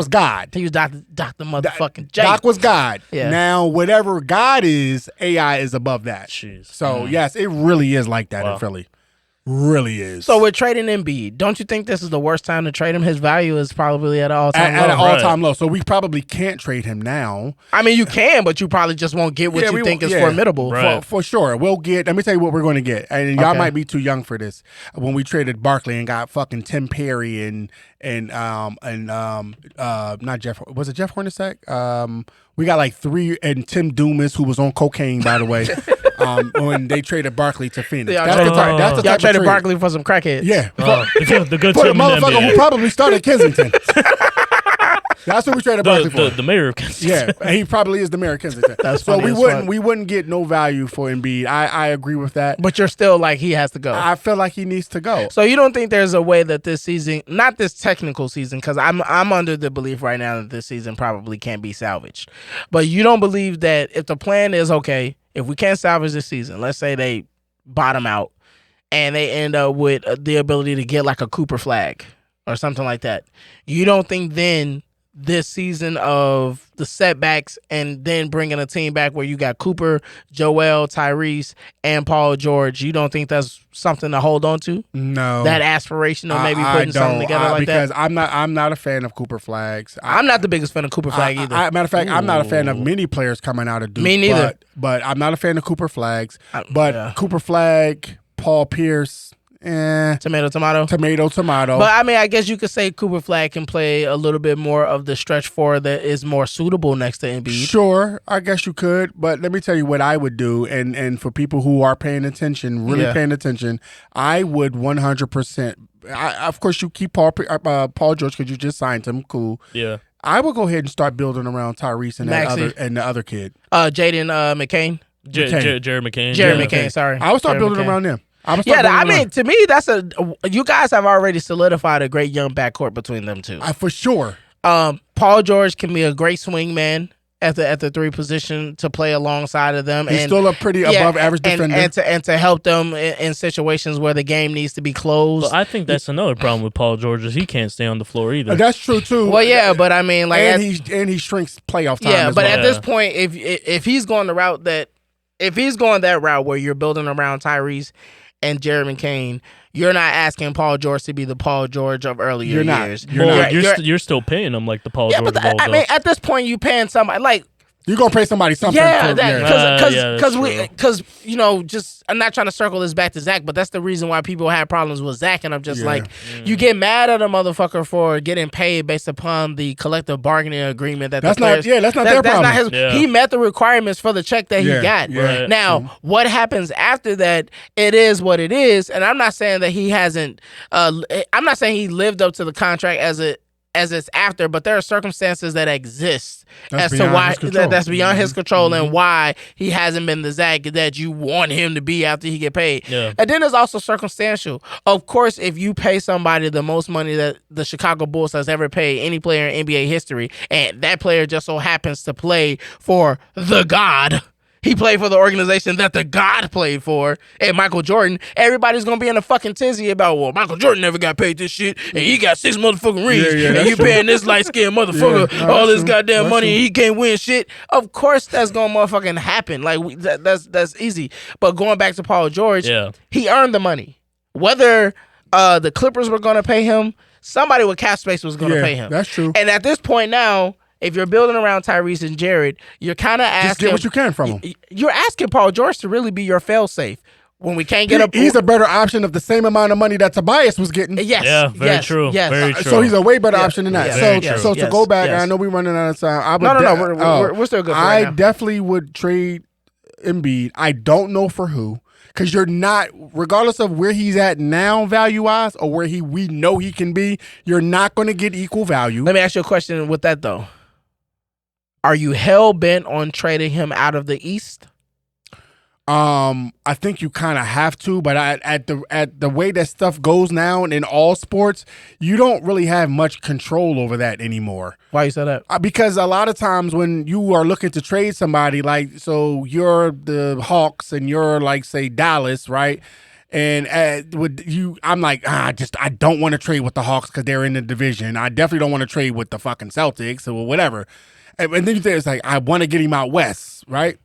D: God.
C: He was Dr. motherfucking J.
D: Doc was God.
C: Yeah.
D: Now whatever God is, AI is above that.
B: Jeez.
D: So yes, it really is like that in Philly. Really is.
C: So we're trading Embiid. Don't you think this is the worst time to trade him? His value is probably at an all-time low.
D: At an all-time low. So we probably can't trade him now.
C: I mean, you can, but you probably just won't get what you think is formidable.
B: Right.
D: For sure. We'll get, let me tell you what we're going to get. And y'all might be too young for this. When we traded Barkley and got fucking Tim Perry and not Jeff, was it Jeff Hornacek? We got like 3, and Tim Dumas, who was on cocaine, by the way, when they traded Barkley to Phoenix.
C: Yeah,
D: That's the
C: y'all
D: type
C: traded
D: of trade.
C: Barkley for some crackheads.
D: Yeah.
B: The good
D: For the
B: team in the
D: motherfucker
B: NBA.
D: who probably started Kensington. That's what we traded Barkley for.
B: The mayor of Kensington.
D: Yeah, he probably is the mayor of Kensington.
C: That's
D: so
C: funny
D: we wouldn't get no value for Embiid. I agree with that.
C: But you're still like, he has to go.
D: I feel like he needs to go.
C: So you don't think there's a way that this season, not this technical season, because I'm under the belief right now that this season probably can't be salvaged. But you don't believe that if the plan is, okay, if we can't salvage this season, let's say they bottom out and they end up with the ability to get like a Cooper flag or something like that, you don't think then this season of the setbacks and then bringing a team back where you got Cooper, Joel, Tyrese, and Paul George, you don't think that's something to hold on to?
D: No.
C: That aspiration of maybe putting something together like
D: because
C: that?
D: I'm not a fan of Cooper flags.
C: I'm not the biggest fan of Cooper flag either.
D: Matter of fact, I'm not a fan of many players coming out of Duke.
C: Me neither.
D: But I'm not a fan of Cooper flags. Cooper flag, Paul Pierce,
C: Tomato.
D: But
C: I mean, I guess you could say Cooper Flag can play a little bit more of the stretch four that is more suitable next to Embiid.
D: Sure, I guess you could. But let me tell you what I would do. And for people who are paying attention, really paying attention, I would 100%. Of course, you keep Paul George because you just signed him. Cool.
B: Yeah.
D: I would go ahead and start building around Tyrese and the other kid.
C: Jaden McCain.
B: Jared McCain.
C: Jared McCain, sorry.
D: I would start building around them.
C: I mean, to me, you guys have already solidified a great young backcourt between them two.
D: For sure.
C: Paul George can be a great swing man at the 3 position to play alongside of them.
D: He's still a pretty above average defender.
C: And to help them in situations where the game needs to be closed.
B: Well, I think that's another problem with Paul George is he can't stay on the floor either.
D: That's true too.
C: Well, yeah, but I mean, like,
D: and he shrinks playoff time.
C: Yeah, but
D: well.
C: at this point, if he's going the route if he's going that route where you're building around Tyrese and Jared McCain, you're not asking Paul George to be the Paul George of earlier years.
B: You're still paying him like the Paul George.
C: But I mean, at this point, you paying somebody like.
D: You're gonna pay somebody something.
C: Because you know, just I'm not trying to circle this back to Zach, but that's the reason why people had problems with Zach, and I'm just you get mad at a motherfucker for getting paid based upon the collective bargaining agreement that's not their problem. He met the requirements for the check that he got.
B: Right.
C: Now, what happens after that? It is what it is, and I'm not saying that he hasn't. I'm not saying he lived up to the contract as it's after, but there are circumstances that exist as to why that's beyond his control and why he hasn't been the Zach that you want him to be after he get paid.
B: Yeah.
C: And then there's also circumstantial. Of course, if you pay somebody the most money that the Chicago Bulls has ever paid any player in NBA history, and that player just so happens to play for the God. He played for the organization that the God played for, and Michael Jordan. Everybody's gonna be in a fucking tizzy about, well, Michael Jordan never got paid this shit, and he got 6 motherfucking rings, and you paying this light skinned motherfucker all this goddamn money, and he can't win shit. Of course, that's gonna motherfucking happen. Like that's easy. But going back to Paul George, he earned the money. Whether the Clippers were gonna pay him, somebody with cap space was gonna pay him.
D: That's true.
C: And at this point now, if you're building around Tyrese and Jared, you're kind of asking.
D: Just get what you can from him.
C: You're asking Paul George to really be your fail-safe. When we can't get
D: he's a better option of the same amount of money that Tobias was getting.
C: Yes.
B: Yeah, very true.
C: Yes.
B: Very true.
D: So he's a way better option than that. So to go back, and I know we're running out of time.
C: We're still good for right now.
D: I definitely would trade Embiid. I don't know for who. Because you're not, regardless of where he's at now value-wise or where we know he can be, you're not going to get equal value.
C: Let me ask you a question with that, though. Are you hell-bent on trading him out of the East?
D: I think you kind of have to, but at the way that stuff goes now in all sports, you don't really have much control over that anymore.
C: Why you say that?
D: Because a lot of times when you are looking to trade somebody, like, so you're the Hawks and you're like, say, Dallas, right? And I'm like, I don't want to trade with the Hawks because they're in the division. I definitely don't want to trade with the fucking Celtics or whatever. And then you think it's like, I want to get him out west, right?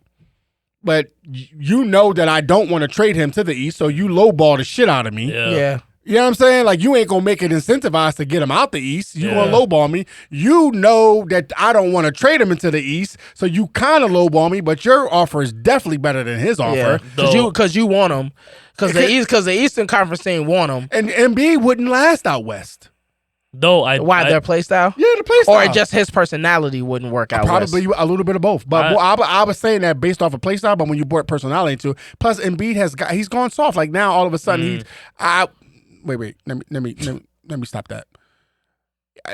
D: But you know that I don't want to trade him to the East, so you lowball the shit out of me.
C: Yeah.
D: You know what I'm saying? Like, you ain't going to make it incentivized to get him out the East. You going to lowball me. You know that I don't want to trade him into the East, so you kind of lowball me, but your offer is definitely better than his offer.
C: Because you want him. Because the Eastern Conference team want him.
D: And Embiid wouldn't last out west.
C: Why their play style?
D: Yeah, the play style.
C: Or just his personality wouldn't work out.
D: Probably
C: west.
D: A little bit of both. But I was saying that based off of play style, but when you brought personality into it, plus Embiid he's gone soft. Like now, all of a sudden wait. Let me stop that.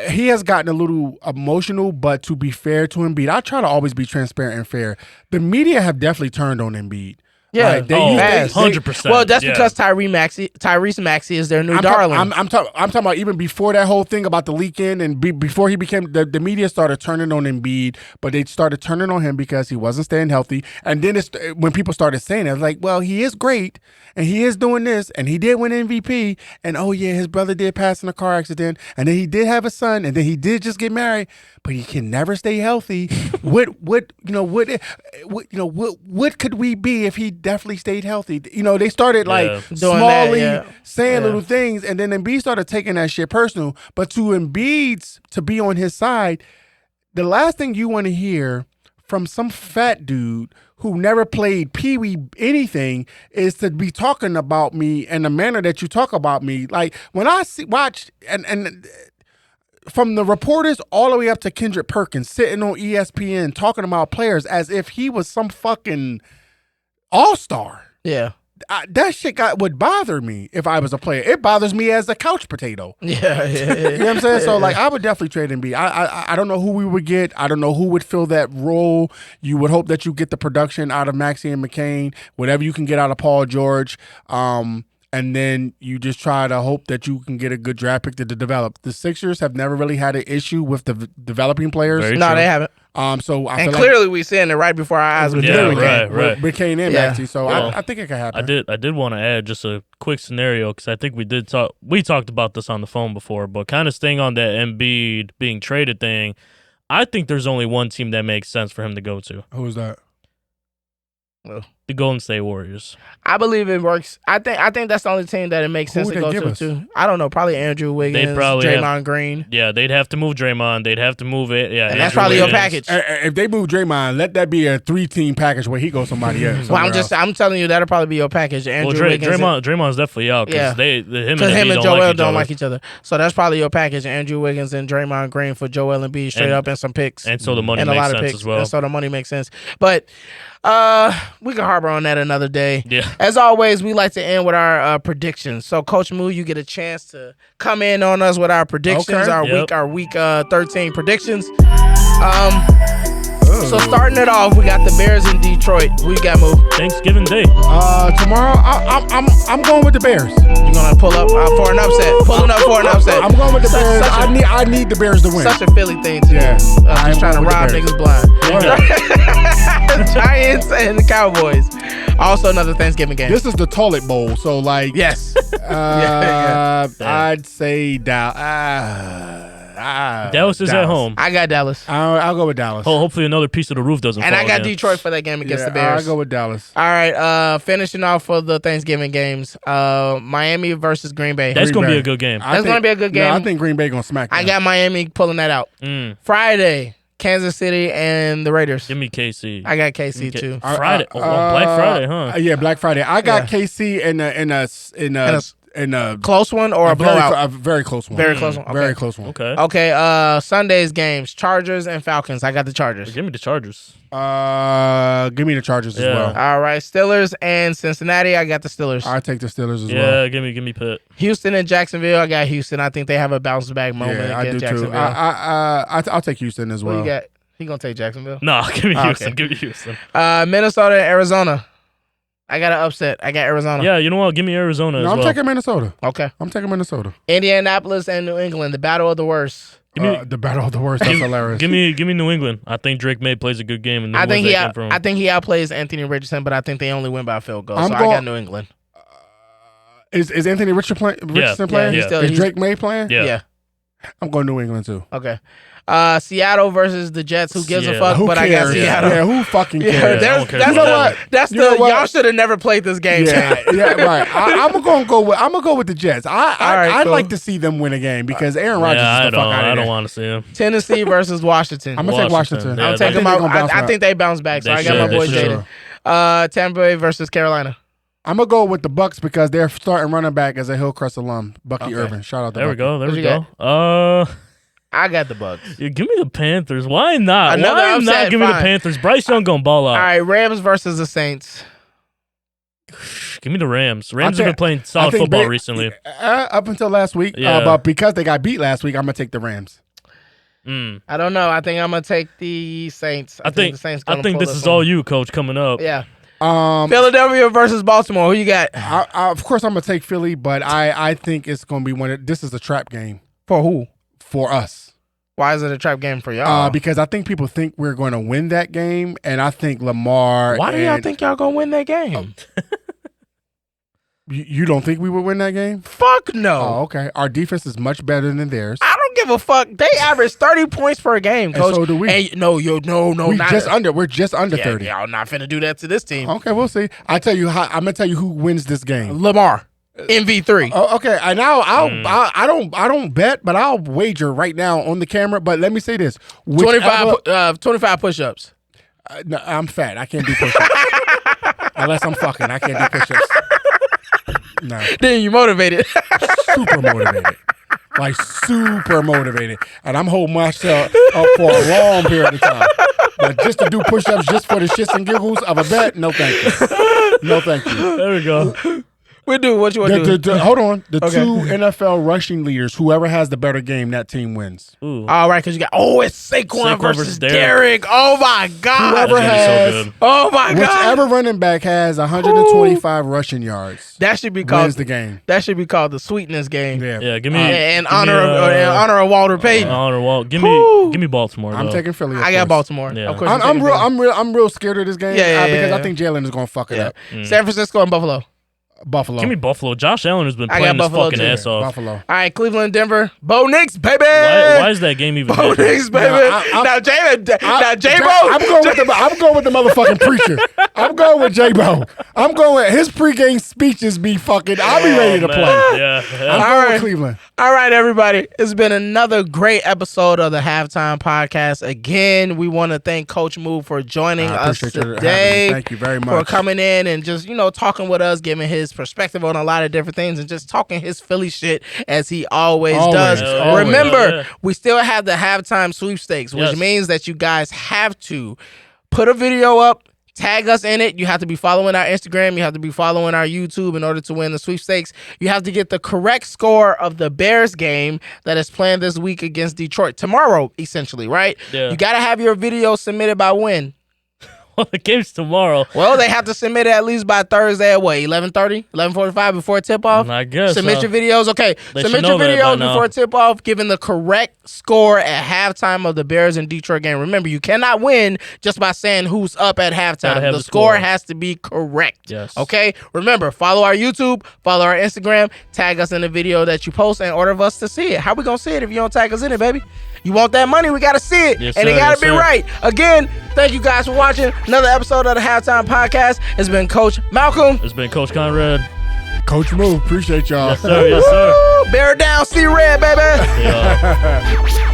D: He has gotten a little emotional, but to be fair to Embiid, I try to always be transparent and fair. The media have definitely turned on Embiid.
C: Yeah,
B: 100%.
C: Well, that's because Tyrese Maxey is their new darling.
D: I'm talking about even before that whole thing about the leak in and before he became the media started turning on Embiid, but they started turning on him because he wasn't staying healthy. And then when people started saying it, like, well, he is great and he is doing this and he did win MVP and oh yeah, his brother did pass in a car accident and then he did have a son and then he did just get married, but he can never stay healthy. What could we be if he definitely stayed healthy? They started like smallly saying little things, and then Embiid started taking that shit personal. But to Embiid's to be on his side, the last thing you want to hear from some fat dude who never played Pee-wee anything is to be talking about me in the manner that you talk about me. Like when I watch and from the reporters all the way up to Kendrick Perkins sitting on ESPN talking about players as if he was some fucking all-star.
C: Yeah.
D: That shit would bother me if I was a player. It bothers me as a couch potato.
C: Yeah.
D: You know what I'm saying? So, like, I would definitely trade Embiid. I don't know who we would get. I don't know who would fill that role. You would hope that you get the production out of Maxey and McCain, whatever you can get out of Paul George. And then you just try to hope that you can get a good draft pick to develop. The Sixers have never really had an issue with the developing players.
C: No, they haven't.
D: So I feel
C: clearly we seeing it right before our eyes.
B: Right.
D: McCain and Maxey. So I think it could happen.
B: I did want to add just a quick scenario because I think we talked about this on the phone before, but kind of staying on that Embiid being traded thing, I think there's only one team that makes sense for him to go to.
D: Who is that?
C: Well,
B: the Golden State Warriors.
C: I believe it works. I think that's the only team that it makes sense to go to. I don't know. Probably Andrew Wiggins, Draymond Green.
B: Yeah, they'd have to move Draymond. They'd have to move it. Yeah,
C: and that's probably your package.
D: If they move Draymond, let that be a 3-team package where he goes somebody else.
C: Well, I'm telling you that'll probably be your package. Andrew Wiggins.
B: Draymond's definitely out because him and
C: Joel don't like each other. So that's probably your package. Andrew Wiggins and Draymond Green for Joel Embiid straight up and some picks.
B: And so the money makes sense as well.
C: And so the money makes sense. But we can harbor on that another day.
B: Yeah.
C: As always, we like to end with our predictions. So, Coach Moo, you get a chance to come in on us with our predictions, our week 13 predictions. So starting it off, we got the Bears in Detroit. We got Moo.
B: Thanksgiving Day.
D: Tomorrow, I'm going with the Bears.
C: You're gonna pull up for an upset. Pulling up for an upset.
D: I'm going with the Bears. I need the Bears to win.
C: Such a Philly thing to do. Just trying to rob niggas blind. Giants and the Cowboys. Also another Thanksgiving game.
D: This is the toilet bowl, so like
C: yes.
D: I'd say
B: Dallas is at home.
C: I got Dallas.
D: I'll go with Dallas.
B: Hopefully another piece of the roof doesn't fall.
C: And I got
B: again.
C: Detroit for that game against the Bears.
D: I'll go with Dallas.
C: All right, finishing off for the Thanksgiving games, Miami versus Green Bay.
B: That's going to be a good game.
C: That's going to be a good game.
D: No, I think Green Bay going to smack them.
C: I got Miami pulling that out. Friday, Kansas City and the Raiders.
B: Give me KC.
C: I got KC too.
B: Friday. Black Friday, huh?
D: Yeah, Black Friday. I got KC in a
C: close one or a blowout?
D: A very close one.
C: Very close one. Okay.
D: Very close one.
C: Okay. Sunday's games: Chargers and Falcons. I got the Chargers.
B: Give me the Chargers.
D: Give me the Chargers as well.
C: All right. Steelers and Cincinnati. I got the Steelers.
D: I take the Steelers as
B: Yeah,
D: well.
B: give me Pitt.
C: Houston and Jacksonville. I got Houston. I think they have a bounce back moment against Jacksonville.
D: I'll take Houston as well.
C: What you got? He gonna take Jacksonville?
B: No, give me Houston. Give me Houston.
C: Minnesota and Arizona. I got an upset. I got Arizona.
B: Yeah, you know what? Give me Arizona as well.
D: I'm taking Minnesota.
C: Okay.
D: I'm taking Minnesota.
C: Indianapolis and New England, the battle of the worst.
D: The battle of the worst. That's hilarious.
B: Give me New England. I think Drake May plays a good game. And
C: I think he outplays Anthony Richardson, but I think they only win by a field goal. I got New England.
D: Is Anthony Richardson playing?
C: Yeah,
D: is Drake May playing?
B: Yeah.
D: I'm going New England too.
C: Okay. Seattle versus the Jets. Who gives a fuck?
D: Who
C: but
D: cares?
C: I got Seattle.
D: Yeah, who fucking cares?
C: Y'all should have never played this game.
D: Right. I'm gonna go with the Jets. I'd like to see them win a game because Aaron Rodgers is the fuck out of there.
B: I don't want to see him.
C: Tennessee versus Washington.
D: I'm gonna take Washington.
C: I'm taking I think they bounce back. So I got my boy Jaden. Tampa Bay versus Carolina.
D: I'm gonna go with the Bucks because their starting running back is a Hillcrest alum, Bucky Irvin. Shout out to Bucky.
B: There we go.
C: I got the Bucks.
B: Yeah, give me the Panthers. Why not?
C: Give me the
B: Panthers? Bryce Young gonna ball out.
C: All right, Rams versus the Saints.
B: Give me the Rams. Rams have been playing solid football recently.
D: Up until last week. But because they got beat last week, I'm gonna take the Rams.
C: I don't know. I think I'm gonna take the Saints. I think the Saints.
B: I think this is all you, Coach, coming up.
C: Yeah. Philadelphia versus Baltimore. Who you got?
D: Of course, I'm gonna take Philly, but I think it's gonna be this is a trap game
C: for who?
D: For us.
C: Why is it a trap game for y'all?
D: Because I think people think we're going to win that game, and I think Lamar.
C: Why do y'all think y'all gonna win that game?
D: You don't think we would win that game?
C: Fuck no.
D: Oh, okay. Our defense is much better than theirs.
C: I don't give a fuck. They average 30 points per game, Coach.
D: And so do we.
C: And
D: We're just under 30.
C: Y'all not finna do that to this team.
D: Okay, we'll see. I'm gonna tell you who wins this game.
C: Lamar. MV3.
D: Okay, and now I don't bet, but I'll wager right now on the camera. But let me say this:
C: 25 push-ups.
D: No, I'm fat. I can't do push-ups unless I'm fucking. I can't do push-ups. No.
C: Then you motivated.
D: Super motivated. Like super motivated, and I'm holding myself up for a long period of time. But just to do push-ups just for the shits and giggles of a bet, no thank you. No thank you.
B: There we go.
C: We do what you want to do.
D: Hold on. The two NFL rushing leaders, whoever has the better game, that team wins.
B: Ooh.
C: All right, because you got, it's Saquon versus Derek. Oh, my God.
D: Whoever has,
C: oh, my God.
D: Whichever running back has 125 rushing yards,
C: that should be called
D: wins the game.
C: That should be called the sweetness game.
B: Yeah, give me
C: in honor of Walter Payton.
B: Give me Baltimore.
D: I'm taking Philly.
C: I got Baltimore.
B: Yeah.
C: Of course,
D: I'm real scared of this game. Because I think Jalen is going to fuck it up.
C: San Francisco and Buffalo.
B: Give me Buffalo. Josh Allen has been playing his fucking ass off.
D: Buffalo.
C: All right, Cleveland, Denver. Bo Nix, baby.
B: Why is that game even?
C: Bo Nix, baby. Now J-Bo.
D: I'm going with the motherfucking preacher. I'm going with J-Bo. I'm going with his pregame speeches be fucking. I'll be ready to play.
B: Yeah.
D: I'm going with Cleveland.
C: All right, everybody. It's been another great episode of the Halftime Podcast. Again, we want to thank Coach Moo for joining us today.
D: Thank you very much
C: for coming in and just talking with us, giving his perspective on a lot of different things, and just talking his Philly shit as he always does. Remember, we still have the halftime sweepstakes, which means that you guys have to put a video up, tag us in it. You have to be following our Instagram. You have to be following our YouTube in order to win the sweepstakes. You have to get the correct score of the Bears game that is planned this week against Detroit. Tomorrow, essentially, right?
B: Yeah.
C: You got to have your video submitted by when?
B: Well, the game's tomorrow.
C: Well, they have to submit it at least by Thursday at 11:30, 11:45 before tip-off?
B: I guess.
C: Submit your videos. Okay, submit your videos before tip-off, giving the correct score at halftime of the Bears and Detroit game. Remember, you cannot win just by saying who's up at halftime. The score has to be correct.
B: Yes.
C: Okay? Remember, follow our YouTube, follow our Instagram, tag us in the video that you post, and order of us to see it. How we gonna see it if you don't tag us in it, baby? You want that money, we got to see it.
B: Yes,
C: and it got to be right. Again, thank you guys for watching another episode of the Halftime Podcast. It's been Coach Malcolm.
B: It's been Coach Konrad.
D: Coach Moo, appreciate y'all.
B: Yes, sir. Yes, sir.
C: Bear down, see red, baby.
B: Yeah.